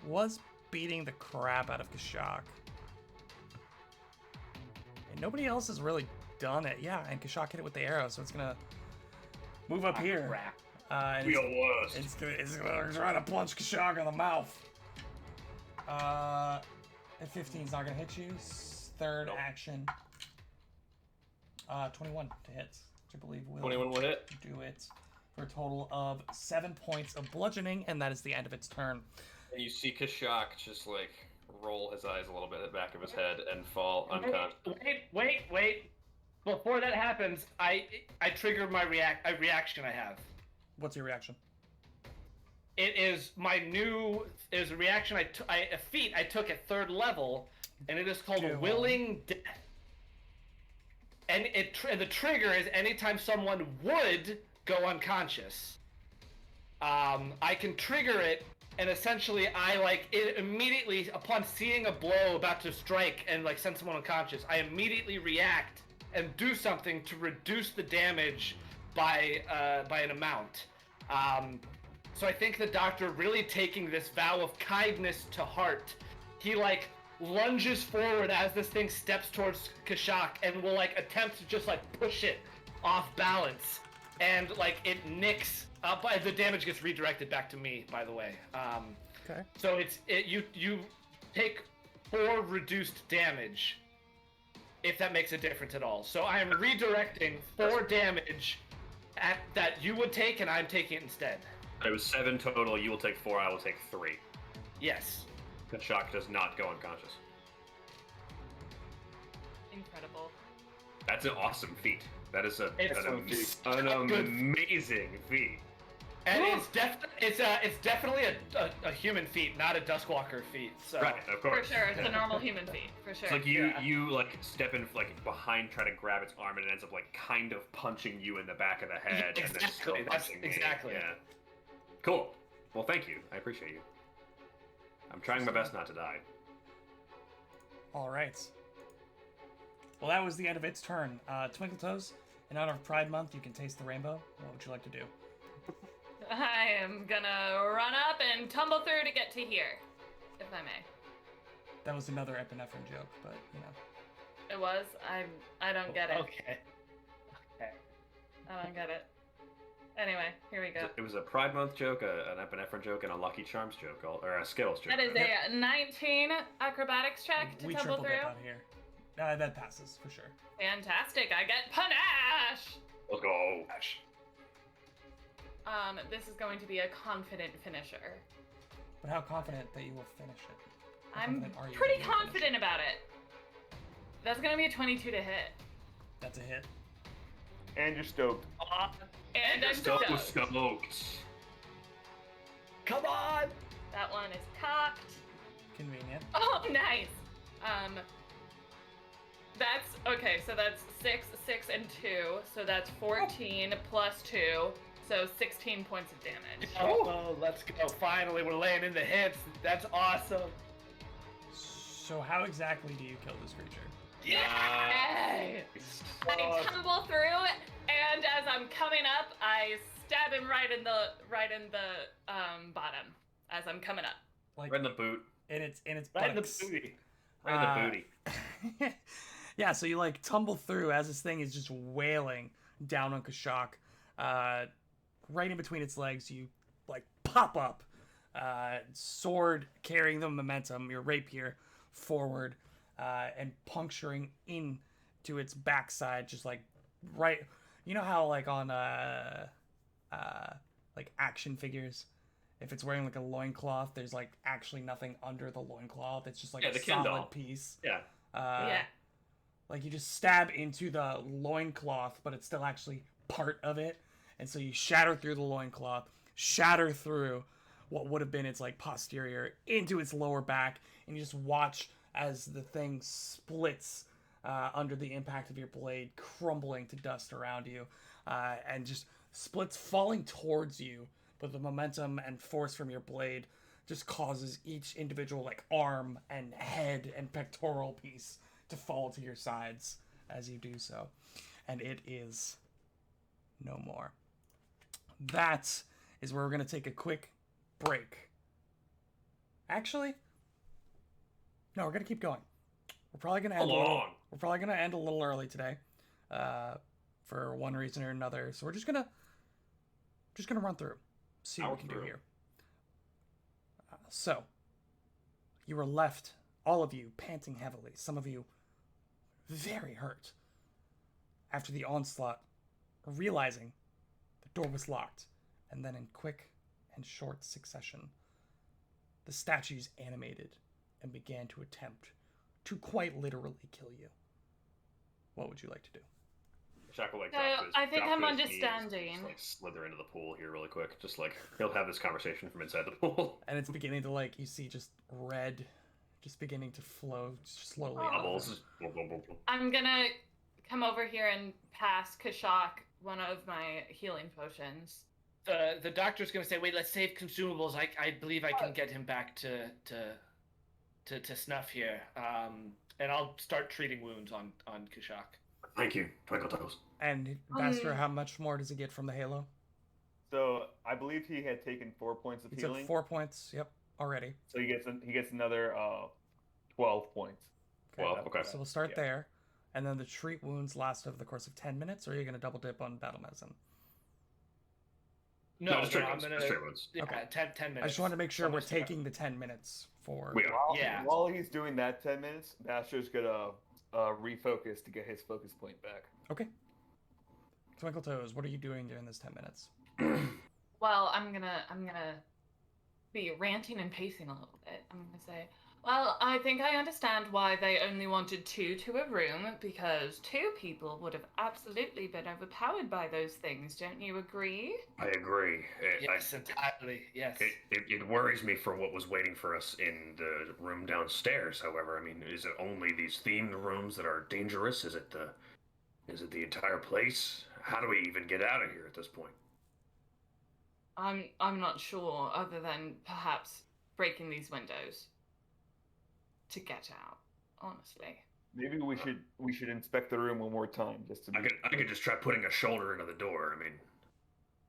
was beating the crap out of Kashak. And nobody else has really done it. Yeah, and Kashak hit it with the arrow, so it's gonna move up here. Crap. And We are worst. it's gonna try to punch Kashak in the mouth. At 15 is not gonna hit you. Third Nope. action. 21 to hit, which I believe will 21 will hit. do it for a total of 7 points of bludgeoning, and that is the end of its turn. And you see Kashak just like roll his eyes a little bit at the back of his head and fall unconscious. Wait. Before that happens, I trigger my reaction I have. What's your reaction? It is a reaction a feat I took at 3rd level, and it is called Do, Willing Death. And the trigger is anytime someone would go unconscious. I can trigger it, and essentially I like it immediately upon seeing a blow about to strike and like send someone unconscious. I immediately react and do something to reduce the damage by an amount. So I think the doctor really taking this vow of kindness to heart, he like lunges forward as this thing steps towards Kashak and will like attempt to just like push it off balance, and like it nicks up. The damage gets redirected back to me, by the way. Okay. So you take 4 reduced damage, if that makes a difference at all. So I am redirecting 4 damage that you would take, and I'm taking it instead. It was 7 total. You will take 4. I will take 3. Yes. Kashak does not go unconscious. Incredible. That's an awesome feat. That is an Good. amazing feat. And it's definitely a human feat, not a Duskwalker feat. So. Right, of For course. sure, it's a normal human feat. For sure. It's like you like step in like behind, try to grab its arm, and it ends up like kind of punching you in the back of the head, and then still Exactly, that's punching me. exactly. Yeah. Cool. Well, thank you. I appreciate you. I'm trying my best not to die. All right. Well, that was the end of its turn. Twinkle Toes, in honor of Pride Month, you can taste the rainbow. What would you like to do? I am gonna run up and tumble through to get to here, if I may. That was another epinephrine joke, but you know. It was. I don't get it. Okay. I don't get it. Anyway, here we go. It was a Pride Month joke, an epinephrine joke, and a Lucky Charms joke, or a Skittles joke. That is a 19 acrobatics check to We tumble triple through. dip out here. That passes for sure. Fantastic. I get panache. Let's go. This is going to be a confident finisher. But how confident that you will finish it? How I'm confident are you pretty that you will finish confident about it. That's gonna be a 22 to hit. it? That's a hit. And you're stoked. And I'm So stoked. stoked. Come on! That one is cocked. Convenient. Oh, nice. That's okay. So that's 6, 6, and 2. So that's 14 plus 2. So 16 points of damage. Oh, let's go. Finally, we're laying in the hits. That's awesome. So how exactly do you kill this creature? Yay! I tumble through, and as I'm coming up, I stab him right in the bottom as I'm coming up. Like Right in the boot. in its Right in the buttocks. booty. Right in the booty. Yeah, so you like tumble through as this thing is just wailing down on Kashak. Right in between its legs, you like pop up, sword carrying the momentum, your rapier forward, and puncturing into its backside, just like right. You know how like on like action figures, if it's wearing like a loincloth, there's like actually nothing under the loincloth. It's just like Yeah, a the Ken solid doll. piece. Yeah. Yeah. Like you just stab into the loincloth, but it's still actually part of it. And so you shatter through the loincloth, shatter through what would have been its like posterior into its lower back, and you just watch as the thing splits under the impact of your blade, crumbling to dust around you, and just splits falling towards you. But the momentum and force from your blade just causes each individual like arm and head and pectoral piece to fall to your sides as you do so. And it is no more. That is where we're going to take a quick break. Actually, no, we're going to keep going. We're probably going to end we're probably going to end a little early today, for one reason or another. So we're just going to run through, see what we can do here. So, you were left, all of you, panting heavily. Some of you very hurt after the onslaught, realizing the door was locked, and then in quick and short succession, the statues animated and began to attempt to quite literally kill you. What would you like to do? Shaq will like So, drop to his, I think drop I'm to his knees, understanding. Just, like slither into the pool here really quick. Just like he'll have this conversation from inside the pool. And it's beginning to like, you see just red just beginning to flow slowly. Oh. Bubbles. I'm gonna come over here and pass Kashak one of my healing potions. The doctor's gonna say, "Wait, let's save consumables. I believe I can get him back to snuff here." And I'll start treating wounds on Kashak. Thank you, Twinkle Toes. And Master, how much more does he get from the halo? So I believe he had taken 4 points of He healing. took 4 points. Yep, already. So he gets another 12 points. Well, okay. So we'll start Yeah. there, and then the treat wounds last over the course of 10 minutes, or are you going to double dip on battle medicine? No, just straight I'm ones. gonna. Just straight ones. Yeah, Okay. 10 minutes. I just wanted to make sure we're Someone's gonna- taking the 10 minutes for. We are. Yeah. While he's doing that 10 minutes, Master's gonna refocus to get his focus point back. Okay. Twinkle Toes, what are you doing during this 10 minutes? Well, I'm gonna be ranting and pacing a little bit. I'm gonna say, well, I think I understand why they only wanted 2 to a room, because 2 people would have absolutely been overpowered by those things. Don't you agree? I agree. Yes, entirely. Yes. It worries me for what was waiting for us in the room downstairs. However, I mean, is it only these themed rooms that are dangerous? Is it the entire place? How do we even get out of here at this point? I'm not sure, other than perhaps breaking these windows to get out. Honestly. Maybe we should inspect the room one more time just to. I could just try putting a shoulder into the door. I mean,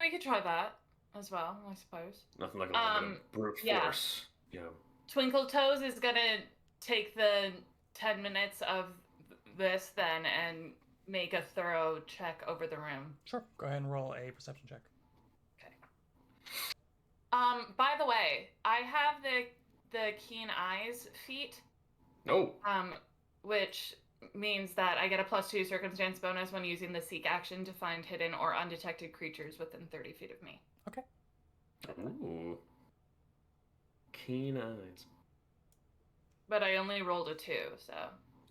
We could try that as well, I suppose. nothing like a little bit of brute yeah. force. You know. Twinkle Toes is gonna take the 10 minutes of this then and make a thorough check over the room. Sure. Go ahead and roll a perception check. Okay. By the way, I have the keen eyes feat, No. which means that I get a +2 circumstance bonus when using the seek action to find hidden or undetected creatures within 30 feet of me. Okay. Ooh. Keen eyes. But I only rolled a 2, so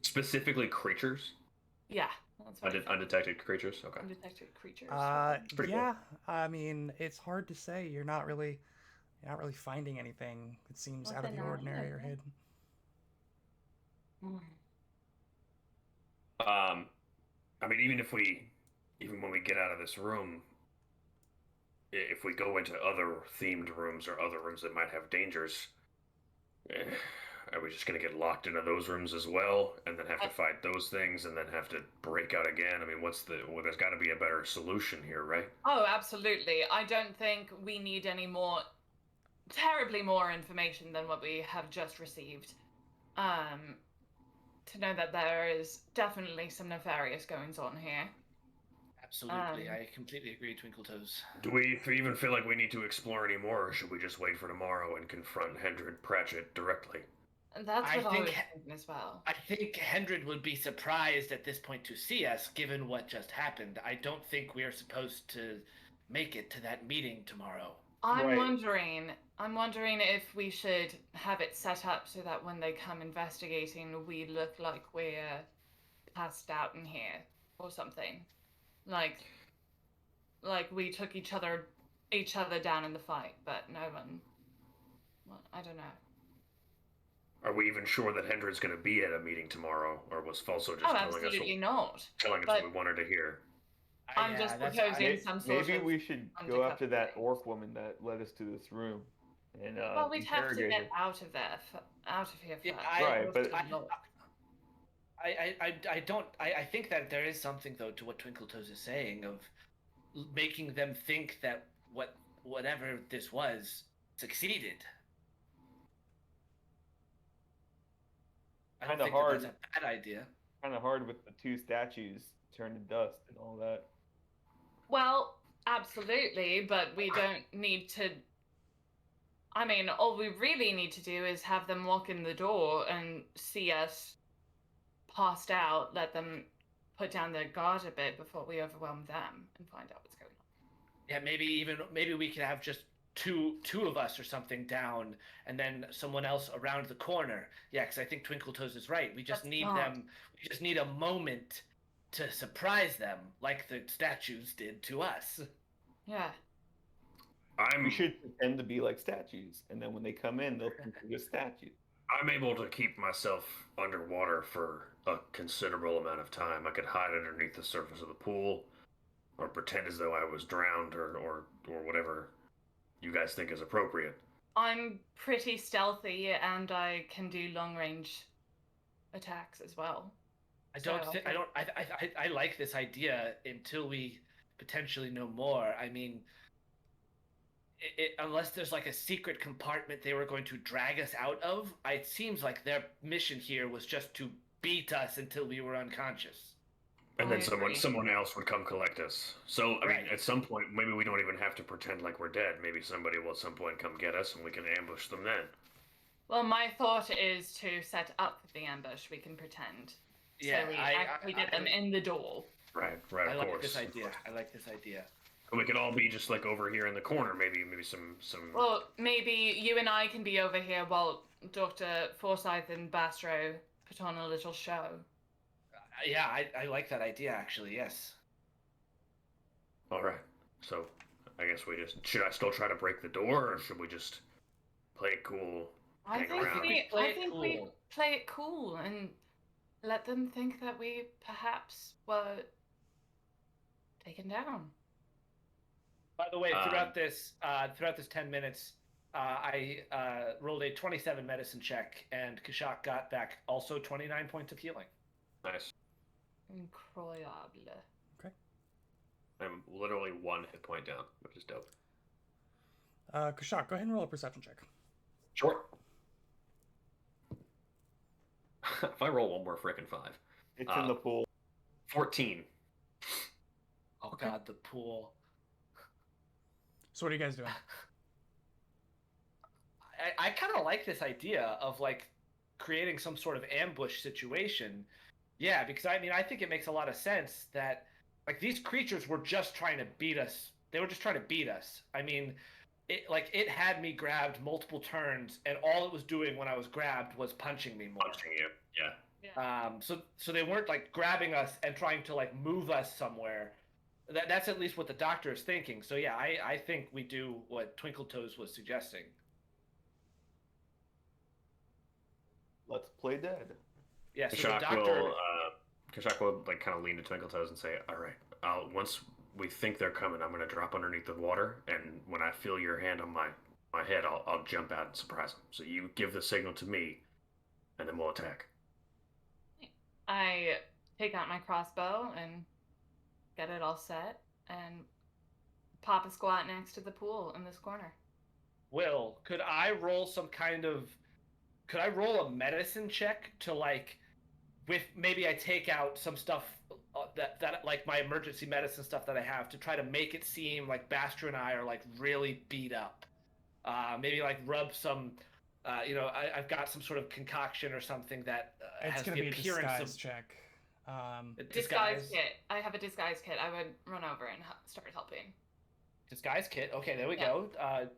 Specifically creatures? yeah, that's what I thought. Undetected creatures? Okay. Undetected creatures. Pretty Yeah. I mean, it's hard to say. You're not really finding anything that seems out of the Nothing ordinary or okay. hidden. Mm. I mean, even when we get out of this room, if we go into other themed rooms or other rooms that might have dangers, are we just gonna get locked into those rooms as well, and then have to fight those things, and then have to break out again? I mean, there's got to be a better solution here, right? Oh, absolutely. I don't think we need any more terribly more information than what we have just received. To know that there is definitely some nefarious goings on here. Absolutely, I completely agree, Twinkle Toes. Do we even feel like we need to explore any more, or should we just wait for tomorrow and confront Hendred Pratchett directly? And that's I what I think was thinking as well. I think Hendred would be surprised at this point to see us, given what just happened. I don't think we are supposed to make it to that meeting tomorrow. I'm Right. wondering if we should have it set up so that when they come investigating, we look like we're passed out in here or something. Like we took each other down in the fight, but no one. Well, I don't know. Are we even sure that Hendred's going to be at a meeting tomorrow, or was Falso just Oh, telling us absolutely not. telling us But- what we wanted to hear? I'm just proposing some sort Maybe of we should go undercover after that thing. orc woman that led us to this room and Well, we'd have to interrogate get her. out of there, out of here first. Yeah, Right, but- I think that there is something though to what Twinkle Toes is saying of making them think that whatever this was succeeded. I don't Kinda think hard. that's a bad idea. Kind of hard with the two statues turned to dust and all that. Well, absolutely, but we don't need to. I mean, all we really need to do is have them walk in the door and see us passed out, let them put down their guard a bit before we overwhelm them and find out what's going on. Yeah, maybe we could have just two of us or something down, and then someone else around the corner. Yeah, because I think Twinkle Toes is right. We just That's need not- them. We just need a moment to surprise them, like the statues did to us. Yeah. We should pretend to be like statues, and then when they come in, they'll think we're statues. I'm able to keep myself underwater for a considerable amount of time. I could hide underneath the surface of the pool, or pretend as though I was drowned, or whatever you guys think is appropriate. I'm pretty stealthy and I can do long range attacks as well. I like this idea until we potentially know more. I mean, unless there's like a secret compartment they were going to drag us out of, it seems like their mission here was just to beat us until we were unconscious. And then I agree. someone else would come collect us. So, I mean, Right. at some point, maybe we don't even have to pretend like we're dead. Maybe somebody will at some point come get us, and we can ambush them then. Well, my thought is to set up the ambush. We can pretend. Yeah, So we actually get them in the door. Right, I of like course. this idea. I like this idea. And we could all be just like over here in the corner, maybe some. Well, maybe you and I can be over here while Dr. Forsyth and Bastro put on a little show. Yeah, I like that idea actually. Yes. All right. So, I guess should I still try to break the door, or should we just play it cool? I Hang think around. we Play it play it cool and let them think that we perhaps were taken down. By the way, Um, throughout this 10 minutes, I rolled a 27 medicine check, and Kashak got back also 29 points of healing. Nice. Incroyable. I'm literally 1 hit point down, which is dope. Kashak, go ahead and roll a perception check. Sure. If I roll one more frickin' 5. It's in the pool. 14. Oh Okay. God, the pool. So what are you guys doing? I kind of like this idea of like creating some sort of ambush situation. Yeah, because I mean, I think it makes a lot of sense that like these creatures were just trying to beat us. They were just trying to beat us. I mean, it had me grabbed multiple turns, and all it was doing when I was grabbed was punching me more. Punching you. Yeah. So they weren't like grabbing us and trying to like move us somewhere. That's at least what the doctor is thinking. So yeah, I think we do what Twinkle Toes was suggesting. Let's play dead. Yeah, so the Kashak doctor. will like kind of lean to Twinkle Toes and say, "All right, once we think they're coming, I'm gonna drop underneath the water, and when I feel your hand on my head, I'll jump out and surprise them. So you give the signal to me, and then we'll attack." I take out my crossbow and get it all set and pop a squat next to the pool in this corner. Will, could I roll some kind of? Could I roll a medicine check to like, with maybe I take out some stuff that like my emergency medicine stuff that I have to try to make it seem like Bastra and I are like really beat up. Maybe like rub some. I've got some sort of concoction or something that It's has gonna the be a appearance disguise of check. Disguise kit. I have a disguise kit. I would run over and start helping. disguise kit. Okay, there we Yeah. go.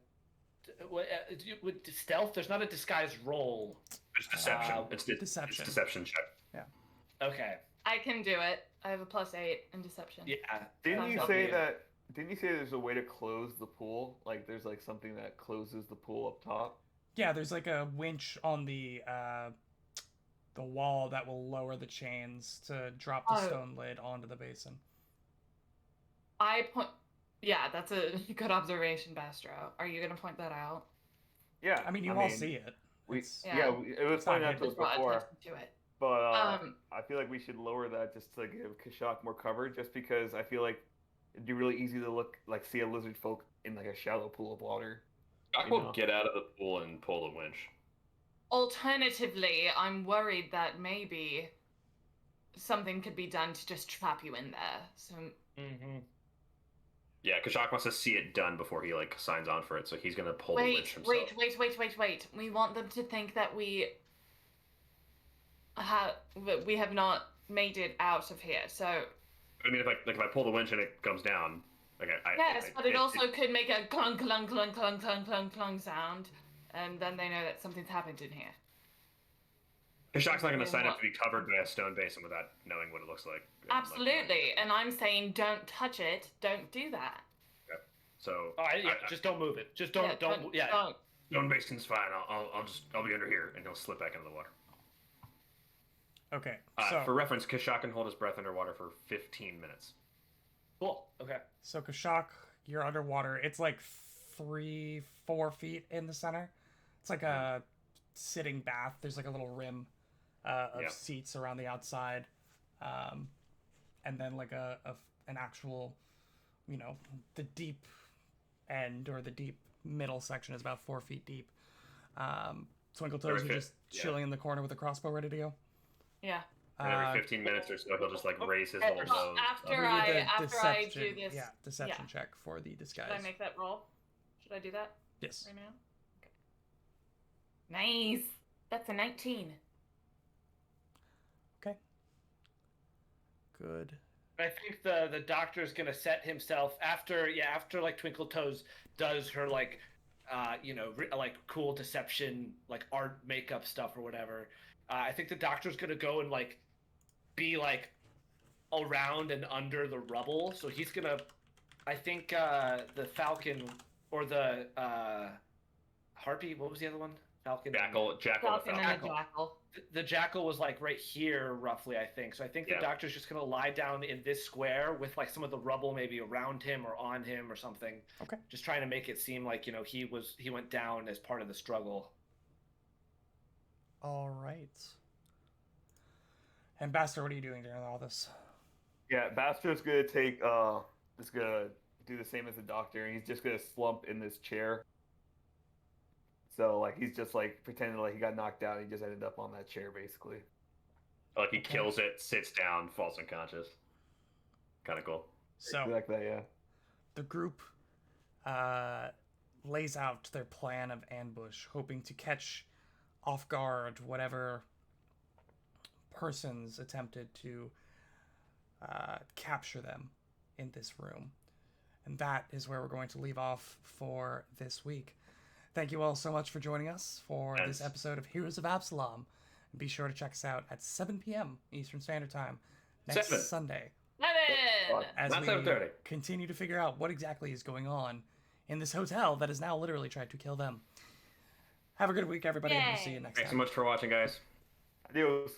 With stealth, there's not a disguise roll. It's deception. It's deception. It's deception check. Okay. I can do it. I have a +8 in deception. Yeah. Didn't Sounds you good. say that? Didn't you say there's a way to close the pool? Like there's like something that closes the pool up top. Yeah, there's like a winch on the wall that will lower the chains to drop the Oh. stone lid onto the basin. Yeah, that's a good observation, Bastro. Are you gonna point that out? Yeah. I mean, you all see it. We, It's- yeah, Yeah. it was It's not pointed out to us Just draw before, attention to it. but Um, I feel like we should lower that just to give Kashak more cover. Just because I feel like it'd be really easy to see a lizard folk in like a shallow pool of water. I You will know. get out of the pool and pull the winch. Alternatively, I'm worried that maybe something could be done to just trap you in there. So Mm-hmm. Yeah, Kashak wants to see it done before he like signs on for it, so he's gonna pull the winch wait, himself. wait. We want them to think that we have not made it out of here. So I mean, if I pull the winch and it comes down, yes, but it also could make a clunk, clunk, clunk, clunk, clunk, clunk, clunk sound, and then they know that something's happened in here. Kashak's not gonna sign up What? to be covered by a stone basin without knowing what it looks like. Absolutely, and I'm saying don't touch it. Don't do that. So All right. Yeah. Just don't move it. Just don't. Yeah. Don't. stone basin's fine. I'll be under here, and he'll slip back into the water. Okay, so For reference, Kashak can hold his breath underwater for 15 minutes. Cool. Okay. so Kashak, you're underwater. It's like 3-4 feet in the center. It's like a sitting bath. There's like a little rim of Yeah. seats around the outside, and then like an actual, the deep end or the deep middle section is about 4 feet deep. Twinkle Toes, you're just chilling in the corner with a crossbow ready to go. Yeah. And every 15 minutes or so, he'll just like raise his little Well, nose. after We I- need the I do deception- this- Yeah, deception check for the disguise. Should I make that roll? Should I do that Yes. right now? Okay. Nice. That's a 19. Okay. Good. I think the doctor's gonna set himself after like Twinkle Toes does her like like cool deception like art makeup stuff or whatever. I think the doctor's gonna go and like be like around and under the rubble. So he's gonna, I think the falcon or the harpy. What was the other one? Falcon. Jackal, Falcon and a Jackal. jackal. The jackal was like right here roughly, I think. So I think the Yeah. doctor's just gonna lie down in this square with like some of the rubble maybe around him or on him or something. Okay. Just trying to make it seem like he went down as part of the struggle. All right. And Bastard, what are you doing during all this? Yeah, Bastro's gonna just gonna do the same as the doctor, and he's just gonna slump in this chair. So like he's just like pretending like he got knocked out. And he just ended up on that chair basically. Like he Okay. kills it, sits down, falls unconscious. Kind of cool. So Like that, yeah. the group lays out their plan of ambush, hoping to catch off guard whatever persons attempted to capture them in this room. And that is where we're going to leave off for this week. Thank you all so much for joining us for this Yes. episode of Heroes of Absalom. And be sure to check us out at 7 p.m. Eastern Standard Time next 7. Sunday, 11. as Not we 7:30. continue to figure out what exactly is going on in this hotel that has now literally tried to kill them. Have a good week, everybody, and we'll see you next Thanks so time. much for watching, guys. Adios.